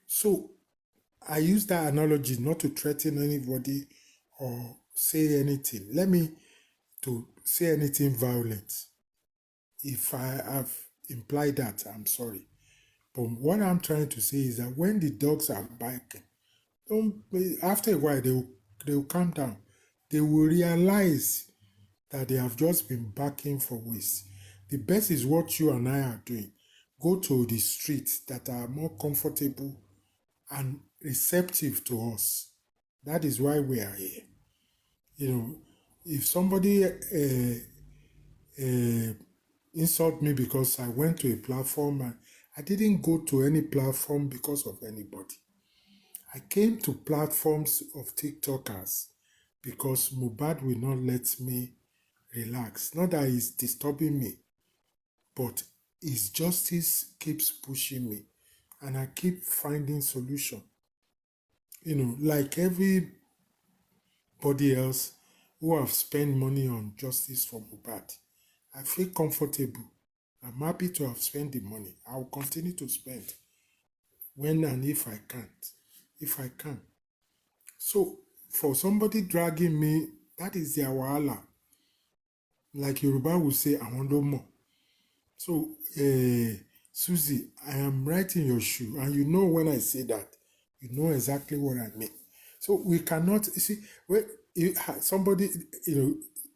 So I use that analogy not to threaten anybody or say anything. Let me to say anything violent. If I have implied that, I'm sorry. But what I'm trying to say is that when the dogs are barking, after a while they will calm down. They will realize that they have just been barking for weeks. The best is what you and I are doing. Go to the streets that are more comfortable and receptive to us. That is why we are here. If somebody insult me because I went to a platform, and I didn't go to any platform because of anybody. I came to platforms of TikTokers because Mohbad will not let me relax. Not that he's disturbing me, but his justice keeps pushing me, and I keep finding solution. Like everybody else who have spent money on justice for Mohbad, I feel comfortable. I'm happy to have spent the money. I will continue to spend when and if I can't. If I can. So for somebody dragging me, that is their wahala. Like Yoruba will say, I want no more. So, Susie, I am right in your shoe. And you know when I say that, you know exactly what I mean. So we cannot, see, somebody,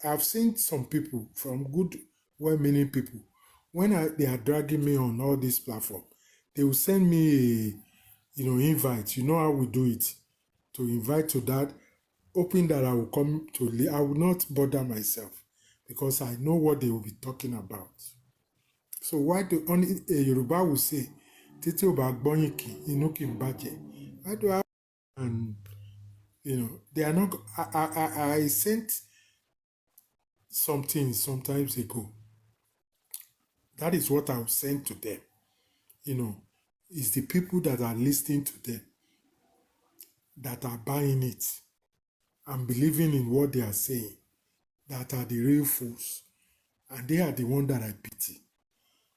I've seen some people, from good, well-meaning people, when they are dragging me on all this platform, they will send me invite. You know how we do it. To invite to that, hoping that I will come to, I will not bother myself because I know what they will be talking about. So why do only Yoruba will say, Titi oba gbonyiki inuki mbaje? Why do I? And they are not. I sent something sometimes ago. That is what I will send to them. It's the people that are listening to them that are buying it and believing in what they are saying that are the real fools. And they are the one that I pity.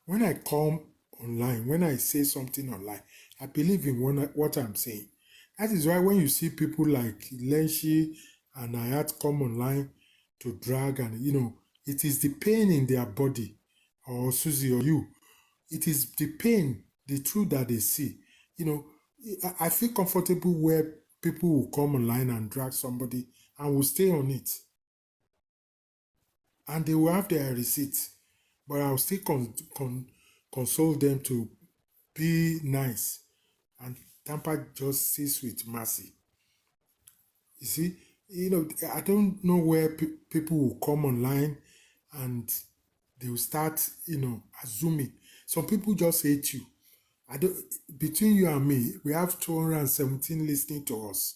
When I come online, when I say something online, I believe in what I'm saying. That is why when you see people like Lenshi and Ayat come online to drag, and it is the pain in their body, or Susie or you, it is the pain, the truth that they see. I feel comfortable where people will come online and drag somebody and will stay on it. And they will have their receipts. But I'll still console them to be nice and tamper justice with mercy. You see, I don't know where people will come online and they will start, assuming. Some people just hate you. Between you and me, we have 217 listening to us,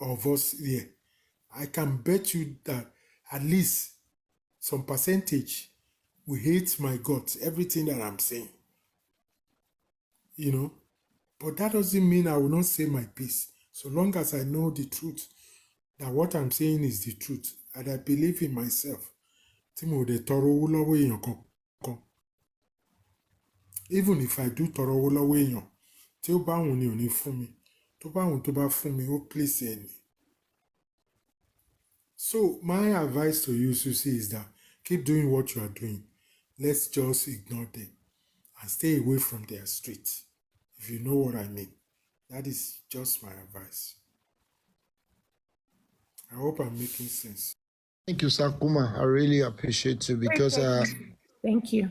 of us here. I can bet you that at least some percentage will hate my guts, everything that I'm saying. But that doesn't mean I will not say my piece. So long as I know the truth, that what I'm saying is the truth, and I believe in myself. Even if I do tọrọ lọ́wọ́ èèyàn, tí ó bá wùn ni ò ní fún mi. Tó bá wùn tó bá fún mi, ó please ẹni. So my advice to you, Susie, is that keep doing what you are doing. Let's just ignore them and stay away from their street. If you know what I mean. That is just my advice. I hope I'm making sense. Thank you, Sakuma. I really appreciate you because Thank you.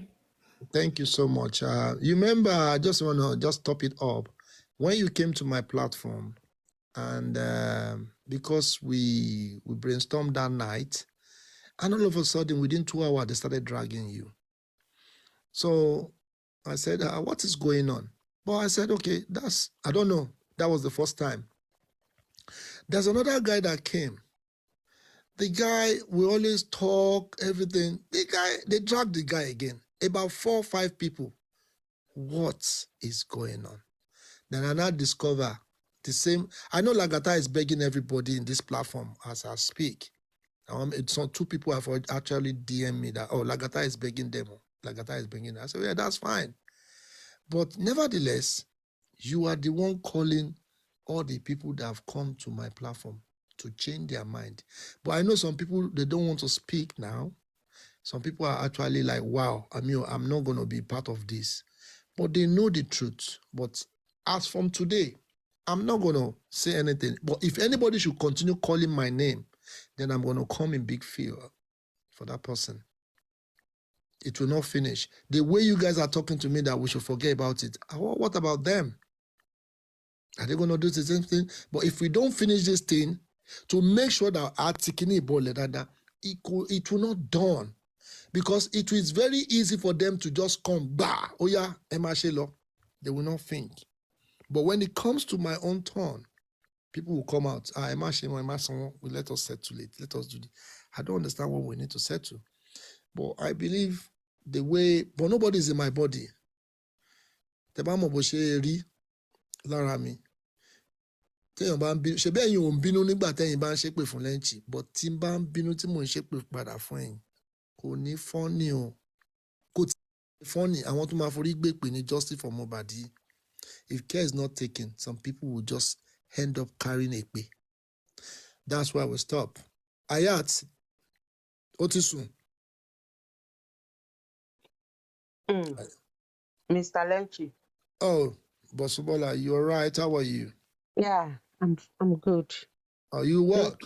Thank you so much. You remember, I just want to just top it up. When you came to my platform, and because we brainstormed that night, and all of a sudden, within 2 hours, they started dragging you. So I said, what is going on? But I said, okay, I don't know. That was the first time. There's another guy that came. The guy, we always talk, everything. They dragged the guy again. About 4 or 5 people. What is going on? Then I now discover the same. I know Lagata is begging everybody in this platform as I speak. It's not 2 people have actually DM me that, Lagata is begging them. Lagata is begging them. I said, yeah, that's fine. But nevertheless, you are the one calling all the people that have come to my platform to change their mind. But I know some people, they don't want to speak now. Some people are actually like, wow, I'm not going to be part of this. But they know the truth. But as from today, I'm not going to say anything. But if anybody should continue calling my name, then I'm going to come in big fear for that person. It will not finish. The way you guys are talking to me that we should forget about it, what about them? Are they going to do the same thing? But if we don't finish this thing, to make sure that it will not dawn. Because it is very easy for them to just come, bah, oh yeah, Emashelo. They will not think. But when it comes to my own turn, people will come out. Emashelo, let us settle it. Let us do it. I don't understand what we need to settle. But I believe the way, but nobody is in my body. Tebamo Boshe ri lára mi. Téèyàn bá ń bínú, ṣe bẹ́ẹ̀ yín ò ń bínú nígbà tẹ́yìn bá ń ṣépè fún lẹ́ǹchì, but tí n bá ń bínú tí mò ń ṣépè padà fún ẹ̀yin, kò ní fọ́nì o. Kò tí fọ́nì, àwọn tó máa forí gbé pè ní justice for Mohbad. If care is not taken, some people will just end up carrying a pay. That's why we stop. Ayat, ó ti sùn. Mr. Lenchi. Oh, Bosubola, you're right. How are you? Yeah, I'm good. Are you work?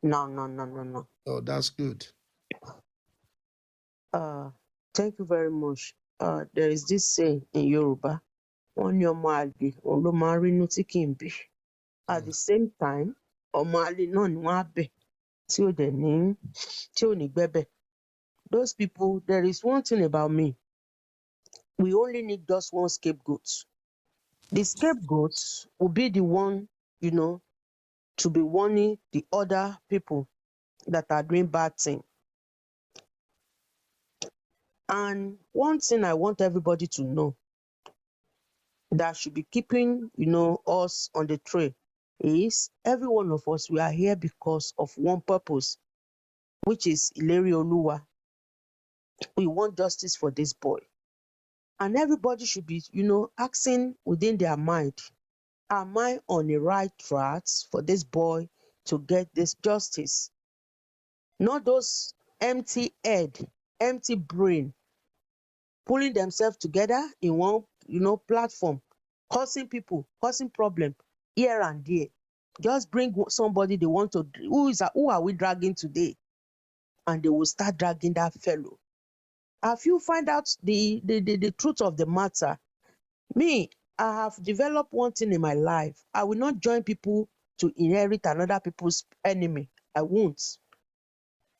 No. Oh, that's good. Thank you very much. There is this saying in Yoruba, wọ́n ní ọmọ àlè òun ló máa ń rínú tí kì í bí. At the same time, ọmọ àlè náà ni wọ́n á bẹ̀ tí ò ní gbẹ́bẹ̀. Those people, there is one thing about me. We only need just one scapegoat. The scapegoat will be the one, to be warning the other people that are doing bad things. And one thing I want everybody to know that should be keeping, us on the trail is every one of us, we are here because of one purpose, which is Ileri Oluwa. We want justice for this boy. And everybody should be, asking within their mind, am I on the right track for this boy to get this justice? Not those empty head, empty brain, pulling themselves together in one, platform, causing problem here and there. Just bring somebody they want to, who are we dragging today? And they will start dragging that fellow. If you find out the truth of the matter, me, I have developed one thing in my life. I will not join people to inherit another people's enemy. I won't.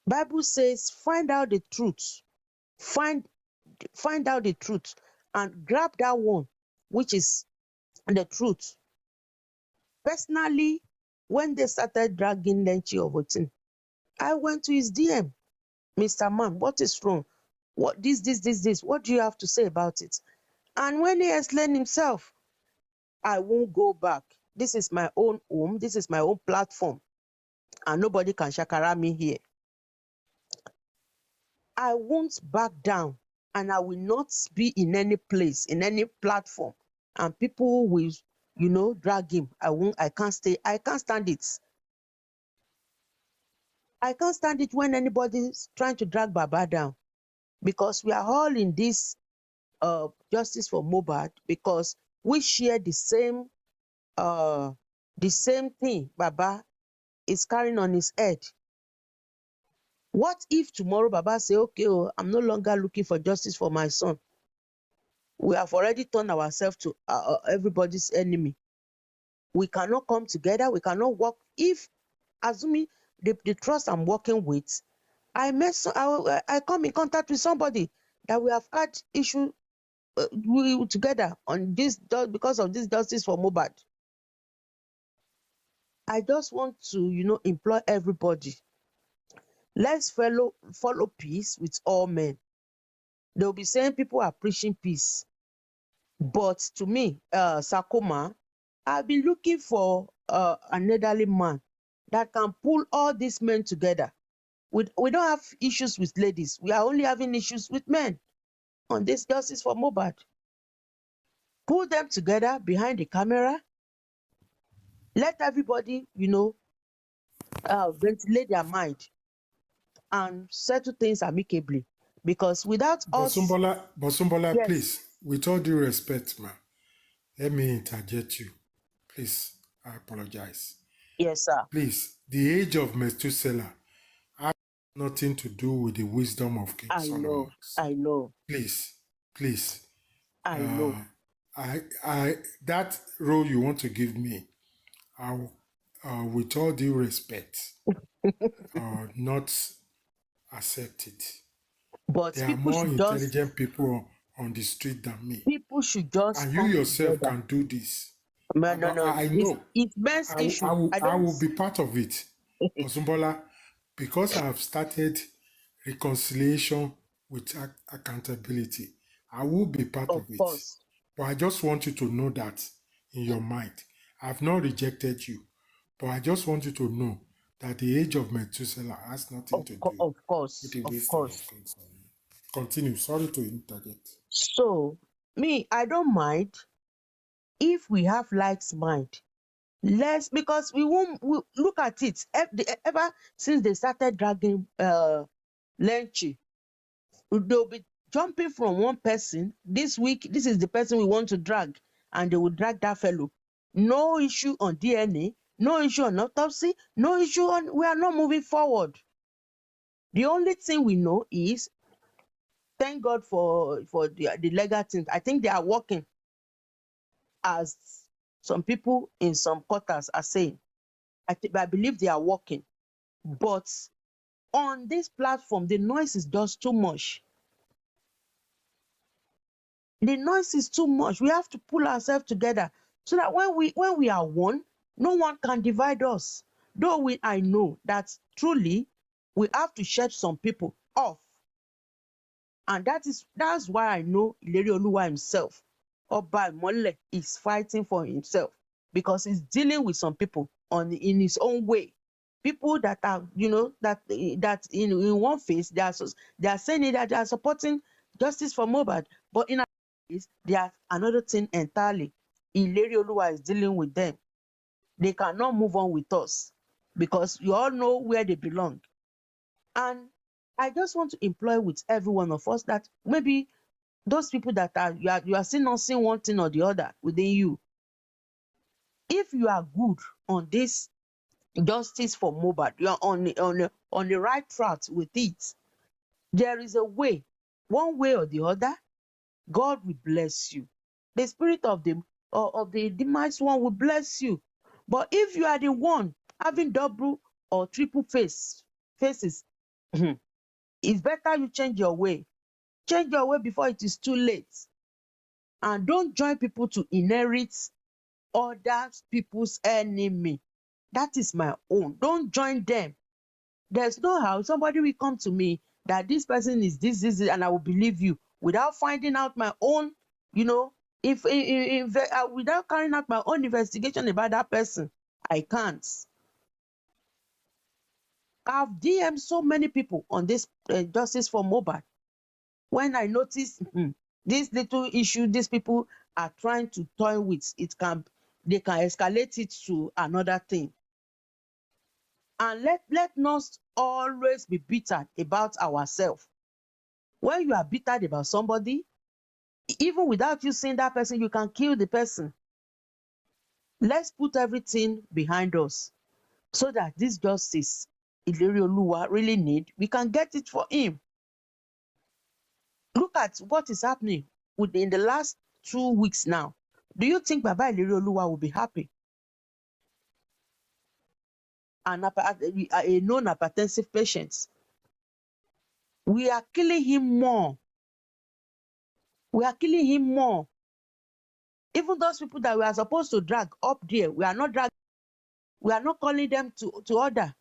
Bible says, find out the truth. Find out the truth and grab that one, which is the truth. Personally, when they started dragging Lenchi Ovotin, I went to his DM. Mr. Man, what is wrong? What this? What do you have to say about it? And when he explained himself, I won't go back. This is my own home. This is my own platform. And nobody can shakara me here. I won't back down. And I will not be in any place, in any platform. And people will, drag him. I can't stay. I can't stand it. I can't stand it when anybody's trying to drag Baba down. Because we are all in this justice for Mohbad, because we share the same thing Baba is carrying on his head. What if tomorrow Baba say, okay, oh, I'm no longer looking for justice for my son. We have already turned ourselves to everybody's enemy. We cannot come together. We cannot work. If, assuming the trust I'm working with, I come in contact with somebody that we have had issue together on this because of this justice for Mohbad. I just want to, implore everybody. Let's follow peace with all men. They'll be saying people are preaching peace. But to me, Sakoma, I've been looking for an elderly man that can pull all these men together. We don't have issues with ladies. We are only having issues with men on this justice for Mohbad. Pull them together behind the camera. Let everybody, ventilate their mind and settle things amicably. Because without us... Bosumbola, Yes. please, with all due respect, ma, let me interject you. Please, I apologize. Yes, sir. Please, the age of Methuselah has nothing to do with the wisdom of King I Solomon. know. I know. Please. I know. I that role you want to give me, I will, with all due respect, not accept it. But There are people more should just... intelligent people on the street than me. People should just And you come yourself together. can do this. No. I know. It's men's issue. I will be part of it. Osumbola, because I have started reconciliation with accountability, I will be part of it. Course. But I just want you to know that in your mind. I've not rejected you, but I just want you to know that the age of Methuselah has nothing to do Of course. with the Of wisdom course. of King Solomon. Continue. Sorry to interject. So, me, I don't mind if we have likes mind. Because we look at it. Ever since they started dragging Lenchi, they'll be jumping from one person. This week, this is the person we want to drag, and they will drag that fellow. No issue on DNA, no issue on autopsy, no issue on... We are not moving forward. The only thing we know is, thank God for the legal things. I think they are working, as some people in some quarters are saying. I believe they are working. But on this platform, the noise is just too much. The noise is too much. We have to pull ourselves together so that when we are one, no one can divide us. Though I know that truly we have to shed some people off. And that's why I know Ileri Oluwa himself, Oba Imole, is fighting for himself, because he's dealing with some people in his own way. People that are, that in one face they are saying that they are supporting justice for Mohbad, but in another case they are another thing entirely. Ileri Oluwa is dealing with them. They cannot move on with us because you all know where they belong. And I just want to employ with every one of us that maybe those people that you are still not seeing one thing or the other within you. If you are good on this justice for Mohbad, you are on the right track with it. There is a way, one way or the other. God will bless you. The spirit of the demise one will bless you. But if you are the one having double or triple faces, it's better you change your way. Change your way before it is too late. And don't join people to inherit other people's enemy. That is my own. Don't join them. There's no how somebody will come to me that this person is this, and I will believe you without finding out my own, if without carrying out my own investigation about that person. I can't. I've DM'd so many people on this justice for Mohbad. When I notice this little issue these people are trying to toy with, they can escalate it to another thing. And let not always be bitter about ourselves. When you are bitter about somebody, even without you seeing that person, you can kill the person. Let's put everything behind us so that this justice Ìlérí Olúwa really need, we can get it for him. Look at what is happening in the last 2 weeks now. Do you think Baba Ìlérí Olúwa will be happy? A known hypertensive patient. We are killing him more. We are killing him more. Even those people that we are supposed to drag up there, we are not dragging. We are not calling them to order.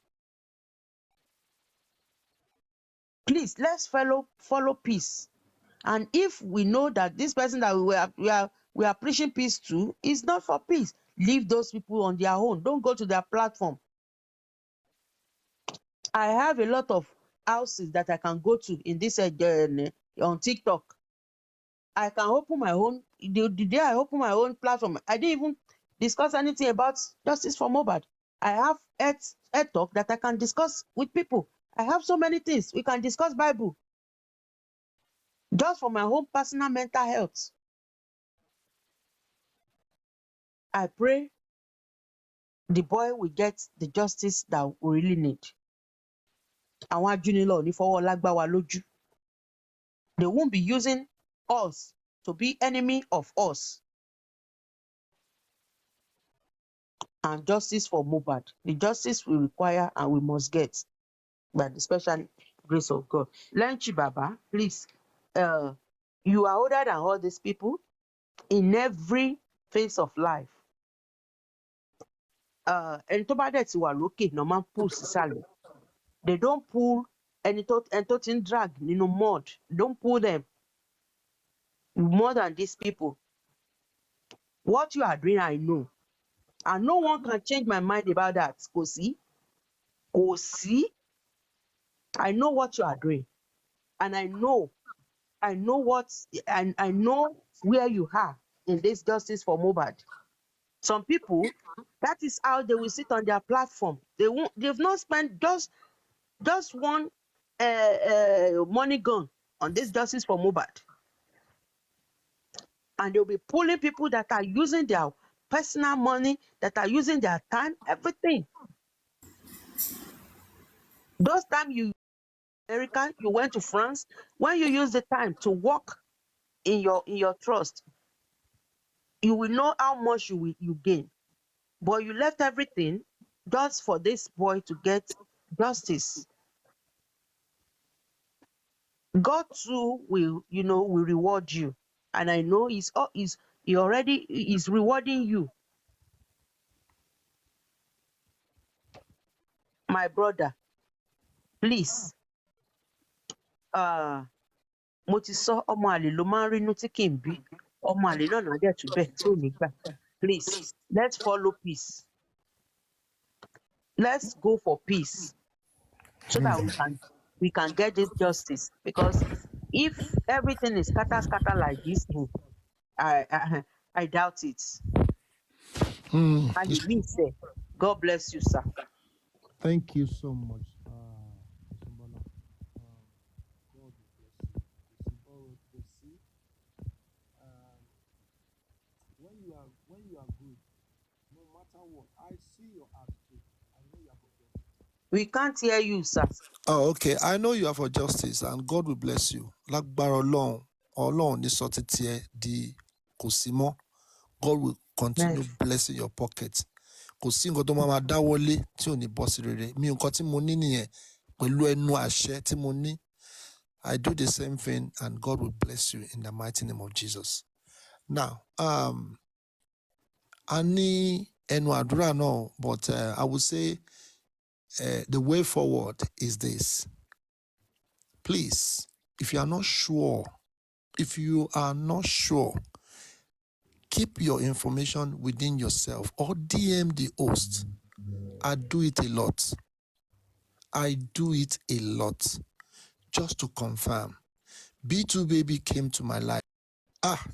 Please, let's follow peace. And if we know that this person that we are preaching peace to is not for peace, leave those people on their own. Don't go to their platform. I have a lot of houses that I can go to in this on TikTok. I can open my own. The day I open my own platform, I didn't even discuss anything about justice for Mohbad. I have Ed Talk that I can discuss with people. I have so many things. We can discuss Bible. Just for my own personal mental health. I pray the boy will get the justice that we really need. Àwọn ajúnilọ̀ ò ní fọwọ́ lágbá wa lójú. They won't be using us to be enemy of us. And justice for Mohbad. The justice we require and we must get by the special grace of God. Lenchi Baba, please, you are older than all these people in every phase of life. Ẹni tó bá dẹ̀ ti wà lókè náà máa ń pull sísàlẹ̀. They don't pull ẹni tó ti ń drag nínú mud. Don't pull them more than these people. What you are doing, I know. And no one can change my mind about that. Kò sí. Kò sí. I know what you are doing. And I know I know where you are in this justice for Mohbad. Some people, that is how they will sit on their platform. They've not spent just one money gun on this justice for Mohbad. And they'll be pulling people that are using their personal money, that are using their time, everything. Those time you America, you went to France, when you use the time to work in your trust, you will know how much you gain. But you left everything just for this boy to get justice. God too will reward you. And I know he already is rewarding you. My brother, please. Mo ti sọ ọmọ àlè ló máa ń rínú tí kì í bí. Ọmọ àlè náà náà dẹ̀ tún bẹ́ẹ̀ tí ò ní gbà. Please, let's follow peace. Let's go for peace so that we can get this justice. Because if everything is scatter like this, I doubt it. And it means, God bless you, sir. Thank you so much. When you are good, no matter what, I see your attitude. I know you are for justice. We can't hear you, sir. Oh, okay. I know you are for justice, and God will bless you. Lágbára Ọlọ́run ní sọ títí ẹ di kò sí mọ́. God will continue blessing your pocket. Kò sí nǹkan tó máa dáwọ́lé tí ò ní bọ́ sí rere. Mi nǹkan tí mo ní nìyẹn pẹ̀lú ẹnu àṣẹ tí mo ní. I do the same thing, and God will bless you in the mighty name of Jesus. Now, I ní ẹnu àdúrà náà, but I would say the way forward is this. Please, if you are not sure, keep your information within yourself or DM the host. I do it a lot. Just to confirm. B2 Baby came to my life.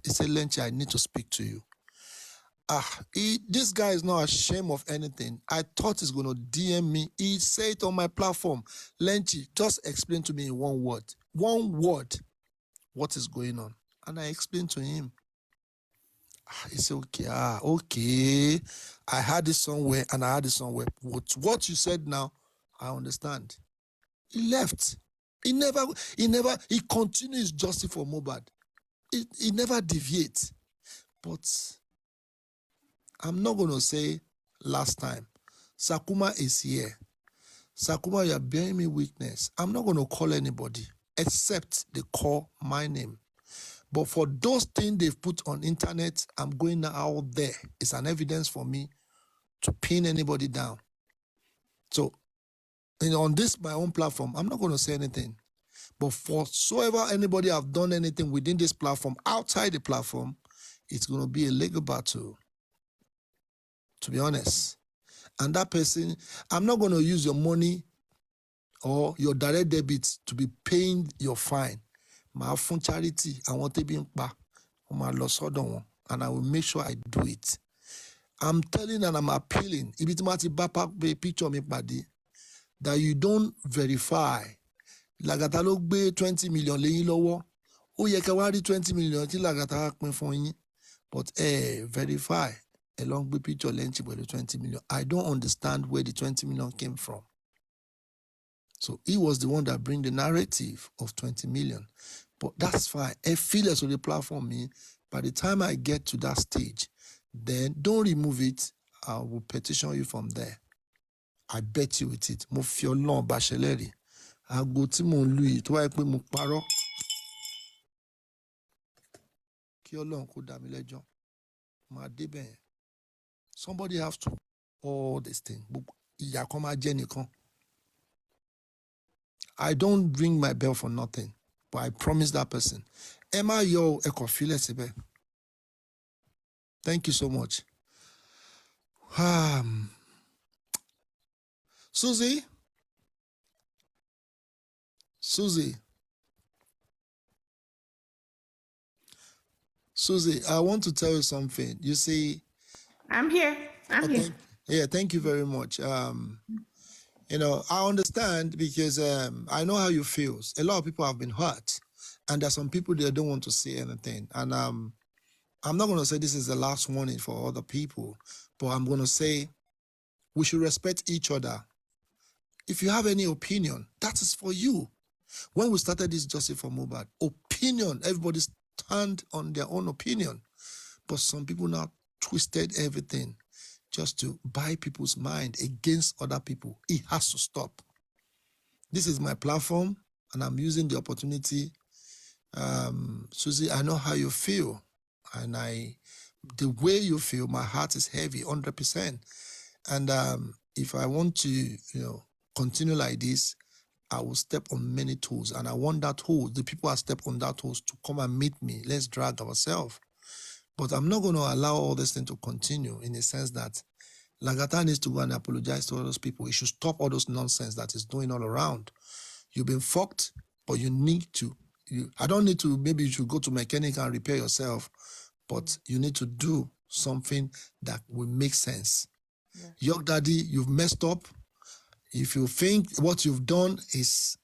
He said, Lenchi, I need to speak to you. This guy is not ashamed of anything. I thought he's going to DM me. He said it on my platform. Lenchi, just explain to me in one word, what is going on. And I explained to him. He said, okay. I had it somewhere and I had it somewhere. What you said now, I understand. He left. He continues justice for Mohbad. He never deviates. But I'm not going to say last time. Sakuma is here. Sakuma, you are bearing me witness. I'm not going to call anybody except they call my name. But for those things they've put on internet, I'm going out there. It's an evidence for me to pin anybody down. So, on this, my own platform, I'm not going to say anything. But for whatsoever anybody have done anything within this platform, outside the platform, it's going to be a legal battle, to be honest. And that person, I'm not going to use your money or your direct debit to be paying your fine. My fund charity, I want to be in my loss, and I will make sure I do it. I'm telling and I'm appealing. If it's my picture me body, that you don't verify. Lagata ló gbé 20 million lẹ́yìn lọ́wọ́. Ó yẹ kẹ́ wá rí 20 million tí Lagata pín fún yín. But verify. Ẹ lọ ń gbé picture lẹ́yìn pẹ̀lú 20 million. I don't understand where the 20 million came from. So he was the one that bring the narrative of 20 million. But that's fine. I feel as on the platform me. By the time I get to that stage, then don't remove it. I will petition you from there. I bet you with it. Mo fi Ọlọ́run bá ṣẹlẹ́rìí. Aago tí mò ń lù yìí tó wáyé pé mo parọ́. Kí Ọlọ́run kó dá mi lẹ́jọ́. Màá débẹ̀ yẹn. Somebody has to all this thing. Ìyà kan máa jẹ́ nìkan. I don't ring my bell for nothing, but I promise that person. Emma, yo, ekofile. Thank you so much. Susie, I want to tell you something. You see, I'm here. Thank you very much. You know, I understand because I know how you feel. A lot of people have been hurt, and there's some people that don't want to say anything. And I'm not going to say this is the last warning for other people, but I'm going to say we should respect each other. If you have any opinion, that is for you. When we started this Justice for Mohbad, opinion, everybody stand on their own opinion, but some people now twisted everything just to buy people's mind against other people. It has to stop. This is my platform, and I'm using the opportunity. Susie, I know how you feel, and the way you feel, my heart is heavy, 100%. And if I want to, continue like this, I will step on many toes, and I want that toe, the people that step on that toes, to come and meet me. Let's drag ourselves. But I'm not going to allow all this thing to continue in the sense that Lagata needs to go and apologize to all those people. He should stop all those nonsense that is doing all around. You've been fucked, but you need to. I don't need to, maybe you should go to mechanic and repair yourself, but you need to do something that will make sense. Yeah. York Daddy, you've messed up. If you think what you've done is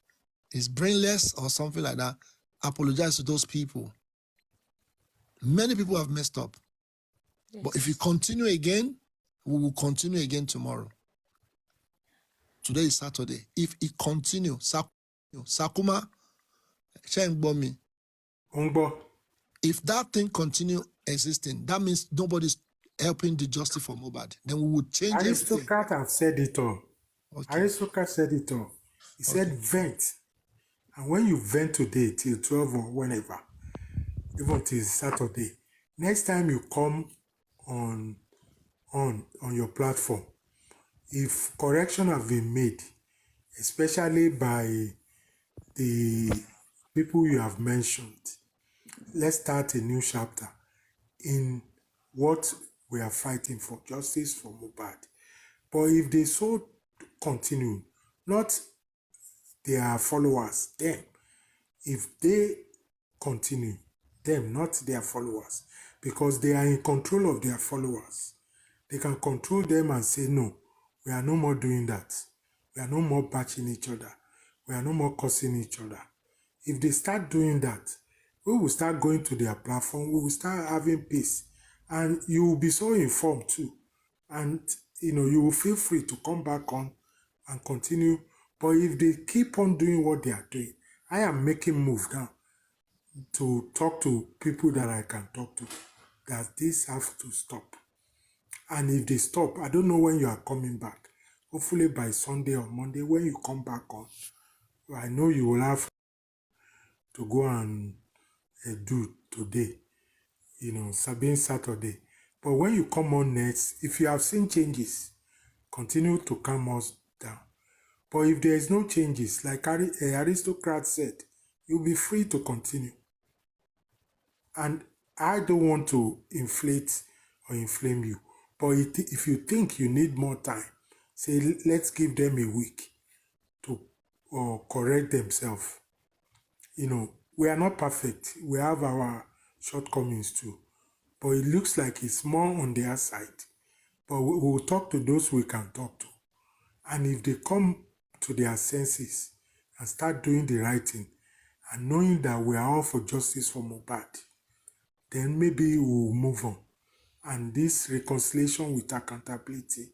brainless or something like that, apologize to those people. Many people have messed up. Yes. But if you continue again, we will continue again tomorrow. Today is Saturday. If it continues, Sakuma, if that thing continue existing, that means nobody's helping the justice for Mohbad. Then we would change everything. Aristocrat have said it all. Okay. Aristocrat said it all. He said vent. And when you vent today till 12 or whenever, even till Saturday, next time you come on your platform, if correction have been made, especially by the people you have mentioned, let's start a new chapter in what we are fighting for, justice for Mohbad. But if they so continue, not their followers, them, if they continue, them, not their followers, because they are in control of their followers. They can control them and say, no, we are no more doing that. We are no more batching each other. We are no more cursing each other. If they start doing that, we will start going to their platform. We will start having peace. And you will be so informed too. And, you will feel free to come back on and continue. But if they keep on doing what they are doing, I am making move now to talk to people that I can talk to, that this have to stop. And if they stop, I don't know when you are coming back. Hopefully by Sunday or Monday, when you come back on, I know you will have to go and do today, Sabine Saturday. But when you come on next, if you have seen changes, continue to calm us down. But if there is no changes, like Aristocrat said, you'll be free to continue. And I don't want to inflate or inflame you. But if you think you need more time, say, let's give them a week to correct themselves. We are not perfect. We have our shortcomings too. But it looks like it's more on their side. But we will talk to those we can talk to. And if they come to their senses and start doing the right thing, and knowing that we are all for justice for Mohbad, then maybe we'll move on. And this reconciliation with accountability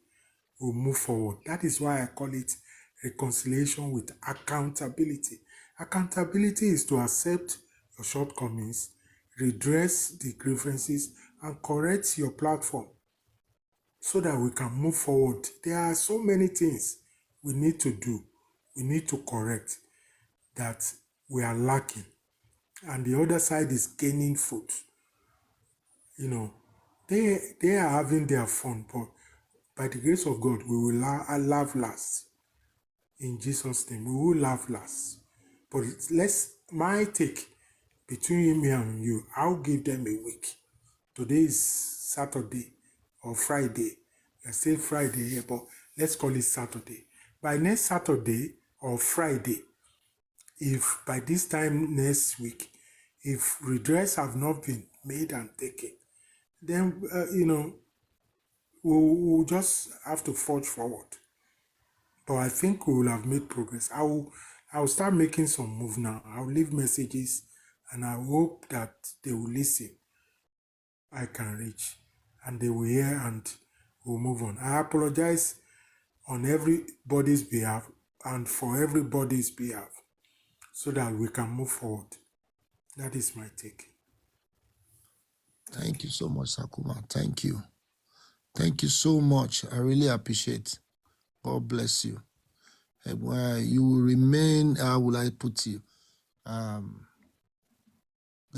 will move forward. That is why I call it reconciliation with accountability. Accountability is to accept your shortcomings, redress the grievances, and correct your platform so that we can move forward. There are so many things we need to do, we need to correct, that we are lacking. And the other side is gaining foot. They are having their fun, but by the grace of God, we will laugh last. In Jesus' name, we will laugh last. But my take between me and you, I'll give them a week. Today is Saturday or Friday. I say Friday here, but let's call it Saturday. By next Saturday or Friday, if by this time next week, if redress have not been made and taken, then, we'll just have to forge forward. But I think we will have made progress. I'll start making some move now. I'll leave messages, and I hope that they will listen. I can reach, and they will hear, and we'll move on. I apologize on everybody's behalf and for everybody's behalf so that we can move forward. That is my take. Thank you so much, Sakuma. Thank you. Thank you so much. I really appreciate. God bless you. You will remain, how will I put you? The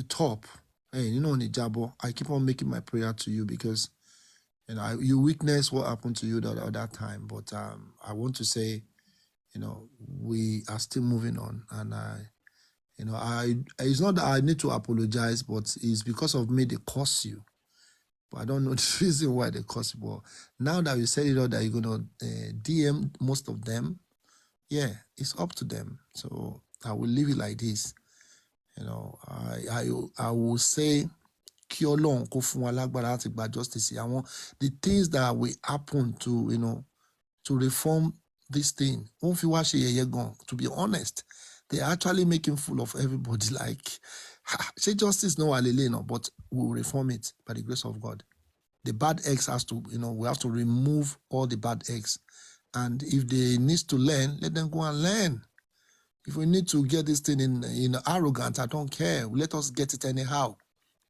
top. Hey, Nijabo, I keep on making my prayer to you because you witness what happened to you that time. But I want to say, we are still moving on. And it's not that I need to apologize, but it's because of me they curse you. But I don't know the reason why they curse you. But now that you said it all, that you're gonna DM most of them, yeah, it's up to them. So I will leave it like this. I will say, kí Ọlọ́run kó fún wa lágbára láti gba justice. The things that will happen to to reform this thing. Won't fi wá ṣe yẹ̀yẹ́ gan. To be honest, they're actually making fool of everybody. Like, say justice no alele no, but we'll reform it by the grace of God. The bad eggs has to, we have to remove all the bad eggs. And if they need to learn, let them go and learn. If we need to get this thing in arrogant, I don't care. Let us get it anyhow.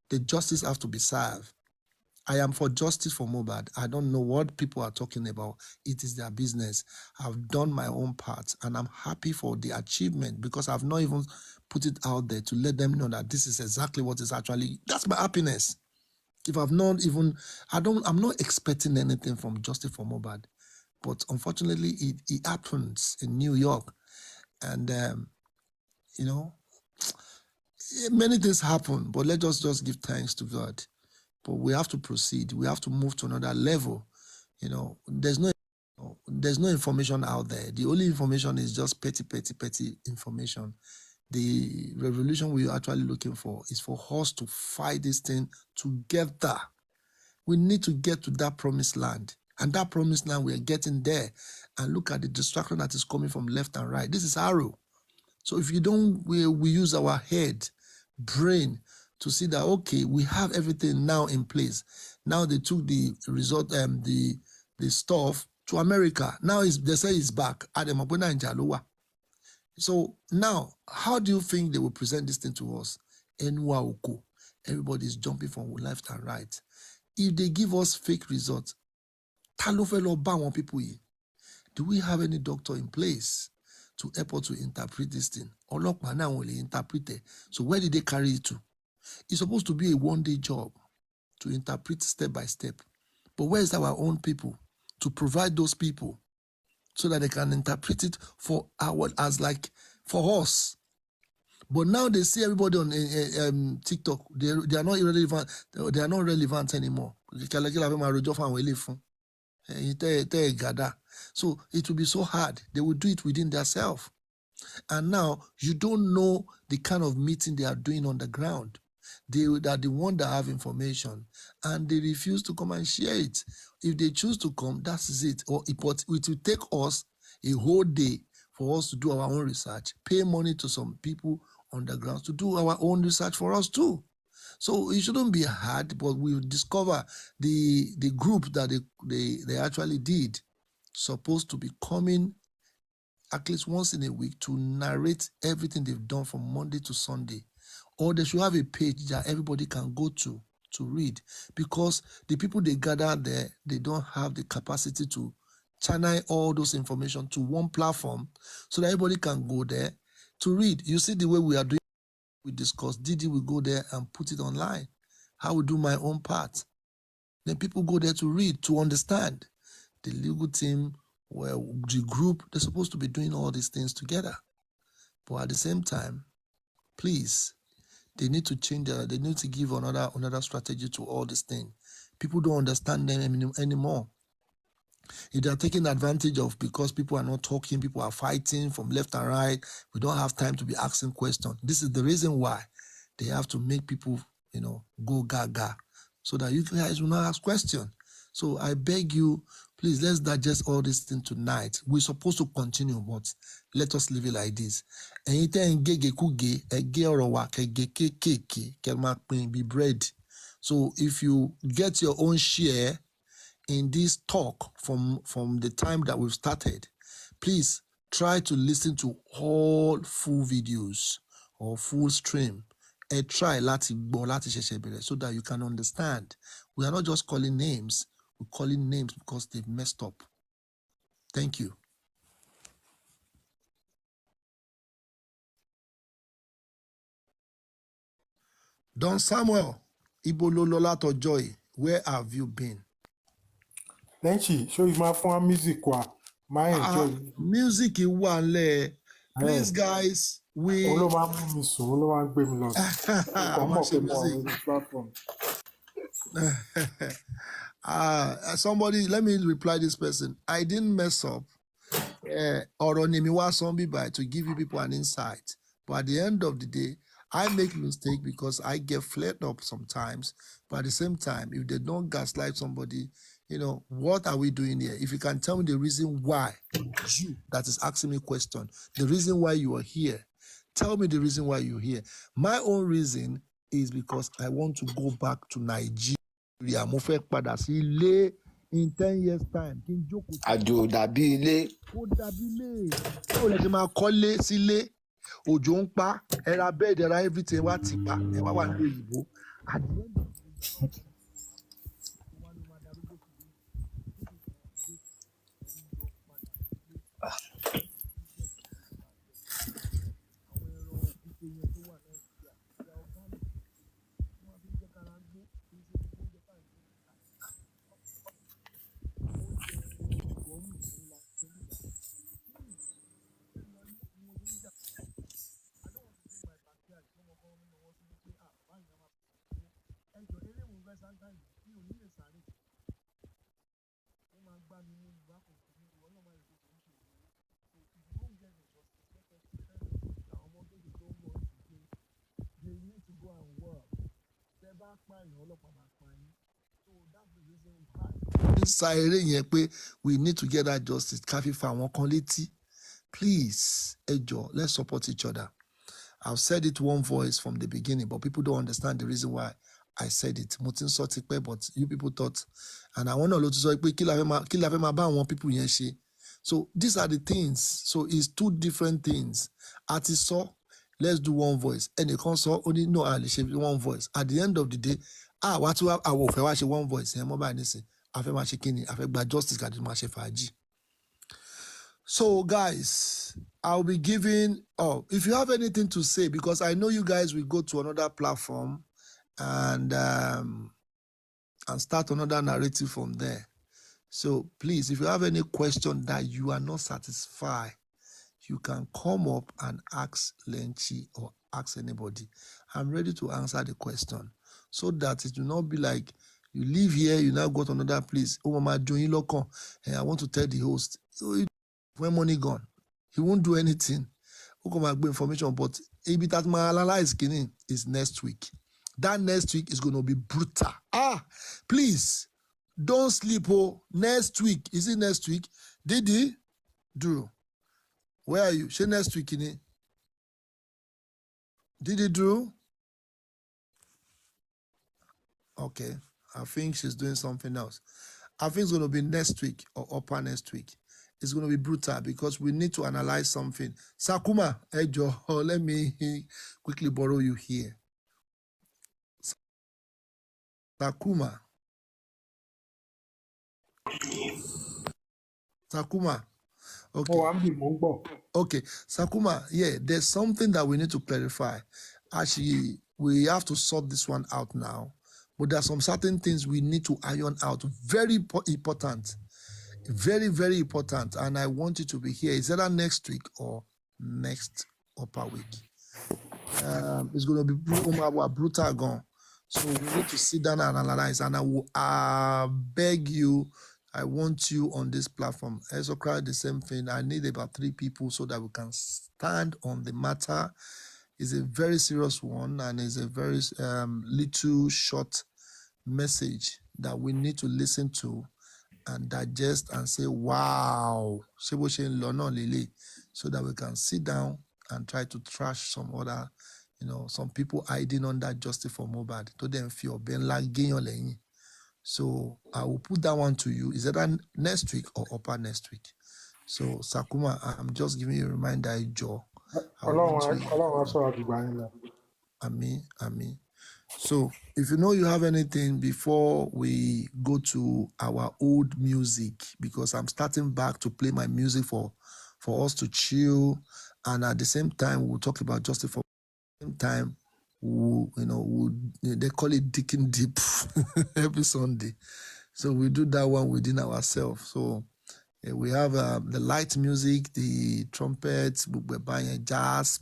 The justice has to be served. I am for justice for Mohbad. I don't know what people are talking about. It is their business. I've done my own part, and I'm happy for the achievement because I've not even put it out there to let them know that this is exactly what is actually. That's my happiness. If I've not even, I'm not expecting anything from justice for Mohbad, but unfortunately, it happens in New York, and many things happen. But let us just give thanks to God. But we have to proceed. We have to move to another level. There's no information out there. The only information is just petty information. The revolution we're actually looking for is for us to fight this thing together. We need to get to that promised land. And that promised land, we are getting there. And look at the distraction that is coming from left and right. This is arrow. So if you don't, we use our head, brain, to see that, okay, we have everything now in place. Now they took the result, the stuff to America. Now they say he's back. Ademopona and Jalowa. So now, how do you think they will present this thing to us? Enwauko. Everybody's jumping from left and right. If they give us fake results, people here. Do we have any doctor in place to help us to interpret this thing? Olokpa now only interpret it. So where did they carry it to? It's supposed to be a one-day job to interpret step by step. But where is our own people to provide those people so that they can interpret it for us? But now they see everybody on TikTok. They are not irrelevant. They are not relevant anymore. So it will be so hard. They will do it within themselves. And now you don't know the kind of meeting they are doing on the ground. They are the one that have information, and they refuse to come and share it. If they choose to come, that's it. But it will take us a whole day for us to do our own research, pay money to some people on the ground to do our own research for us too. So it shouldn't be hard, but we discover the group that they actually did supposed to be coming at least once in a week to narrate everything they've done from Monday to Sunday. Or they should have a page that everybody can go to read, because the people they gather there, they don't have the capacity to channel all those information to one platform so that everybody can go there to read. You see the way we are doing, we discuss, Didi will go there and put it online. I will do my own part. Then people go there to read, to understand. The legal team, the group, they're supposed to be doing all these things together. But at the same time, please, they need to change they need to give another strategy to all these things. People don't understand them anymore. If they're taking advantage of, because people are not talking, people are fighting from left and right, we don't have time to be asking questions. This is the reason why they have to make people, go gaga, so that you guys will not ask questions. So I beg you, please, let's digest all this thing tonight. We're supposed to continue, but let us leave it like this. Be bread. So if you get your own share in this talk from the time that we've started, please try to listen to all full videos or full stream. And try so that you can understand. We are not just calling names. We're calling names because they've messed up. Thank you. Don Samuel, Ibolololato Joy, where have you been? Lenchi, show you my phone music. My enjoy. Music is one lay. Please, guys, we. Somebody, let me reply this person. I didn't mess up. Or on to give you people an insight. But at the end of the day, I make mistake because I get flared up sometimes. But at the same time, if they don't gaslight somebody, what are we doing here? If you can tell me the reason why, you that is asking me a question, the reason why you are here, tell me the reason why you're here. My own reason is because I want to go back to Nigeria. In 10 years' time. Àjò dàbí ilé. Ó dàbí ilé. Ó lè ṣe máa kọ́lé sílé. Òjò ń pa, ẹ̀ra bed, ẹ̀ra everything wá ti pa, ẹ̀ wá wà ní òyìnbó. We need to get that justice. Please, let's support each other. I've said it one voice from the beginning, but people don't understand the reason why I said it. Mo ti ń sọ tipẹ́, but you people thought, and I want to sọ pé kí la fẹ́ máa bá àwọn people yẹn ṣe. So these are the things. So it's two different things. Artist saw, let's do one voice. Ẹnìkan sọ, only no, I lè one voice. At the end of the day, wá tún àwọ̀ òfẹ́ wá ṣe one voice. Ẹ̀ mọ́ báyìí nísìn. A fẹ́ máa ṣe kíni, a fẹ́ gba justice kàdé máa ṣe fàájì. So guys, I'll be giving, if you have anything to say, because I know you guys will go to another platform and start another narrative from there. So please, if you have any question that you are not satisfied, you can come up and ask Lenchi or ask anybody. I'm ready to answer the question so that it will not be like you live here, you now go to another place. Oh, Mama, and I want to tell the host, when money gone, he won't do anything. Information, but maybe that my analyze is next week. That next week is going to be brutal. Please don't sleep. Next week, is it next week? Didi, Drew, where are you? She next week, Didi, Drew. Okay, I think she's doing something else. I think it's going to be next week or upper next week. It's going to be brutal because we need to analyze something. Sakuma, Ejo, let me quickly borrow you here. Sakuma. Okay. Okay. Sakuma, yeah, there's something that we need to clarify. Actually, we have to sort this one out now. But there are some certain things we need to iron out. Very important. Very, very important. And I want you to be here. Is that next week or next upper week? It's going to be brutal gone. So we need to sit down and analyze. And I will beg you, I want you on this platform. Esocrat, the same thing. I need about 3 people so that we can stand on the matter. It's a very serious one, and it's a very little short message that we need to listen to and digest and say, wow, so that we can sit down and try to trash some other, some people hiding under justice for Mohbad. To them feel ben like So I will put that one to you. Is that next week or upper next week? So Sakuma, I'm just giving you a reminder, Joe. Ami. So if you know you have anything before we go to our old music, because I'm starting back to play my music for us to chill, and at the same time we'll talk about justice for the same time. They call it Dick and Deep every Sunday. So we do that one within ourselves. So we have the light music, the trumpets, jazz.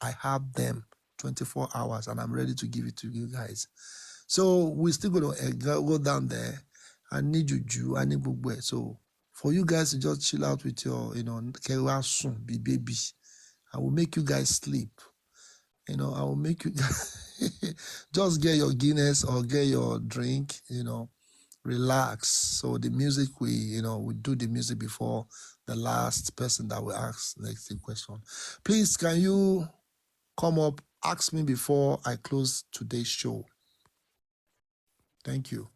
I have them 24 hours, and I'm ready to give it to you guys. So we're still going to go down there. I need juju, I need bugwe. So for you guys to just chill out with your, be baby. I will make you guys sleep. I will make you just get your Guinness or get your drink, relax. So the music, we do the music before the last person that will ask next question. Please, can you come up, ask me before I close today's show? Thank you.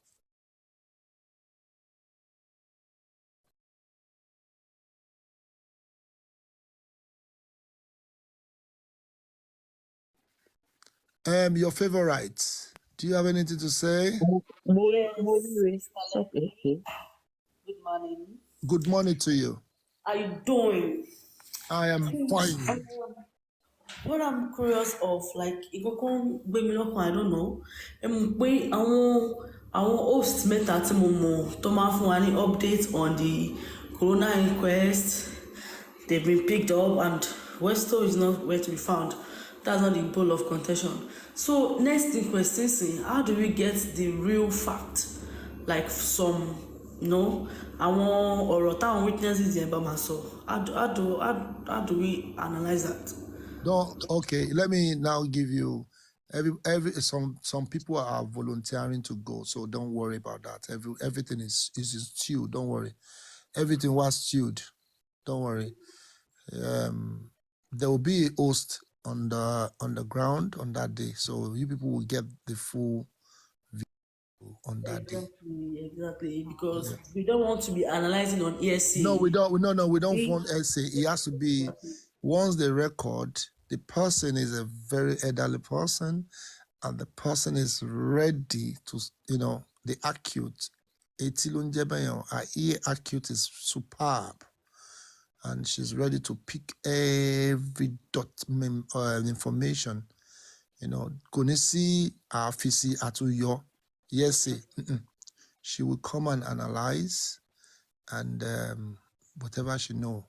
Your favorites. Do you have anything to say? Good morning. Good morning to you. How you doing? I am fine. What I'm curious of, like, I don't know. Our host meta tí mo mọ̀ tó máa fún wa ní update on the corona inquest. They've been picked up and Westo is not where to be found. That's not the ball of contention. So next inquest, how do we get the real fact? Like some, àwọn ọ̀rọ̀ táwọn witnesses yẹn bá máa sọ. How do we analyze that? Okay, let me now give you some people are volunteering to go, so don't worry about that. Everything is stewed. Don't worry. Everything was stewed. Don't worry. There will be a host on the ground on that day, so you people will get the full on that day. Exactly, because we don't want to be analyzing on ESC. No, we don't. No, we don't want essay. It has to be once they record. The person is a very elderly person, and the person is ready to, the acute. Her ear acute is superb, and she's ready to pick every information. Konisi afisi atuyo. Yes, she will come and analyze, and whatever she know.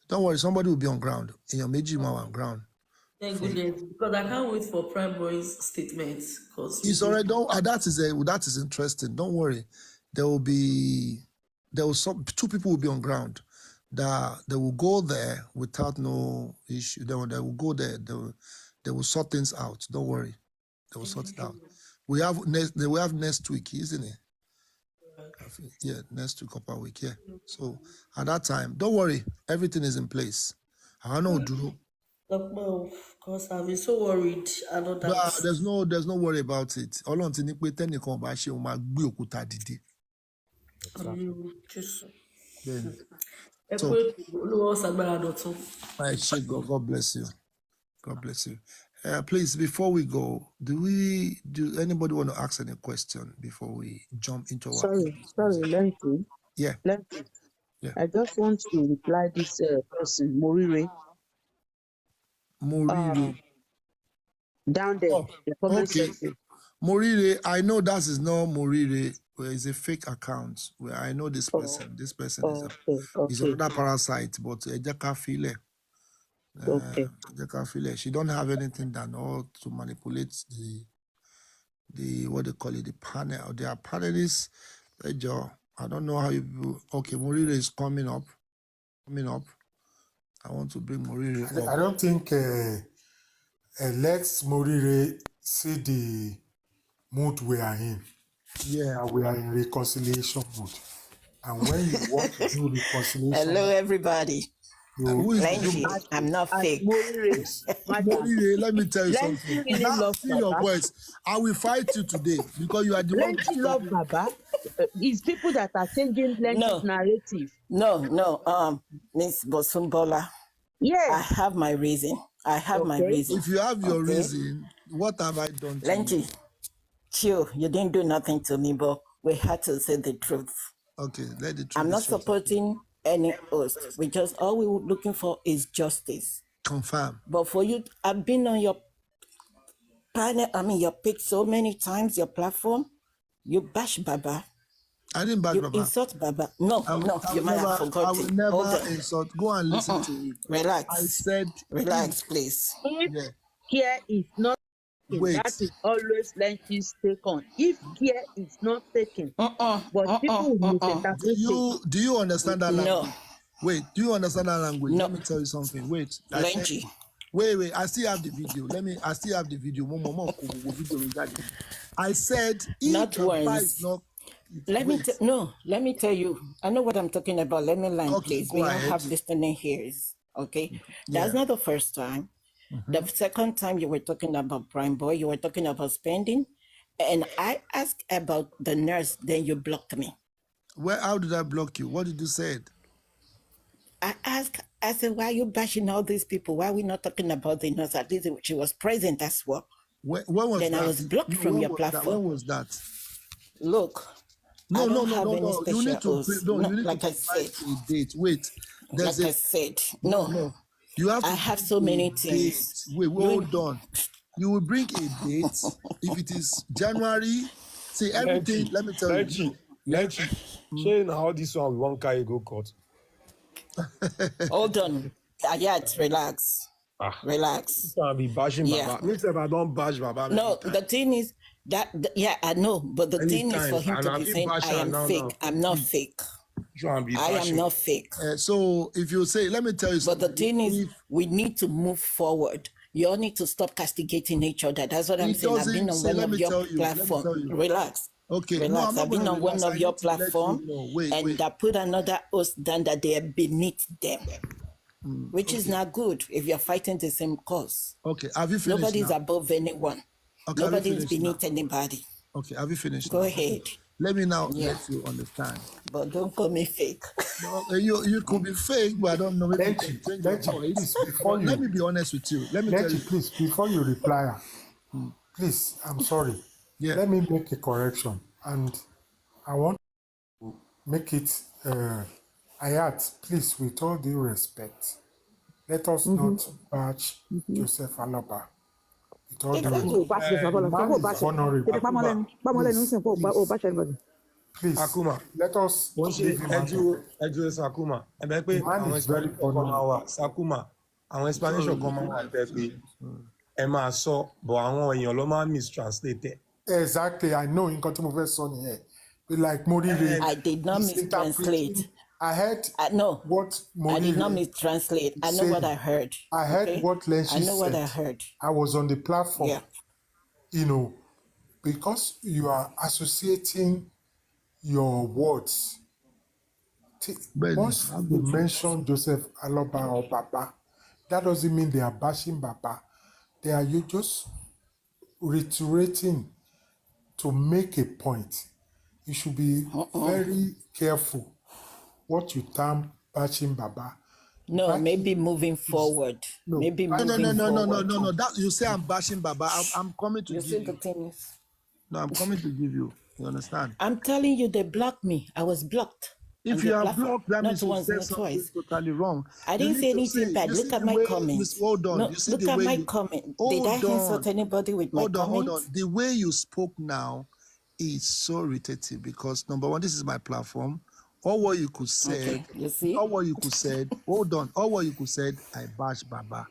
Don't worry, somebody will be on ground. In your on ground. Thank goodness, because I can't wait for Prime Boy's statements. It's already done. That is interesting. Don't worry. Two people will be on ground. They will go there without no issue. They will go there. They will sort things out. Don't worry. They will sort it out. They will have next week, isn't it? Yeah, next week, upper week. Yeah. So at that time, don't worry. Everything is in place. I know, Duro. Because I've been so worried. I know that. There's no worry about it. All on tini pe tẹnìkan bá ṣe o máa gbé òkúta dìde. God bless you. God bless you. Please, before we go, do anybody want to ask any question before we jump into our? Sorry, Lenty. Yeah. Lenty. Yeah. I just want to reply this person, Morire. Down there, the comment section. Morire, I know that is not Morire. It's a fake account. Where I know this person. This person is another parasite, but Ejaka File. She don't have anything done all to manipulate the what they call it, the panel. They are panelists. I don't know how you. Okay, Morire is coming up. I want to bring Morire up. I don't think let's Morire see the mood we are in. Yeah, we are in reconciliation mood. And when you want to do reconciliation, hello everybody. Lenty, I'm not fake. Morire, let me tell you something. Now, see your voice. I will fight you today because you are the one. Lenty love Baba. It's people that are changing Lenty's narrative. No, Miss Bosumbola. Yes. I have my reason. My reason. If you have your reason, what have I done to Lenty, you? Sure, you didn't do nothing to me, but we had to say the truth. Okay, let the truth. I'm not supporting any host. All we were looking for is justice. Confirm. But for you, I've been on your panel, your page so many times, your platform. You bash Baba. I didn't bash Baba. You insult Baba. No, you might have forgotten. I will never insult. Go and listen to it. Relax. I said, relax, please. If care is not taken, Wait. that is always Lenty's take on. If care is not taken, but people will misinterpret it. Do you understand that language? No. Wait, do you understand that language? No. Let me tell you something. Wait. Lenty. Wait, I still have the video. I still have the video. I said, Not once. Is not. Let me tell you. I know what I'm talking about. Let me land, please. We don't have listening ears. Okay, that's not the first time. The second time you were talking about Prime Boy, you were talking about spending, and I asked about the nurse. Then you blocked me. How did I block you? What did you say? I said, why are you bashing all these people? Why are we not talking about the nurse? At least she was present as well. When was then that? I was blocked from your platform. When was that? Look. No. You need to like I said, a date. Wait. I said, no. You have. I have so many things. Wait, hold on. You will bring a date if it is January. See everything. Let me tell you. Lenty. Showing how this one we won't carry go court. Hold on. Relax. Relax. I'll be bashing Baba. If I don't bash Baba. No, the thing is that I know, but the thing is for him to be saying I am fake. I'm not fake. I am not fake. So if you say, let me tell you something. But the thing is, we need to move forward. You all need to stop castigating each other. That's what I'm saying. I've been on one of your platforms. Relax. Okay. Relax. I've been on one of your platforms, and I put another host down that they are beneath them. Which is not good if you're fighting the same cause. Okay, have you finished? Nobody's above anyone. Okay, nobody is beneath anybody. Okay, have you finished? Go now? ahead. Let me now Yeah. let you understand. But don't call me fake. No, you could be fake, but I don't know. Maybe you can Lenchi, change your Lenchi, voice. please, before But let you, me be honest with you. Let me tell you. Lenchi, please, before you reply, please, I'm sorry. Yeah. Let me make a correction, and I want to make it. Ayat, please, with all due respect, let us not bash Joseph Alaba. With all due Exactly. respect, the man is vulnerable. Please, Akuma. let us Wọ́n ṣe give him out. ẹjú Sakuma. Ẹ̀bẹ̀ pé The man àwọn is very explanation kan máa vulnerable. wà. Sakuma. Àwọn explanation kan máa wà tẹ́ pé ẹ máa sọ, but àwọn èèyàn ló máa mistranslate ẹ̀. Exactly, I know in Kotomo son here. Like Morire. I did not mistranslate. I heard no, what I did not Morire mistranslate. I know what I heard. I heard okay? what Lenchi I know what I said. heard. I was on the platform. Yeah. You know, because you are associating your words. Once you mention Joseph Aloba or Baba, that doesn't mean they are bashing Baba. They are you just reiterating to make a point. You should be very careful what you term bashing Baba. No, Bashing maybe moving forward. No. Maybe No, moving forward. no. That you say I'm bashing Baba. I'm coming to You give see you. the thing is, No, I'm coming to give you. You understand? I'm telling you, they blocked me. I was blocked. If on you the are platform. blocked, that Not means you once, said not something twice. totally wrong. I You didn't need say to anything say- bad. you Look see at the my way comments. hold on. No, You see look the at way my you, comment. hold Did I on. insult anybody with my Hold on. comments? The way you spoke now is so irritating because number one, this is my platform. All what you could say, Okay, you see? all what you could say, hold on. All what you could say, I bash Baba.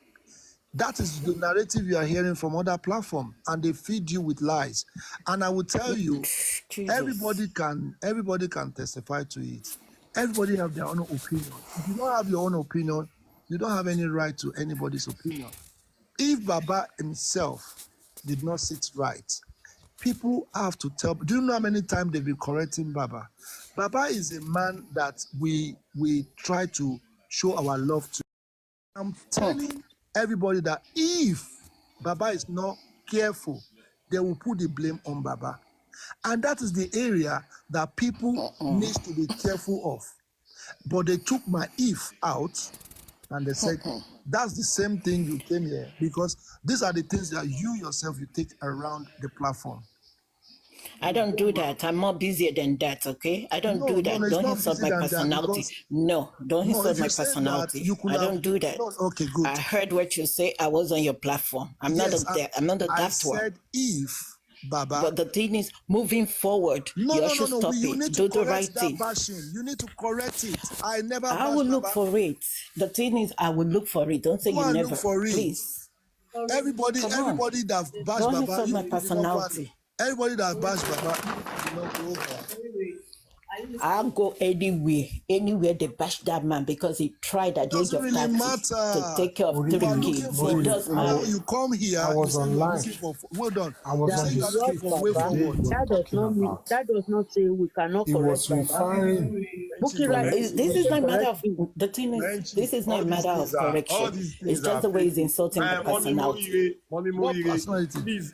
That is the narrative you are hearing from other platforms, and they feed you with lies. And I will tell you, Jesus. everybody can testify to it. Everybody have their own opinion. If you don't have your own opinion, you don't have any right to anybody's opinion. If Baba himself did not sit right, people have to tell. Do you know how many times they've been correcting Baba? Baba is a man that we try to show our love to. I'm telling everybody that if Baba is not careful, they will put the blame on Baba. And that is the area that people need to be careful of. But they took my if out and they said, that's the same thing you came here because these are the things that you yourself you take around the platform. I don't do that. I'm more busier than that, okay? I don't do that. it's Don't not insult busy my than that personality. because No, don't no, insult if my you said that, personality. you could I don't do that. No, okay, good. I heard what you say. I was on your platform. I'm not I'm not a I daft one. said if Baba. But the thing is, moving forward, you should stop You it. need to Do the correct right that thing. bashing. You need to correct it. I never I bashed will look Baba. for it. The thing is, I will look for it. Don't say Go you and never. look for it. Please. Everybody Come on. that bashed Don't Baba, insult my you did not go and- personality. everybody that bashed Baba, you know, go over. I'll go anywhere they bash that man because he tried at the age Doesn't of really 30 matter. to take care of Moriri, three You are looking kids. for It does now matter. you come here, I you was say on you are live. looking for well done. I was You on say the you are looking street for way the day forward. you were That does talking not mean about. that does not say we cannot He correct was Baba. referring Bookie to right This is not a matter of the thing is this is not a matter of correction. It's just the way he's insulting the personality. Mommy What Moire, personality? please,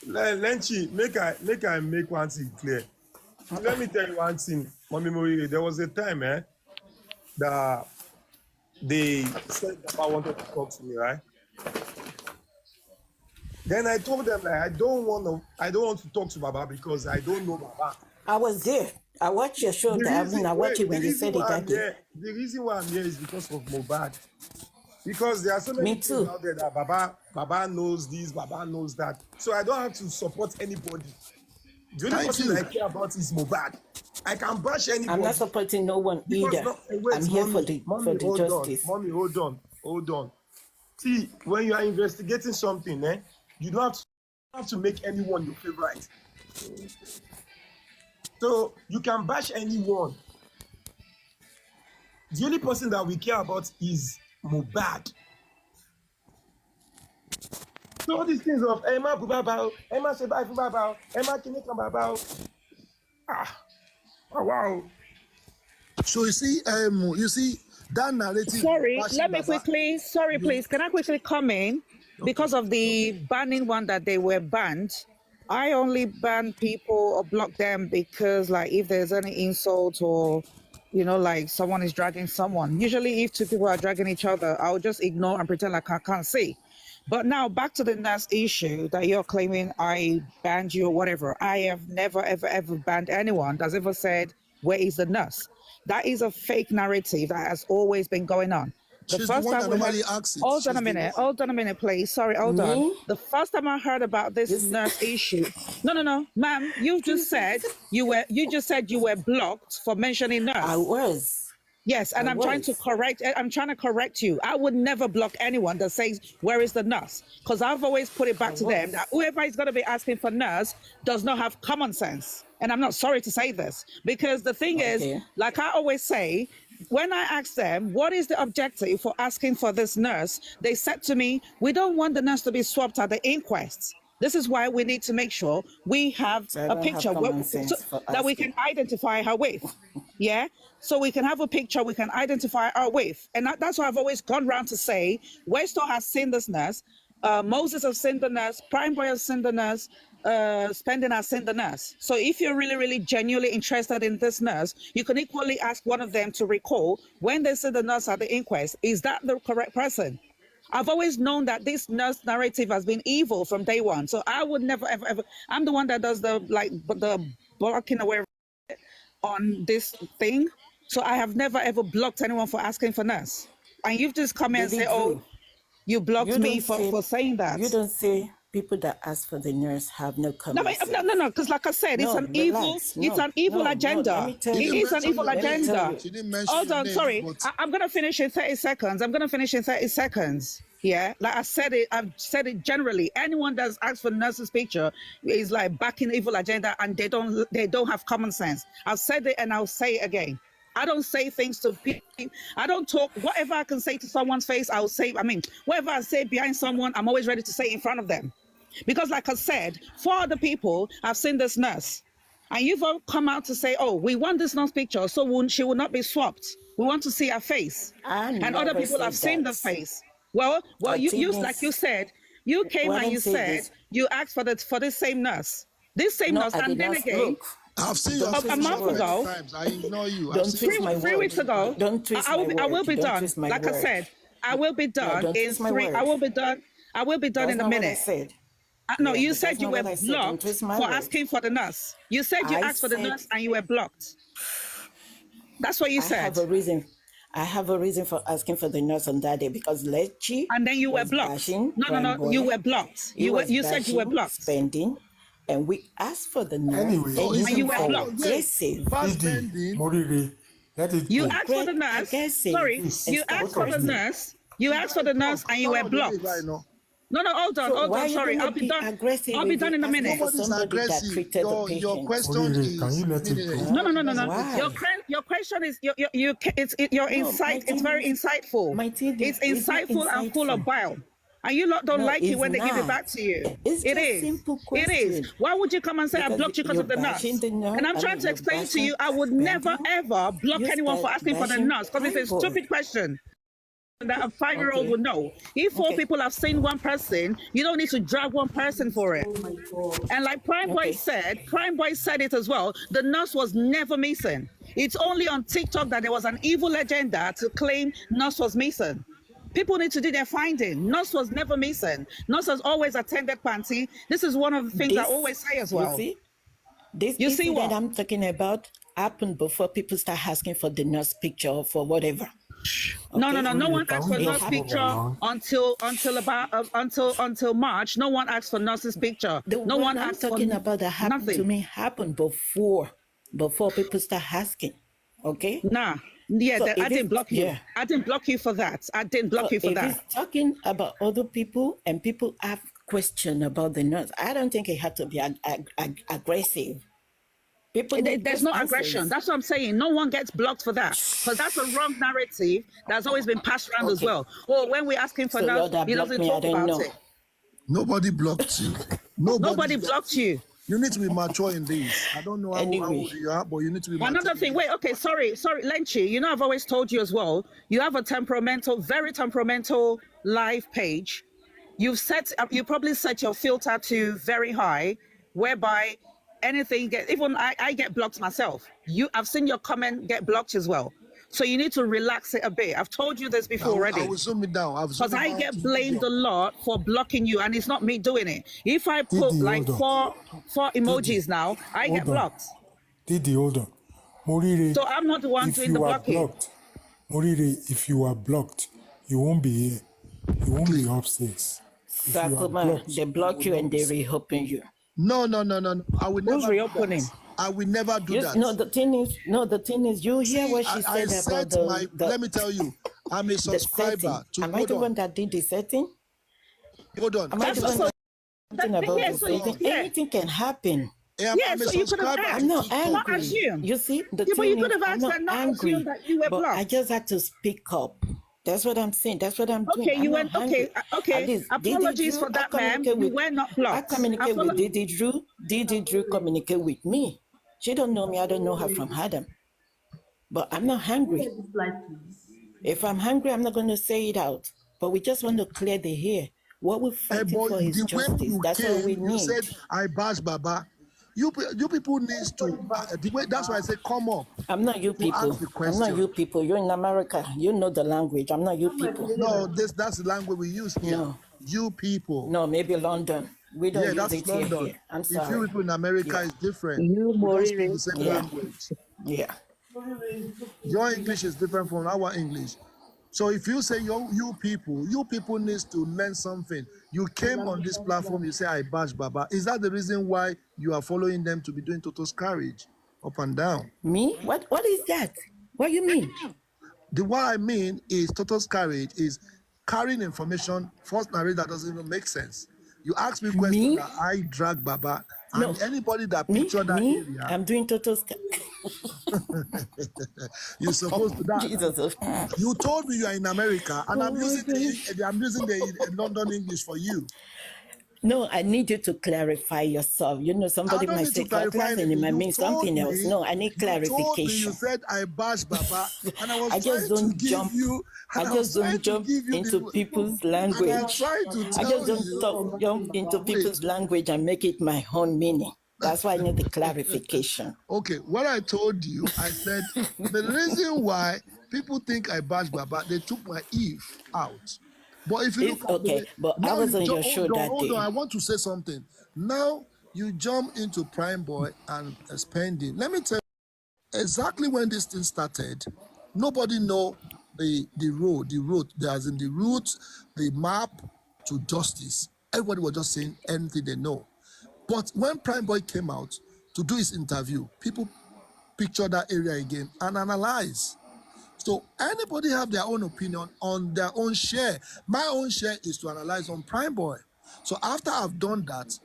Lenchi, make I make one thing clear. Let me tell you one thing, Mommy Moire. There was a time, that they said Baba wanted to talk to me, right? Then I told them like I don't want to talk to Baba because I don't know Baba. I was there. I watched your show. I watched it when you said it that day. The reason why I'm here is because of Mohbad. Because there are so many Me things too. out there that Baba knows this, Baba knows that. So I don't have to support anybody. The only Thank person you. I care about is Mohbad. I can bash anybody. I'm not supporting no one Because either. wait, I'm here mommy, for the hold justice. on. Mommy, hold on. See, when you are investigating something, you don't have to make anyone your favorite. So you can bash anyone. The only person that we care about is Mohbad. So all these things of Emma Bubaba, Emma Sebai Bubaba, Emma Kinika Baba. Wow. So you see that narrative. Sorry, bashing let me Baba, quickly. Sorry, please. Can I quickly come in? Because of the banning one that they were banned, I only ban people or block them because, like, if there's any insult or, like someone is dragging someone. Usually, if two people are dragging each other, I'll just ignore and pretend like I can't see. But now back to the nurse issue that you're claiming I banned you or whatever. I have never, ever, ever banned anyone that's ever said, where is the nurse? That is a fake narrative that has always been going on. The She's first the one time that we heard, normally asks it. hold on She's a minute, the one. hold on a minute, please. Sorry, hold on. Me? The first time I heard about this nurse issue, no, ma'am, you just said you were blocked for mentioning nurse. I was. Yes, and I'm trying to correct you. I would never block anyone that says, where is the nurse? Because I've always put it back to them that whoever is going to be asking for nurse does not have common sense. And I'm not sorry to say this, because the thing is, like I always say, when I asked them, what is the objective for asking for this nurse? They said to me, we don't want the nurse to be swapped at the inquest. This is why we need to make sure we have a picture that we can identify her with. Yeah? So we can have a picture, we can identify her with. And that's why I've always gone around to say, Westo has seen this nurse, Moses has seen the nurse, Prime Boy has seen the nurse, Spending has seen the nurse. So if you're really, really genuinely interested in this nurse, you can equally ask one of them to recall when they see the nurse at the inquest, is that the correct person? I've always known that this nurse narrative has been evil from day one. So I would never, ever, ever, I'm the one that does the blocking away on this thing. So I have never, ever blocked anyone for asking for nurse. And you've just come in and say, oh, you blocked me for saying that. You don't say people that ask for the nurse have no common sense. No, because like I said, it's an evil agenda. It is an evil agenda. Hold on, sorry. I'm going to finish in 30 seconds. Yeah, like I've said it generally. Anyone that's asked for nurse's picture is like backing evil agenda, and they don't have common sense. I've said it and I'll say it again. I don't say things to people. I don't talk. Whatever I can say to someone's face, I'll say. Whatever I say behind someone, I'm always ready to say in front of them. Because like I said, 4 other people have seen this nurse. And you've all come out to say, oh, we want this nurse picture, so she will not be swapped. We want to see her face. And other people have seen the face. Well, you like you said, you came and you said you asked for the same nurse. This same nurse, and then again, I've seen you a month ago. I ignore you. 3 weeks ago. I will be done. Like I said, I will be done in 3. I will be done. I will be done in a minute. No, you said you were blocked for asking for the nurse. You said you asked for the nurse and you were blocked. That's what you said. I have a reason for asking for the nurse on that day, because Lechi. And then you were blocked. No, you were blocked. You said you were blocked. Spending, and we asked for the nurse. Anyway, and you were blocked. You asked for the nurse. Sorry, you asked for the nurse. You asked for the nurse and you were blocked. No, hold on. Sorry, I'll be done. I'll be done in a minute. Nobody's aggressive. Your question is. Can you let it go? No. Your question is it's very insightful. It's insightful and full of bile. And you lot don't like it when they give it back to you. It is. Why would you come and say I blocked you because of the nurse? And I'm trying to explain to you, I would never ever block anyone for asking for the nurse, because it's a stupid question that a 5-year-old would know. If 4 people have seen one person, you don't need to drag one person for it. And like Prime Boy said it as well, the nurse was never missing. It's only on TikTok that there was an evil agenda to claim nurse was missing. People need to do their finding. Nurse was never missing. Nurse has always attended Panty. This is one of the things I always say as well. You see what I'm talking about happened before people start asking for the nurse picture or for whatever. No one asked for nurse picture until March. No one asked for nurse's picture. No one asked talking about that happened to me happened before people start asking. Okay? Nah. Yeah, so I didn't block you. Yeah. I didn't block you for that. I didn't block you for that. If he's talking about other people and people have question about the nurse, I don't think it had to be aggressive. There's no aggression. That's what I'm saying. No one gets blocked for that, because that's a wrong narrative that's always been passed around as well. Or when we're asking for nurse, he doesn't talk about it. Nobody blocked you. Nobody blocked you. You need to be mature in this. I don't know how old you are, but you need to be mature. Another thing, sorry, Lenchi, you know I've always told you as well, you have a very temperamental live page. You probably set your filter to very high. whereby anything even I get blocked myself. I've seen your comment get blocked as well. So you need to relax it a bit. I've told you this before already. I will zoom it down. Because I get blamed a lot for blocking you, and it's not me doing it. If I put like four emojis now, I get blocked. Didi, hold on. Morire, so I'm not the one doing the blocking. Morire, if you are blocked, you won't be here. You won't be upstairs. They block you and they reopen you. No. I will never. Who's reopening? I will never do that. No, the thing is, you hear what she said about the. Let me tell you, I'm a subscriber. Am I the one that did the setting? Hold on. Am I the one that about the setting? Anything can happen. I'm a so you could have subscriber. asked. I'm not angry. Not assume. You see, the but thing you could is, have I'm asked not and not angry, assumed that you were but blocked. I just had to speak up. That's what I'm saying. That's what I'm doing. Okay, you went. Okay. Apologies for that, ma'am. You were not blocked. I communicate with Didi Drew. Didi Drew communicate with me. She don't know me. I don't know her from Adam. But I'm not hungry. If I'm hungry, I'm not going to say it out. But we just want to clear the air. What we're fighting for is justice. That's what we need. You said I bash Baba. You people need to. That's why I say come up. I'm not you people. I'm not you people. You're in America. You know the language. I'm not you people. No, that's the language we use here. No. You people. No, maybe London. We don't use that's it London. here. I'm sorry. If you people in America is different. You speak the same language. Yeah. Your English is different from our English. So if you say you people needs to learn something. You came on this platform, you say I bash Baba. Is that the reason why you are following them to be doing Toto's carriage up and down? Me? What is that? What do you mean? What I mean is Toto's carriage is carrying information, false narrative that doesn't even make sense. You ask me questions that I drag Baba, and anybody that picture that area. I'm doing Toto's. You're supposed to that. Jesus. You told me you are in America, and I'm using the London English for you. No, I need you to clarify yourself. You know, somebody might say class and it might mean something else. No, I need clarification. You said I bash Baba, and I was just don't jump. I just don't jump into people's language. I just don't jump into people's language and make it my own meaning. That's why I need the clarification. Okay, what I told you, I said the reason why people think I bash Baba, they took my Eve out. But if you look okay, but I was on your show that day. Hold on, I want to say something. Now you jump into Prime Boy and spending. Let me tell you, exactly when this thing started, nobody know the road, as in the route, the map to justice. Everybody was just saying anything they know. But when Prime Boy came out to do his interview, people picture that area again and analyze. So anybody have their own opinion on their own share. My own share is to analyze on Prime Boy. So after I've done that,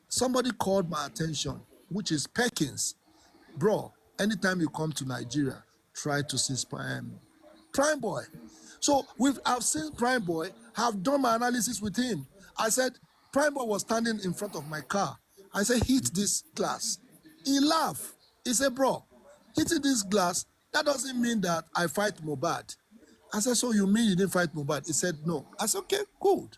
somebody called my attention, which is Perkins. Bro, anytime you come to Nigeria, try to see Prime Boy. So I've seen Prime Boy, have done my analysis with him. I said, Prime Boy was standing in front of my car. I said, hit this glass. He laughed. He said, bro, hitting this glass, that doesn't mean that I fight Mohbad. I said, so you mean you didn't fight Mohbad? He said, no. I said, okay, good.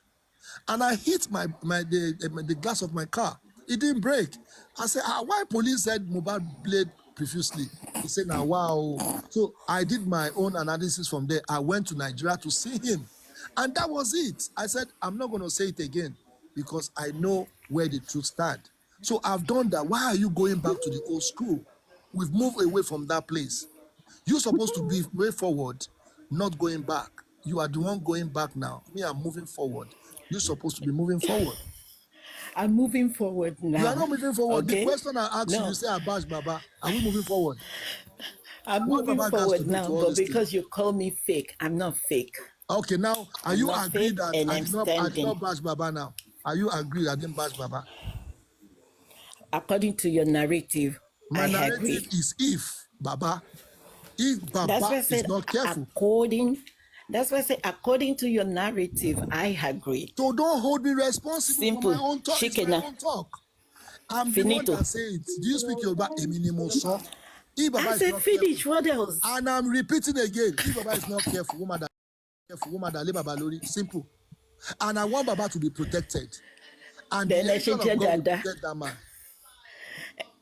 And I hit the glass of my car. It didn't break. I said, why police said Mohbad bled profusely? He said, now, wow. So I did my own analysis from there. I went to Nigeria to see him. And that was it. I said, I'm not going to say it again because I know where the truth stands. So I've done that. Why are you going back to the old school? We've moved away from that place. You're supposed to be way forward, not going back. You are the one going back now. Me, I'm moving forward. You're supposed to be moving forward. I'm moving forward now. You are not moving forward. Okay? The question I asked you say, Abash Baba, are we moving forward? I'm moving forward now, but because you call me fake, I'm not fake. Okay, now, are you agreed that I did not bash Baba now? Are you agreed I didn't bash Baba? According to your narrative, my narrative agree. Is if Baba is not careful. That's why I say, according to your narrative, I agree. So don't hold me responsible Simple. for my own talk. It's my own talk. I'm Finito. the one that says it. Do you speak Yoruba? I said finish. What else? And I'm repeating again. If Baba is not careful, woman that live Baba Lori. Simple. And I want Baba to be protected. And the election of God will protect that man.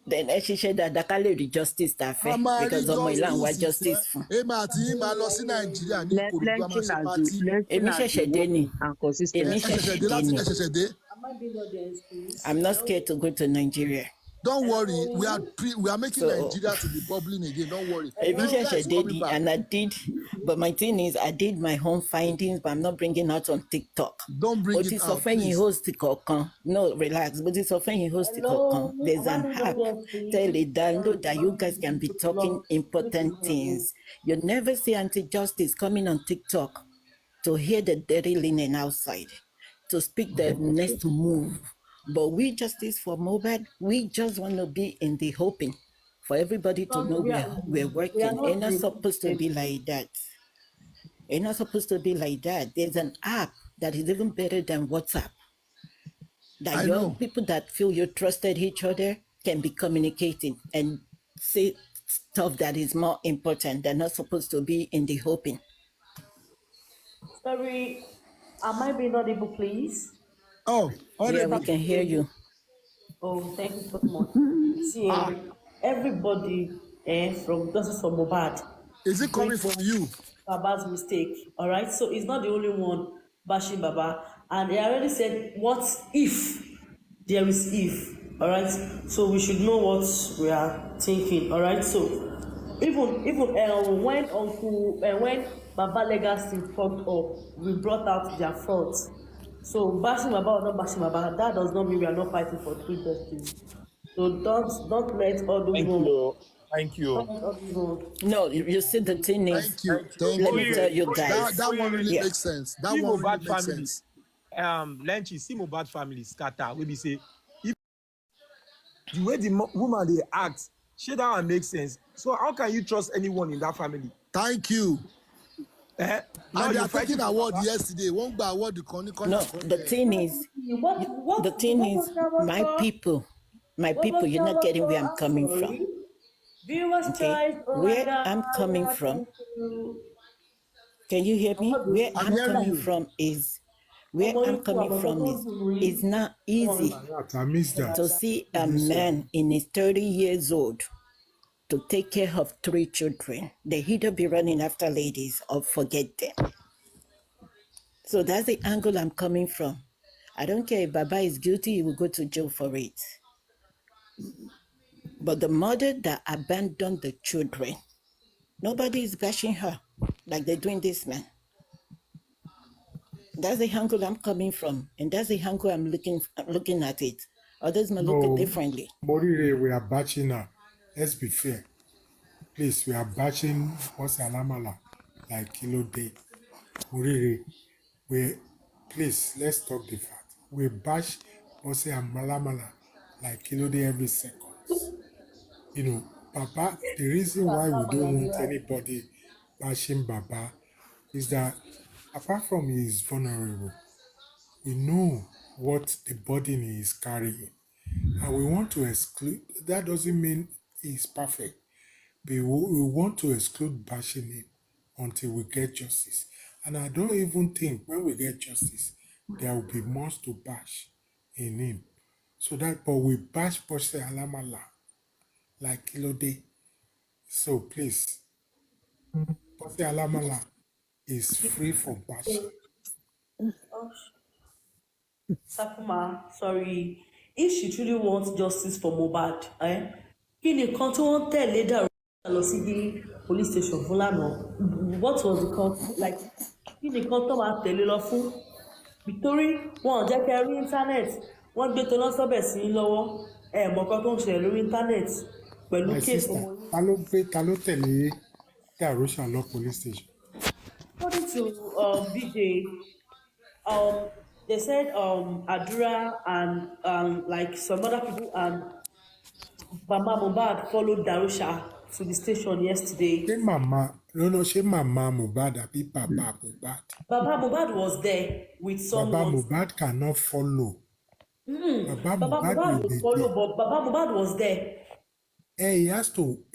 Then she said that Dakale the justice that a máa rí because of my land was justice justice fún. èmi àti yín máa lọ sí nàìjíríà ní ìkòròdú a máa ṣe pátì. Èmi ṣẹ̀ṣẹ̀ dé ni. Èmi ẹ ṣẹ̀ṣẹ̀ dé láti ẹ ṣẹ̀ṣẹ̀ dé. I'm not scared to go to Nigeria. Don't worry, we are making Nigeria to be bubbling again. Don't worry. And I did, but my thing is, I did my own findings, but I'm not bringing out on TikTok. Don't bring it out, please. No, relax. But it's offending host. There's an app. Tell it download that you guys can be talking important things. You never see anti-justice coming on TikTok to hear the dirty linen outside, to speak the next move. But we justice for Mohbad, we just want to be in the hoping for everybody to know we're working. It's not supposed to be like that. It's not supposed to be like that. There's an app that is even better than WhatsApp. That young people that feel you trusted each other can be communicating and say stuff that is more important. They're not supposed to be in the hoping. Sorry, am I being audible, please? Oh, yeah, we can hear you. Oh, thank you so much. See, everybody from Justice for Mohbad. Is it coming from you? Baba's mistake, all right? So it's not the only one bashing Baba. And they already said, what if there is if, all right? So we should know what we are thinking, all right? So even when Baba Legacy fucked up, we brought out their faults. So bashing Baba or not bashing Baba, that does not mean we are not fighting for true justice. So don't let all those Thank you. No, you see the thing is. Thank you. Let me tell you guys. That one really makes sense. That one really makes sense. Lenchy, see Mohbad family scatter. We be say if the way the woman they act, that one makes sense. So how can you trust anyone in that family? Thank you. And they are taking award yesterday. One by award the No, the thing is, my people, you're not getting where I'm coming from. Okay, where I'm coming from. Can you hear me? Where I'm coming from is it's not easy to see a man in his 30 years old to take care of 3 children. They either be running after ladies or forget them. So that's the angle I'm coming from. I don't care if Baba is guilty, he will go to jail for it. But the mother that abandoned the children, nobody is bashing her like they're doing this man. That's the angle I'm coming from, and that's the angle I'm looking at it. Others may look at it differently. Morire, we are bashing her. Let's be fair. Please, we are bashing Boss Alamala like Kilo Day. Morire, please, let's talk the fact. We bash Boss Alamala like Kilo Day every second. You know, Baba, the reason why we don't want anybody bashing Baba is that apart from he is vulnerable, we know what the burden he is carrying. And we want to exclude, that doesn't mean he's perfect. We want to exclude bashing him until we get justice. And I don't even think when we get justice, there will be much to bash in him. But we bash Bosse Alamala like Kilode. So please, Bosse Alamala is free from bashing. Sakuma, sorry. If she truly wants justice for Mohbad, kí ni kan tí wọ́n tẹ̀lé dàrú lọ sí the police station fún lánàá? What was the cause? Like, kí ni kan tó máa tẹ̀lé lọ fún? Nítorí wọn ò jẹ́ kẹ́ rí internet, wọ́n gbé tó lọ sọ́bẹ̀ sí lọ́wọ́, mọ̀ọ́kan tó ń ṣẹlẹ̀ lórí internet pẹ̀lú case ọmọ. Ta ló tẹ̀lé Darusha lọ police station? According to DJ, they said Adura and like some other people and Mama Mohbad followed Darusha to the station yesterday. She Mama Mohbad àbí Baba Mohbad? Baba Mohbad was there with someone. Baba Mohbad cannot follow. Baba Mohbad will follow, but Baba Mohbad was there. He has to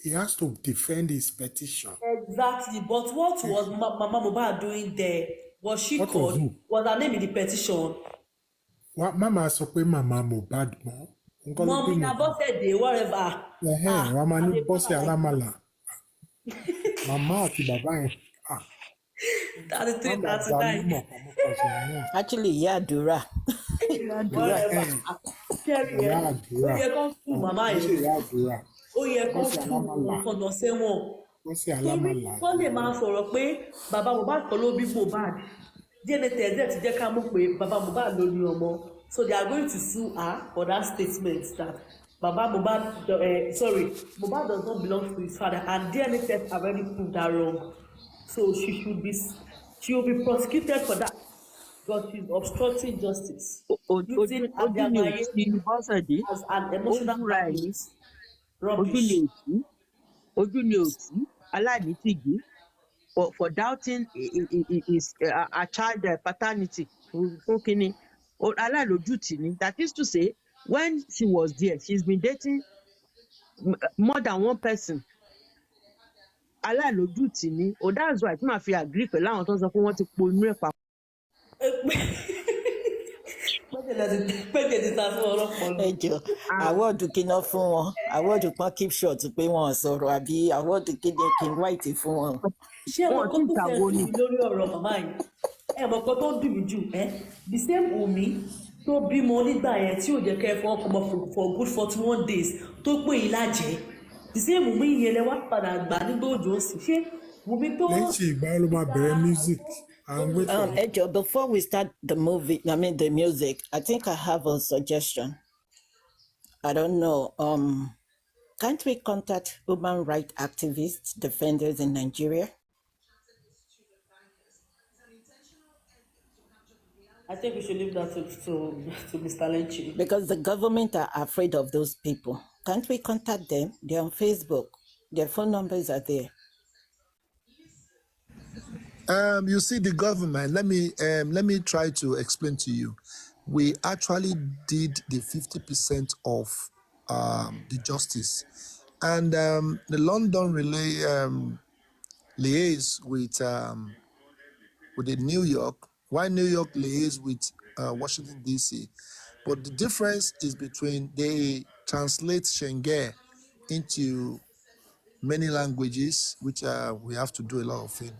defend his petition. Exactly, but what was Mama Mohbad doing there? Was she called? Was her name in the petition? What Mama sọ pé Mama Mohbad mọ́? Mommy, I bought a whatever. Ramani Bossy Alamala. Mama àti bàbá yẹn. 33, 39. Actually, yeah, Dura. Whatever. Kerry, ó yẹ kán fún màmá yìí. Ó yẹ kán fún nǹkan lọ sẹ́wọ̀n. Torí wọ́n lè máa sọ̀rọ̀ pé bàbá Mohbad kọ́ ló bí Mohbad. DNA test ti jẹ́ ká mọ̀ pé bàbá Mohbad ló ní ọmọ. So they are going to sue her for that statement that Baba Mohbad, Mohbad does not belong to his father, and DNA test already proved that wrong. So she will be prosecuted for that because she's obstructing justice. Using Abiamaye as an emotional magnet. Rubbish. For doubting his a child paternity. That is to say, when she was there, she's been dating more than one person. Aláìlójútì ni. That's why tí màá fi agree pẹ̀lú àwọn tó ń sọ pé wọ́n ti ponú ẹ̀ papọ̀. Ẹjọ awọ́ọ̀dù kíná fún wọn awọ́ọ̀dù kan keep short pé wọn sọ̀rọ̀ àbí awọ́ọ̀dù kíni king white fún wọn. Ṣé wọn kó tó fẹ́ sí lórí ọ̀rọ̀ màmá yìí? Ẹ mọ̀ kan tó ń dùn mí jù the same Wunmi tó bímọ nígbà yẹn tí ò jẹ́ kẹ́ fọ́ ọkọ̀ for good 41 days tó pè yín lájẹ́. The same Wunmi yẹn lẹ wá padà gbà nígbà òjò sí. Ṣé Wunmi tó. Lẹ́yìn ìgbà ló máa bẹ̀rẹ̀ music. Ejo, before we start the music, I think I have a suggestion. I don't know. Can't we contact human rights activists, defenders in Nigeria? I think we should leave that to Mr. Lenchi. Because the government are afraid of those people. Can't we contact them? They're on Facebook. Their phone numbers are there. You see, the government, let me try to explain to you. We actually did the 50% of the justice. And the London liaise with the New York, while New York liaise with Washington, D.C. But the difference is between they translate Schengen into many languages, which we have to do a lot of things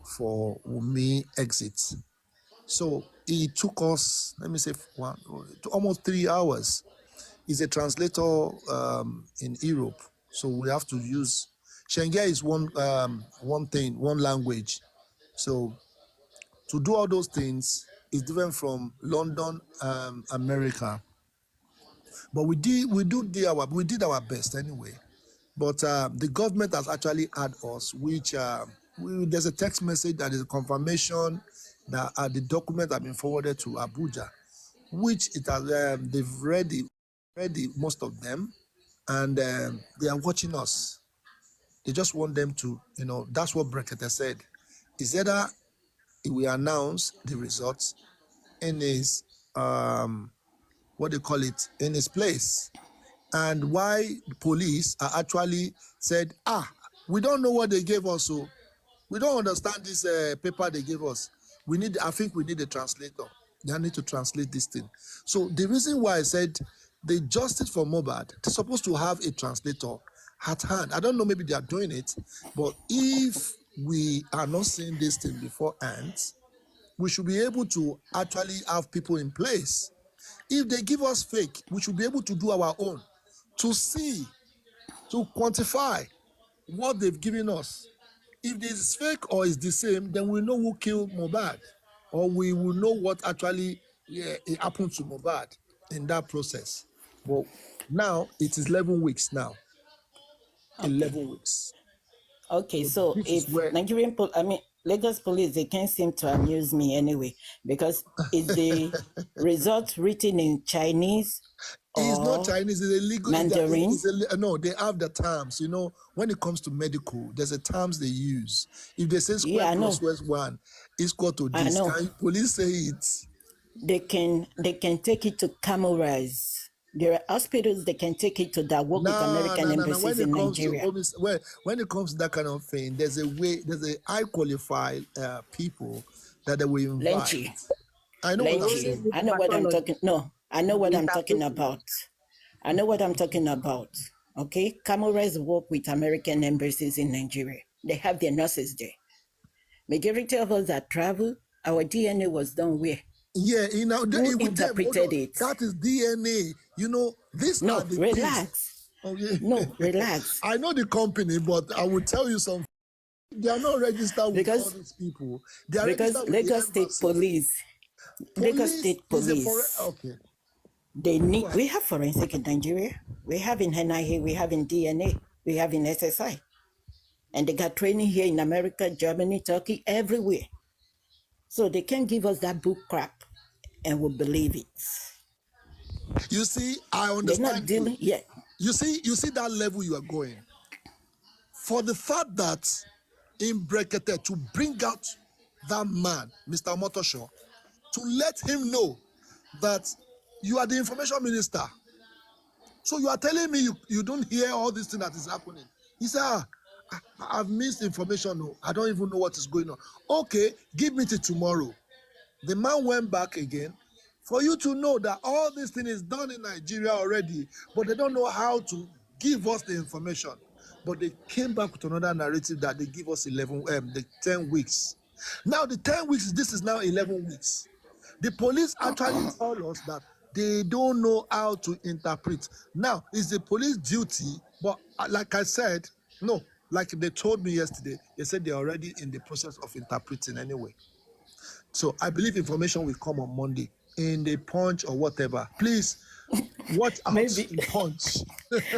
for Wunmi exit. So it took us, let me say, almost 3 hours. He's a translator in Europe, so we have to use Schengen is one thing, one language. So to do all those things is different from London, America. But we did our best anyway. But the government has actually had us, which there's a text message that is a confirmation that the document have been forwarded to Abuja, which it has they've read most of them, and they are watching us. They just want them to, that's what Brekete said. Is either we announce the results in his in his place, and why the police are actually said, we don't know what they gave us, so we don't understand this paper they gave us. I think we need a translator. They need to translate this thing. So the reason why I said the justice for Mohbad, they're supposed to have a translator at hand. I don't know, maybe they are doing it, but if we are not seeing this thing beforehand, we should be able to actually have people in place. If they give us fake, we should be able to do our own, to see, to quantify what they've given us. If this is fake or is the same, then we know who killed Mohbad, or we will know what actually it happened to Mohbad in that process. But now it is 11 weeks now. Okay. 11 weeks. Okay, so if Nigerian Lagos police, they can't seem to amuse me anyway, because is the result written in Chinese? It's not Chinese, it's illegal. Mandarin? No, they have the terms. When it comes to medical, there's a terms they use. If they say square plus square one is equal to this, can police say it? They can take it to Camorais. There are hospitals they can take it to that work with American embassies in Nigeria. When it comes to that kind of thing, there's a high qualified people that they will invite. Lenchi. I know what I'm talking. No, I know what I'm talking about. I know what I'm talking about. Okay, Cameras work with American embassies in Nigeria. They have their nurses there. Majority of us that travel, our DNA was done where? Yeah, you know, Who with them, interpreted it? that is DNA. You know, these No, are the relax. things. Oh, yeah. No, relax. I know the company, but I will tell you something. They are not registered with all these people. They are Because registered with Lagos the State embassy. Lagos State Is a Police. okay. They need. We have forensic in Nigeria. We have in NIA. We have in DNA. We have in SSI, and they got training here in America, Germany, Turkey, everywhere. So they can give us that book crap, and we'll believe it. You see, I understand. They're not dealing yet. You see that level you are going. For the fact that in Brekete to bring out that man, Mr. Motoshaw, to let him know that you are the information minister. So you are telling me you don't hear all this thing that is happening. He said, I've missed information. No, I don't even know what is going on. Okay, give me till tomorrow. The man went back again for you to know that all this thing is done in Nigeria already, but they don't know how to give us the information. But they came back with another narrative that they give us 10 weeks. Now the 10 weeks, this is now 11 weeks. The police actually told us that they don't know how to interpret. Now, it's the police duty, but like I said, no, like they told me yesterday, they said they're already in the process of interpreting anyway. So I believe information will come on Monday in the Punch or whatever. Please watch out in Punch.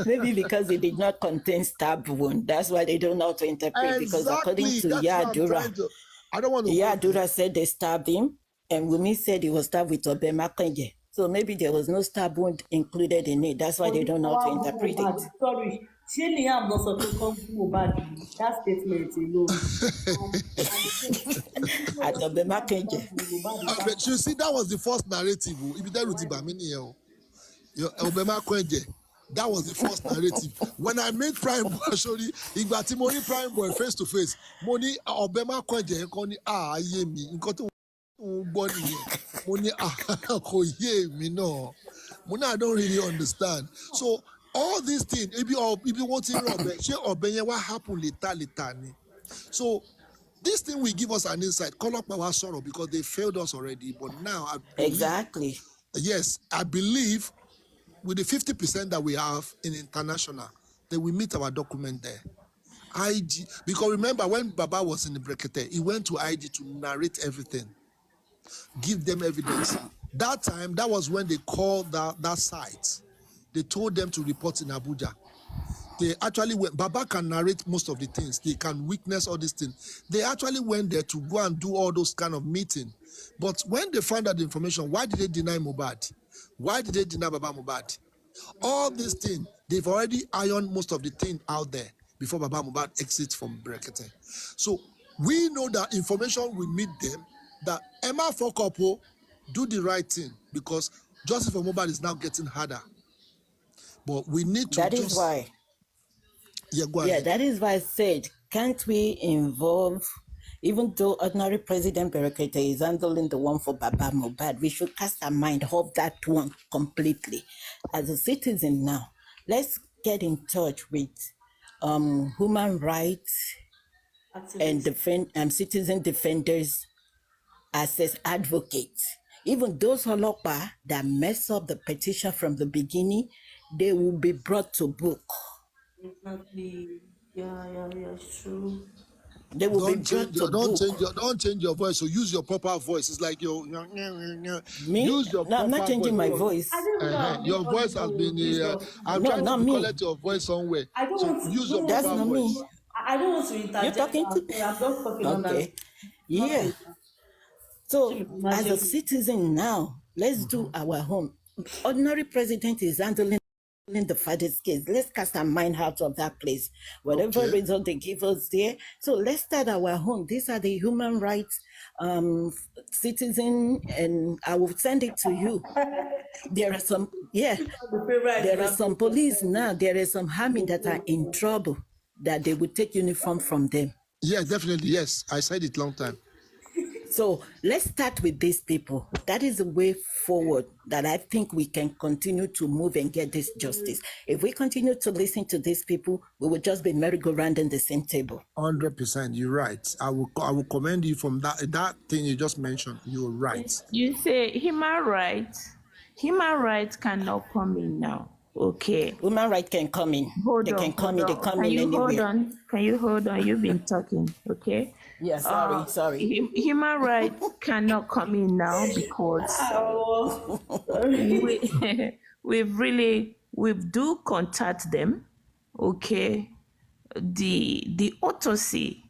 Maybe because it did not contain stab wound. That's why they don't know how to interpret. Exactly. Because according to Yadura, I don't want to. Yadura said they stabbed him, and Wumi said he was stabbed with Obema Kenje. So maybe there was no stab wound included in it. That's why they don't know how to interpret it. Sorry. Liam not supposed to come to Mohbad. That statement alone. At Obema Kenje. But you see, that was the first narrative. If you tell Obema Kenje, that was the first narrative. When I made Prime Boy, sorry, ìgbà tí mo ní Prime Boy face to face, mo ní Obema Kenje nǹkan ní ayé mi, nǹkan tó gbọ́ nìyẹn. Mo ní kò yé mi náà. Mo ní I don't really understand. So all these things, if you want to know, what happened later ni. So this thing will give us an insight. Call up our sorrow because they failed us already. But now I believe, exactly. Yes, I believe with the 50% that we have in international, they will meet our document there. IG, because remember when Baba was in the Brekete, he went to IG to narrate everything, give them evidence. That time, that was when they called that site. They told them to report in Abuja. They actually went, Baba can narrate most of the things. They can witness all these things. They actually went there to go and do all those kind of meeting. But when they found out the information, why did they deny Mohbad? Why did they deny Baba Mohbad? All these things, they've already ironed most of the things out there before Baba Mohbad exits from Brekete. So we know that information will meet them, that Emma Fokopo do the right thing because justice for Mohbad is now getting harder. But we need to That is why. Yeah, go ahead. That is why I said, can't we involve, even though ordinary President Berekete is handling the one for Baba Mohbad, we should cast our mind off that one completely. As a citizen now, let's get in touch with human rights and citizen defenders as advocates. Even those Holopa that mess up the petition from the beginning, they will be brought to book. Exactly. Yeah, true. They will be brought to book. Don't change your voice. So use your proper voice. It's like your me. Use your no, I'm not changing my voice. Your voice has been. I'm trying to collect your voice somewhere. So use your That's proper not voice. me. I don't want to interject. You're talking to me. I'm just talking on that. Okay. Yeah. So as a citizen now, let's do our home. Ordinary president is handling the father's case. Let's cast our mind out of that place. Whatever result they give us there. So let's start our home. These are the human rights citizen, and I will send it to you. There are some, there are some police now. There are some army that are in trouble that they would take uniform from them. Yeah, definitely. Yes, I said it long time. So let's start with these people. That is the way forward that I think we can continue to move and get this justice. If we continue to listen to these people, we will just be merry-go-rounding the same table. 100%, you're right. I will commend you from that thing you just mentioned. You're right. You say human rights cannot come in now. Okay. Human rights can come in. They can come in anywhere. Can you hold on? You've been talking, okay? Yeah, sorry. Human rights cannot come in now because we do contact them, okay? The autopsy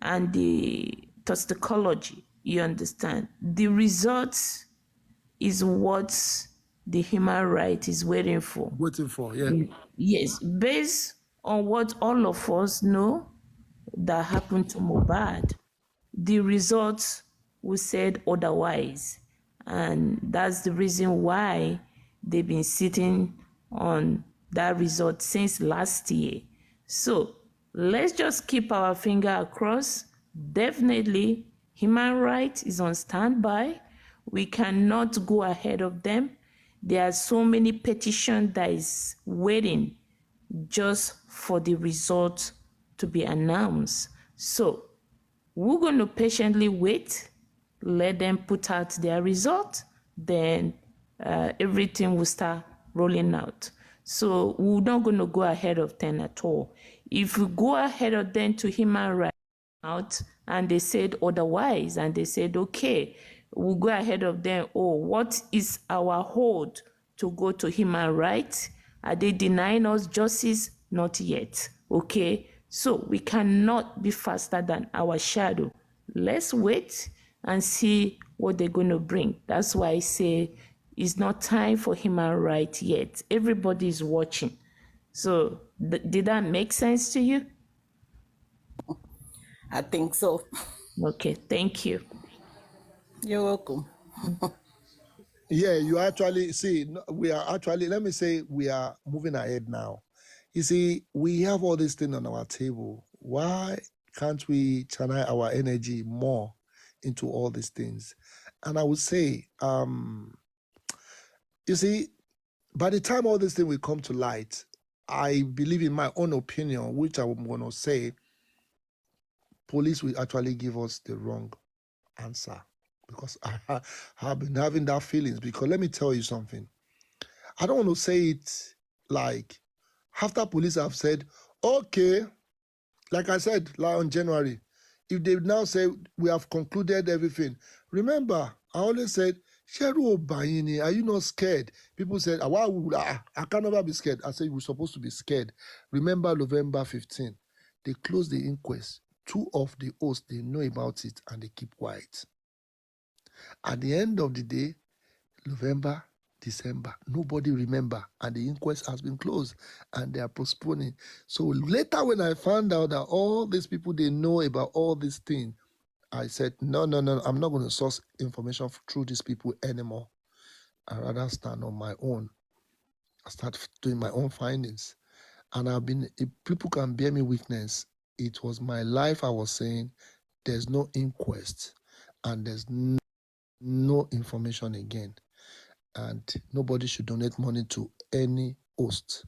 and the toxicology, you understand? The results is what the human right is waiting for. Yeah. Yes, based on what all of us know that happened to Mohbad, the results we said otherwise. And that's the reason why they've been sitting on that result since last year. So let's just keep our finger across. Definitely, human rights is on standby. We cannot go ahead of them. There are so many petitions that is waiting just for the result to be announced. So we're going to patiently wait, let them put out their result, then everything will start rolling out. So we're not going to go ahead of them at all. If we go ahead of them to human rights out and they said otherwise, and they said, okay, we'll go ahead of them. Oh, what is our hold to go to human rights? Are they denying us justice? Not yet. Okay. So we cannot be faster than our shadow. Let's wait and see what they're going to bring. That's why I say it's not time for human rights yet. Everybody is watching. So did that make sense to you? I think so. Okay, thank you. You're welcome. Yeah, you actually see, we are actually, let me say, we are moving ahead now. You see, we have all these things on our table. Why can't we channel our energy more into all these things? And I would say, you see, by the time all these things will come to light, I believe, in my own opinion, which I'm going to say, police will actually give us the wrong answer. Because I have been having that feelings. Because let me tell you something. I don't want to say it like after police have said, okay, like I said, like on January, if they now say we have concluded everything. Remember, I always said, Sheru Obayini, are you not scared? People said, why would I can never be scared. I said, we're supposed to be scared. Remember November 15, they closed the inquest. 2 of the hosts, they know about it and they keep quiet. At the end of the day, November, December, nobody remember, and the inquest has been closed, and they are postponing. So later, when I found out that all these people, they know about all these things, I said, no, I'm not going to source information through these people anymore. I rather stand on my own. I start doing my own findings, and I've been. If people can bear me witness, it was my life. I was saying, there's no inquest, and there's no information again. And nobody should donate money to any host.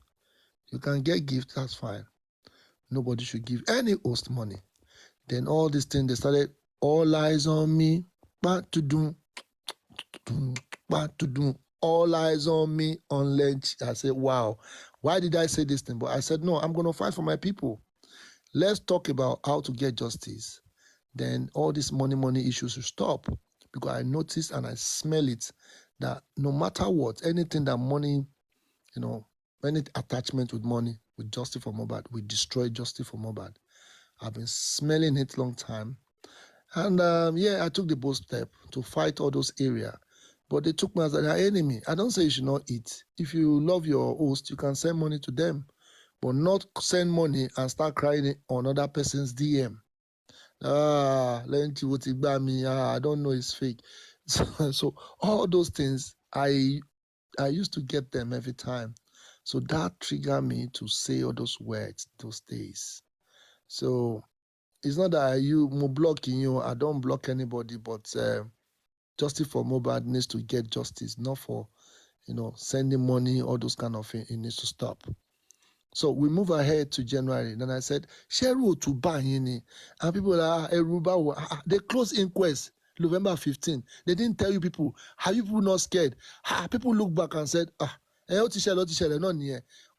You can get gifts, that's fine. Nobody should give any host money. Then all these things, they started, all eyes on me, all eyes on me on Lynch. I said, wow, why did I say this thing? But I said, no, I'm going to fight for my people. Let's talk about how to get justice. Then all these money issues will stop. Because I noticed and I smell it, that no matter what, anything that money, any attachment with money, with justice for Mohbad, we destroy justice for Mohbad. I've been smelling it long time. And I took the bold step to fight all those areas. But they took me as their enemy. I don't say you should not eat. If you love your host, you can send money to them. But not send money and start crying on other person's DM. I don't know, it's fake. So all those things, I used to get them every time. So that triggered me to say all those words those days. So It's not that you blocking you. I don't block anybody, but justice for Mohbad needs to get justice, not for sending money, all those kind of things. It needs to stop. So we move ahead to January. Then I said, Sheru to Bahini. And people are they close inquest November 15. They didn't tell you people. Have you people not scared? People look back and said,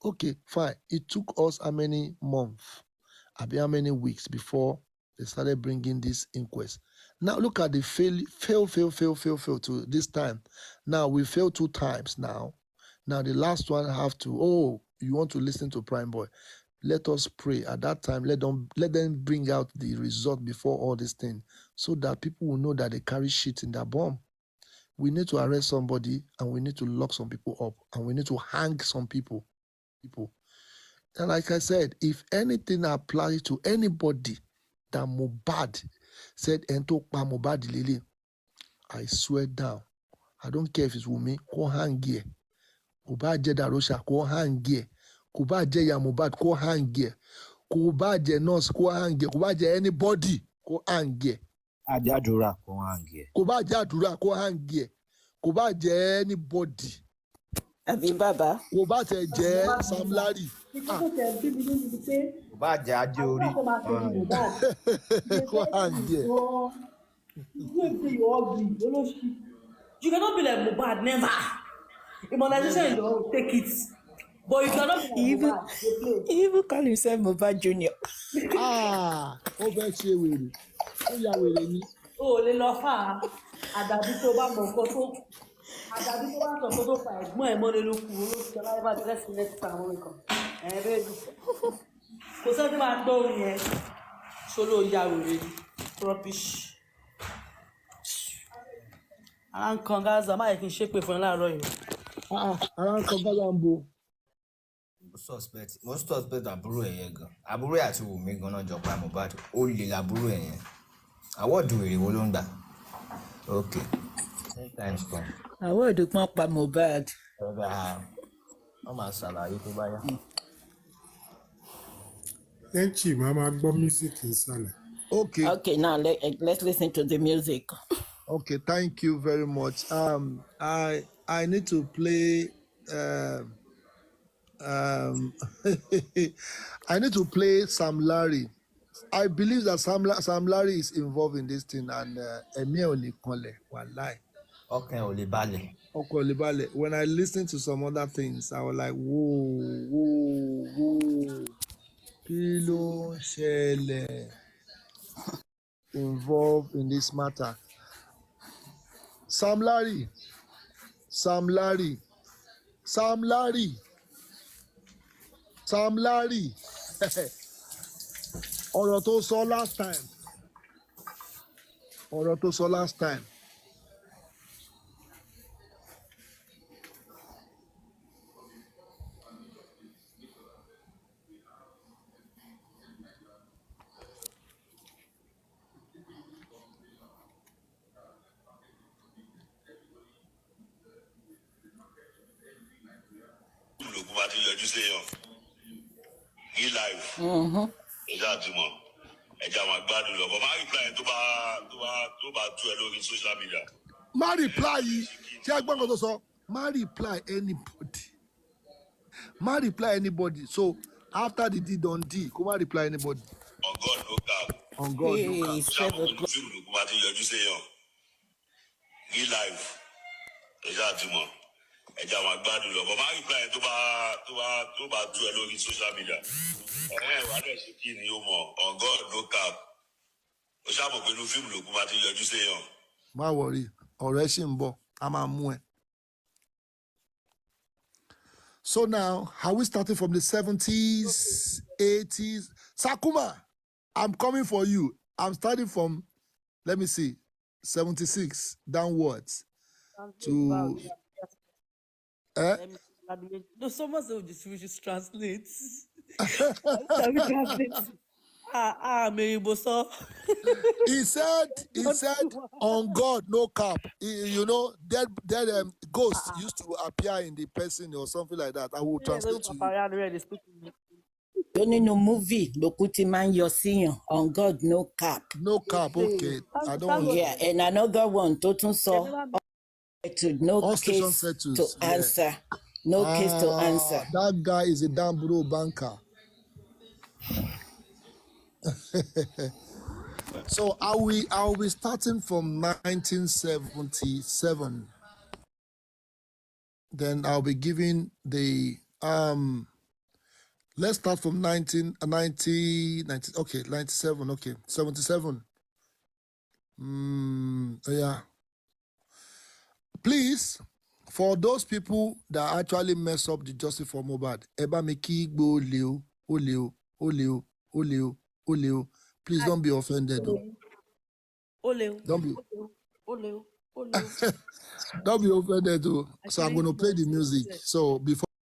okay, fine. It took us how many months? How many weeks before they started bringing this inquest? Now look at the fail to this time. Now we failed 2 times now. Now the last one have to, you want to listen to Prime Boy. Let us pray at that time. Let them bring out the result before all this thing so that people will know that they carry shit in their bomb. We need to arrest somebody and we need to lock some people up and we need to hang some people. And like I said, if anything applies to anybody that Mohbad said, Ento pa Mohbad Lily, I swear down. I don't care if it's with me, go hang here. Kò bá jẹ́ Darosha, kó hang here. Kò bá jẹ́ ìyá Mohbad, kó hang here. Kò bá jẹ́ nurse, kó hang here. Kò bá jẹ́ anybody, kó hang here. Àjàdúrà kó hang here. Kò bá jẹ́ àdúrà, kó hang here. Kò bá jẹ́ anybody. Àbí bàbá. Kò bá tẹ̀ jẹ́ Sam Larry. Kò bá jẹ́ ajé orí. Kó hang here. You cannot be like Mohbad, never. Immunization is wrong, take it. But you cannot be like Mohbad. He even call himself Mohbad Junior. Ó fẹ́ ṣe wèrè. Ó ya wèrè ni. O lè lọ fà á. Àdàbí tó bá mọ̀ nǹkan tó. Àdàbí tó bá sọ tó fà ẹ̀gbọ́n ẹ̀ mọ́lẹ̀ ló kù. Olóṣèlú aláwọ̀ bá ti rẹ́sì next time àwọn nǹkan. Bẹ́ẹ̀ ni. Kò sẹ́ni máa gbọ́ orin yẹn. Ṣoló ya wèrè ni. Rubbish. Ara ń kan Gaza, má yẹ kí n ṣépè fún ẹ láàárọ̀ yìí. Ara ń kan Gaza ń bo. Mo suspect àbúrò ẹ̀ yẹn gan. Àbúrò ẹ̀ àti Wùmí gan náà jọ pa Mohbad. Ó lè làbúrò ẹ̀ yẹn. Àwọ̀dù èrè wo ló ń gbà? Okay. 10 times come. Àwọ̀dù pọ́n pa Mohbad. Wọ́n máa ṣàlàyé tó bá yá. Lenchi, mama gbọ́ music inside. Okay, now let's listen to the music. Okay, thank you very much. I need to play. I need to play Sam Larry. I believe that Sam Larry is involved in this thing, and Emi Olekunle, wallahi. Okay, Olibale. Okay, Olibale. When I listen to some other things, I was like, whoa. Kí ló ṣẹlẹ̀? Involved in this matter. Sam Larry. Ọ̀rọ̀ tó sọ last time. Ẹja àtúmọ̀ ẹja máa gbádùn lọ bọ̀ má reply tó bá tú ẹ lórí social media. Má reply yìí ṣé ẹ gbọ́ nǹkan tó sọ? Má reply anybody. So after the deed on D, kó má reply anybody. On God no cap. Ṣàmùkú fíìmù ló kó bá ti yọjú séyàn. Ní live ẹja àtúmọ̀ ẹja máa gbádùn lọ bọ̀ má reply tó bá tú ẹ lórí social media. Wà dẹ̀ ṣe kí ni ó mọ̀ on God no cap. Ó ṣàmùkú pé inú fíìmù ló kó bá ti yọjú séyàn. Má worry, ọ̀rọ̀ ẹ ṣì ń bọ̀, a máa mú ẹ. So now, are we starting from the 70s, 80s? Sakuma, I'm coming for you. I'm starting from, let me see, 76 downwards to... No, someone said we just translate. He said, on God, no cap. You know, dead ghosts used to appear in the person or something like that. I will translate to you. Only no movie, Lokuti man you're seeing on God, no cap. No cap, okay. I don't want Yeah, and another one, Totun saw to no all station case to settles. Yeah. answer. No case to answer. That guy is a damn bro banker. So I'll be starting from 1977. Then I'll be giving the let's start from 90, okay, 97, okay, 77. Yeah. Please, for those people that actually mess up the justice for Mohbad, Eba Meki Gbo Oleo. Please don't be offended. Don't be don't be offended. So I'm going to play the music. So before